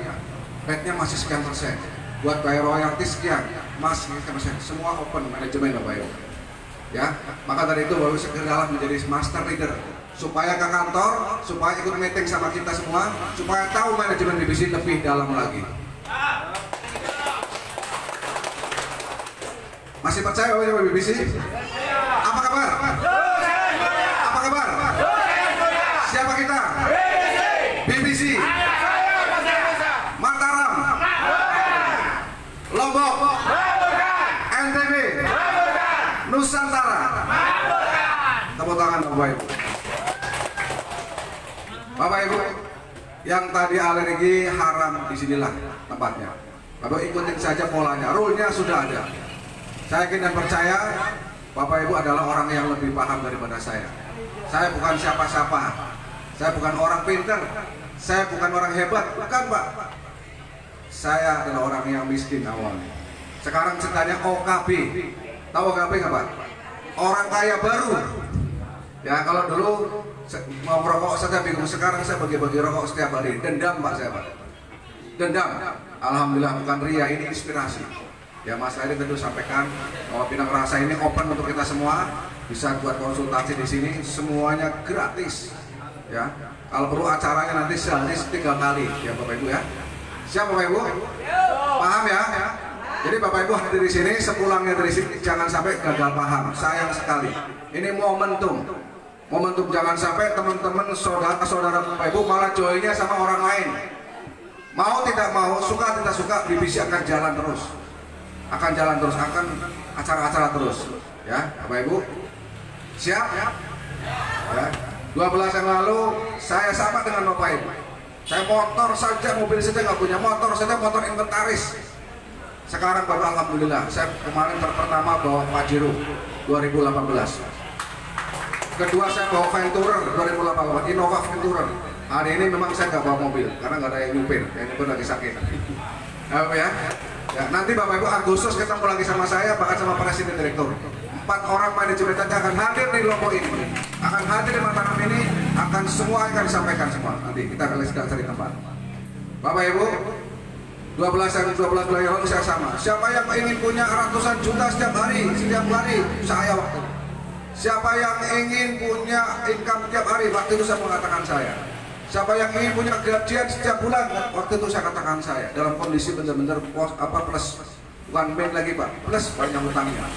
rate-nya masih sekian persen. Buat bayar royalti sekian, masih sekian persen. Semua open manajemen Bapak Ibu. Ya, maka dari itu baru segeralah menjadi master leader. Supaya ke kantor, supaya ikut meeting sama kita semua, supaya tahu manajemen BBC lebih dalam lagi. Masih percaya sama BBC? Apa kabar? Apa kabar? Siapa kita? BBC. Mataram, Lombok, NTB, Nusantara. Tepuk tangan Bapak Ibu. Bapak Ibu, yang tadi alergi haram di sinilah tempatnya. Bapak ikutin saja polanya, rule-nya sudah ada. Saya yakin dan percaya Bapak Ibu adalah orang yang lebih paham daripada saya. Saya bukan siapa-siapa. Saya bukan orang pintar. Saya bukan orang hebat, bukan Pak. Saya adalah orang yang miskin awalnya. Sekarang ceritanya OKB. Tahu OKB nggak Pak? Orang kaya baru. Ya kalau dulu mau merokok saya bingung, sekarang saya bagi-bagi rokok setiap hari. Dendam Pak saya Pak. Dendam. Alhamdulillah bukan ria, ini inspirasi. Ya Mas Eri tentu sampaikan bahwa Pinang Rasa ini open untuk kita semua, bisa buat konsultasi di sini, semuanya gratis. Ya, kalau perlu acaranya nanti sehari 3 kali, ya Bapak Ibu ya. Siap Bapak Ibu? Paham ya? Jadi Bapak Ibu hadir di sini, sepulangnya dari sini jangan sampai gagal paham. Sayang sekali. Ini momentum. Momentum jangan sampai teman-teman saudara-saudara Bapak Ibu malah joinnya sama orang lain. Mau tidak mau, suka tidak suka, BBC akan jalan terus. Akan jalan terus, akan acara-acara terus, ya Bapak Ibu. Siap? Ya. 12 yang lalu saya sama dengan Bapak Ibu. Saya motor saja, mobil saja nggak punya, motor saja motor inventaris. Sekarang Bapak alhamdulillah, saya kemarin pertama bawa Pajero 2018. Kedua saya bawa Venturer 2018, Innova Venturer. Hari ini memang saya nggak bawa mobil karena nggak ada yang nyupir lagi sakit. Ya. Ya, nanti Bapak Ibu Agustus ketemu lagi sama saya, bahkan sama Presiden Direktur. 4 orang manajemen tadi akan hadir di Lombok ini, akan hadir di Mataram ini, akan semua akan disampaikan semua. Nanti kita akan cari tempat. Bapak Ibu, 12 bulan yang lalu saya sama. Siapa yang ingin punya ratusan juta setiap hari, saya waktu. Siapa yang ingin punya income setiap hari, waktu itu saya mengatakan saya. Siapa yang ingin punya gajian setiap bulan, waktu itu saya katakan saya. Dalam kondisi benar-benar plus, bukan main lagi Pak, plus banyak utangnya.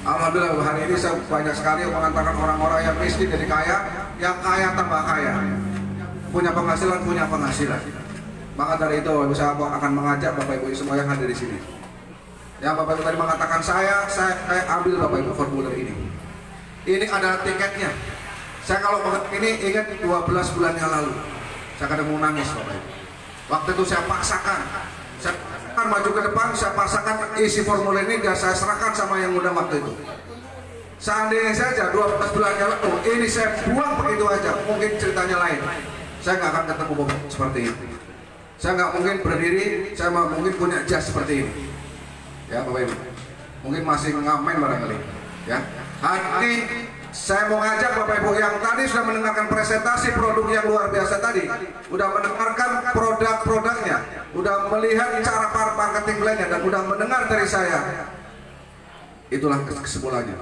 Alhamdulillah hari ini saya banyak sekali mengantarkan orang-orang yang miskin jadi kaya, yang kaya tambah kaya, punya penghasilan. Maka dari itu saya akan mengajak Bapak Ibu semua yang hadir di sini. Ya Bapak Ibu tadi mengatakan saya ambil Bapak Ibu formulir ini. Ini adalah tiketnya. Saya kalau ini ingat 12 bulan yang lalu, saya kadang mau nangis Bapak Ibu. Waktu itu saya paksakan. Saya akan maju ke depan, saya paksakan isi formulir ini dan saya serahkan sama yang muda waktu itu. Seandainya saja 12 bulan yang lalu ini saya buang begitu aja, mungkin ceritanya lain. Saya nggak akan ketemu Bapak seperti ini. Saya nggak mungkin berdiri, saya mungkin punya jas seperti ini. Ya Bapak Ibu, mungkin masih ngamen barangkali. Ya, hari saya mau ngajak Bapak Ibu yang tadi sudah mendengarkan presentasi produk yang luar biasa tadi, udah mendengarkan produk-produknya, udah melihat cara marketing lainnya, dan udah mendengar dari saya. Itulah kesimpulannya.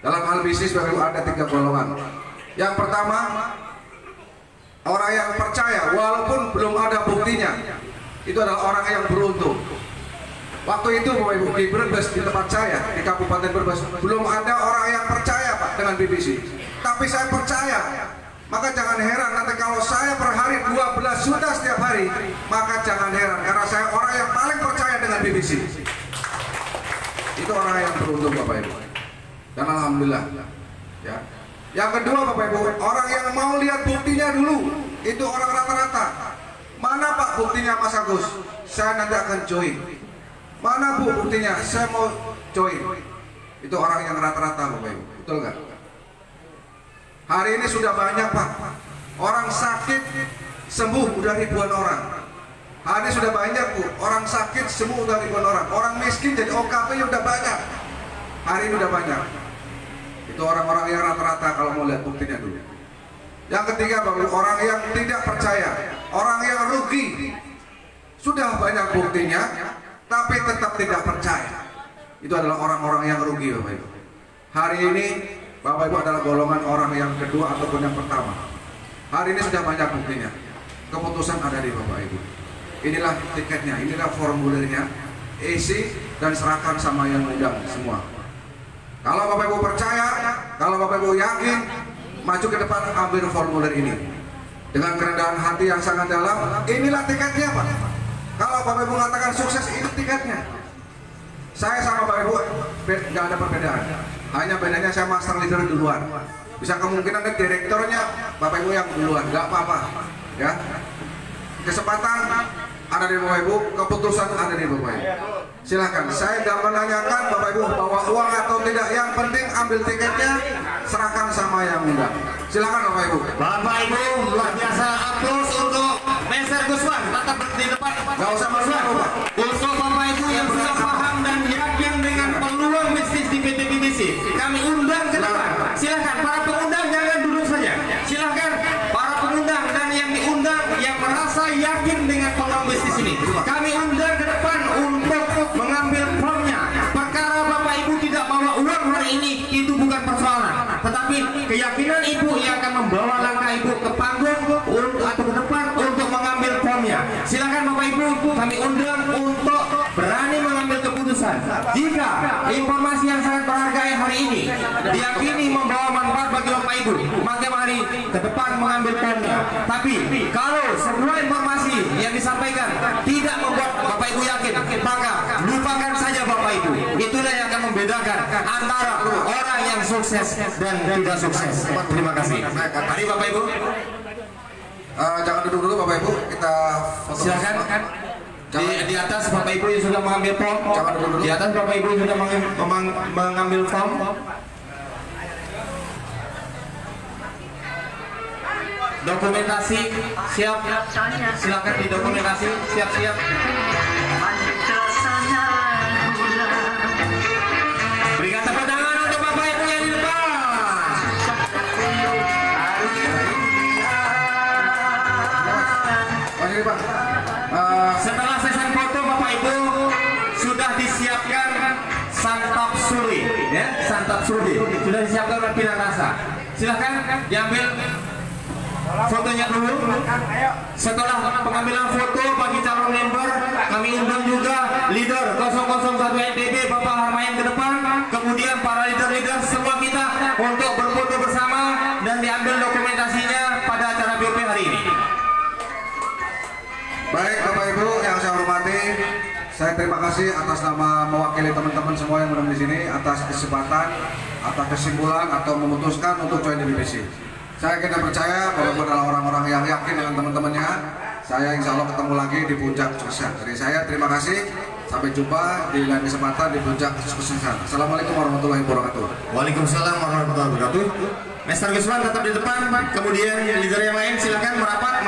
Dalam hal bisnis Bapak Ibu ada 3 golongan. Yang pertama, orang yang percaya walaupun belum ada buktinya, itu adalah orang yang beruntung. Waktu itu Bapak Ibu di Brebes, di tempat saya di Kabupaten Brebes, belum ada orang yang percaya Pak dengan BBC. Tapi saya percaya. Maka jangan heran nanti kalau saya per hari 12 juta setiap hari, maka jangan heran karena saya orang yang paling percaya dengan BBC. Itu orang yang beruntung Bapak Ibu. Dan alhamdulillah. Ya. Yang kedua Bapak Ibu, orang yang mau lihat buktinya dulu, itu orang rata-rata. Mana Pak buktinya Mas Agus? Saya nanti akan join. Mana Bu buktinya? Saya mau join. Itu orang yang rata-rata Bapak Ibu. Betul nggak? Hari ini sudah banyak Pak. Orang sakit sembuh udah ribuan orang. Hari ini sudah banyak Bu. Orang sakit sembuh udah ribuan orang. Orang miskin jadi OKP udah banyak. Hari ini udah banyak. Itu orang-orang yang rata-rata kalau mau lihat buktinya dulu. Yang ketiga Bapak Ibu, orang yang tidak percaya, orang yang rugi. Sudah banyak buktinya, tapi tetap tidak percaya. Itu adalah orang-orang yang rugi Bapak Ibu. Hari ini Bapak Ibu adalah golongan orang yang kedua ataupun yang pertama. Hari ini sudah banyak buktinya. Keputusan ada di Bapak Ibu. Inilah tiketnya, inilah formulirnya. Isi dan serahkan sama yang undang semua. Kalau Bapak Ibu percaya, kalau Bapak Ibu yakin, maju ke depan ambil formulir ini. Dengan kerendahan hati yang sangat dalam, inilah tiketnya Pak. Kalau Bapak Ibu mengatakan sukses, ini tiketnya. Saya sama Bapak Ibu nggak ada perbedaan. Hanya bedanya saya master leader duluan. Bisa kemungkinan direkturnya Bapak Ibu yang duluan, nggak apa-apa. Ya, kesempatan ada di Bapak Ibu, keputusan ada di Bapak Ibu. Silahkan, saya tidak menanyakan Bapak Ibu bawa uang atau tidak. Yang penting ambil tiketnya, serahkan sama yang undang. Silahkan Bapak Ibu. Bapak Ibu, luar biasa aplaus untuk Mr. Guswan. Tetap di depan. Gak usah masuk Pak. Untuk Bapak Ibu yang sudah paham dan yakin dengan peluang bisnis di PT BBC, kami undang ke depan. Silahkan para pengundang jangan duduk saja. Silahkan para pengundang dan yang diundang yang merasa yakin dengan peluang bisnis ini, kami undang ke depan untuk mengambil formnya. Perkara Bapak Ibu tidak bawa uang hari ini itu bukan persoalan, tetapi keyakinan Ibu yang akan membawa langkah Ibu ke panggung atau ke depan untuk mengambil formnya. Silakan Bapak Ibu, kami undang untuk berani mengambil keputusan. Jika informasi yang sangat berharga hari ini diyakini membawa manfaat bagi Bapak Ibu, maka mari ke depan mengambil formnya. Tapi kalau semua informasi yang disampaikan tidak membuat Bapak Ibu yakin, maka lupakan saja Bapak Ibu. Itulah yang akan membedakan antara orang yang sukses dan tidak sukses. Terima kasih. Mari Bapak Ibu. Jangan duduk dulu Bapak Ibu, kita foto. Silakan kan. Di atas Bapak Ibu yang sudah mengambil form. Jangan duduk dulu. Di atas Bapak Ibu yang sudah mengambil form. Dokumentasi siap. Silakan didokumentasi, siap-siap. Berikan tepuk tangan untuk Bapak Ibu yang di depan. Setelah sesi foto Bapak Ibu sudah disiapkan santap suri, ya, santap suri sudah disiapkan oleh Pinang Rasa. Silahkan diambil fotonya dulu. Setelah pengambilan foto bagi calon member, kami undang juga leader 001 NTB Bapak Harmayan ke depan, kemudian para leader-leader semua kita untuk berfoto bersama dan diambil dokumentasinya pada acara BOP hari ini. Baik Bapak Ibu yang saya hormati, saya terima kasih atas nama mewakili teman-teman semua yang berada di sini atas kesempatan, atas kesimpulan atau memutuskan untuk join di BBC. Saya kita percaya bahwa adalah orang-orang yang yakin dengan teman-temannya. Saya insya Allah ketemu lagi di puncak kesuksesan. Jadi saya terima kasih. Sampai jumpa di lain kesempatan di puncak kesuksesan. Assalamualaikum warahmatullahi wabarakatuh. Waalaikumsalam warahmatullahi wabarakatuh. Mr. Gusman tetap di depan. Kemudian leader yang lain silakan merapat.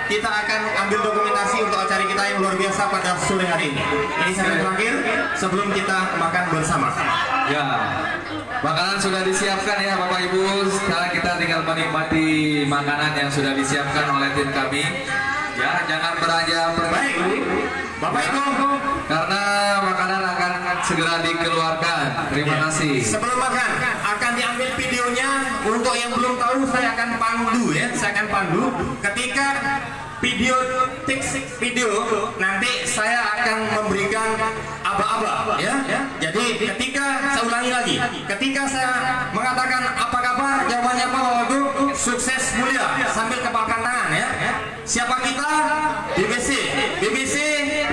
Kita akan ambil dokumentasi untuk acara kita yang luar biasa pada sore hari ini. Ini sampai terakhir sebelum kita makan bersama. Ya, makanan sudah disiapkan ya Bapak Ibu. Sekarang kita tinggal menikmati makanan yang sudah disiapkan oleh tim kami. Ya, jangan beranjak pergi dulu Bapak Ibu, karena makanan akan segera dikeluarkan. Terima kasih. Sebelum makan akan diambil videonya. Untuk yang belum tahu, saya akan pandu ya. Saya akan pandu ketika video nanti saya akan memberikan aba-aba ya. Jadi ketika saya ulangi lagi, ketika saya mengatakan apa kabar, jawabannya apa Bapak Ibu? Sukses mulia sambil kepalkan tangan ya. Siapa kita? BBC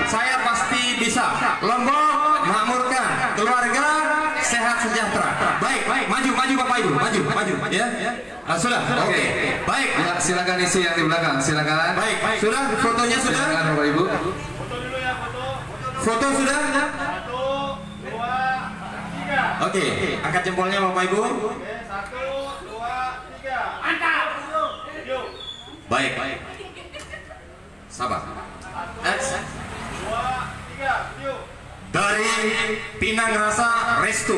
saya pasti bisa. Lombok makmurkan, keluarga sehat sejahtera. Baik, maju Bapak Ibu, maju ya. Sudah, oke. Baik, ya, silakan isi yang di belakang, silakan. Baik, sudah fotonya sudah. Silakan Bapak Ibu. Foto sudah? 1, 2, 3. Oke, angkat jempolnya Bapak Ibu. 1, 2, 3. Mantap. Baik. Sabar. 1, 2, 3. Dari Pinang Rasa Resto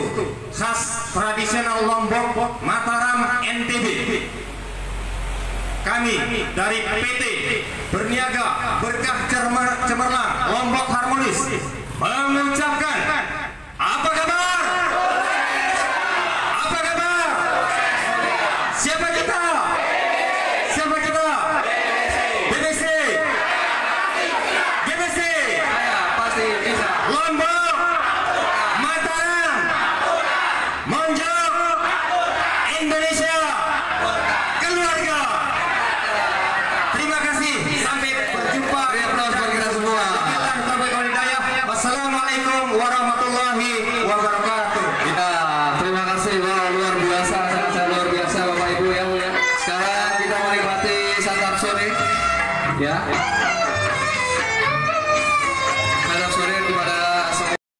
khas tradisional Lombok Mataram NTB, kami dari PT Berniaga Berkah Cemerlang Lombok Harmonis mengucapkan apa kabar? Apa kabar? Siapa kita? BBC. Saya pasti bisa. Lombok, Mataram, Monjok, Indonesia, keluarga. Terima kasih. Sampai berjumpa. Kita semua. Wassalamualaikum warahmatullahi wabarakatuh. Ya, terima kasih. Wah, luar biasa, sangat luar biasa Bapak Ibu ya. Sekarang kita menikmati santap sore. Ya.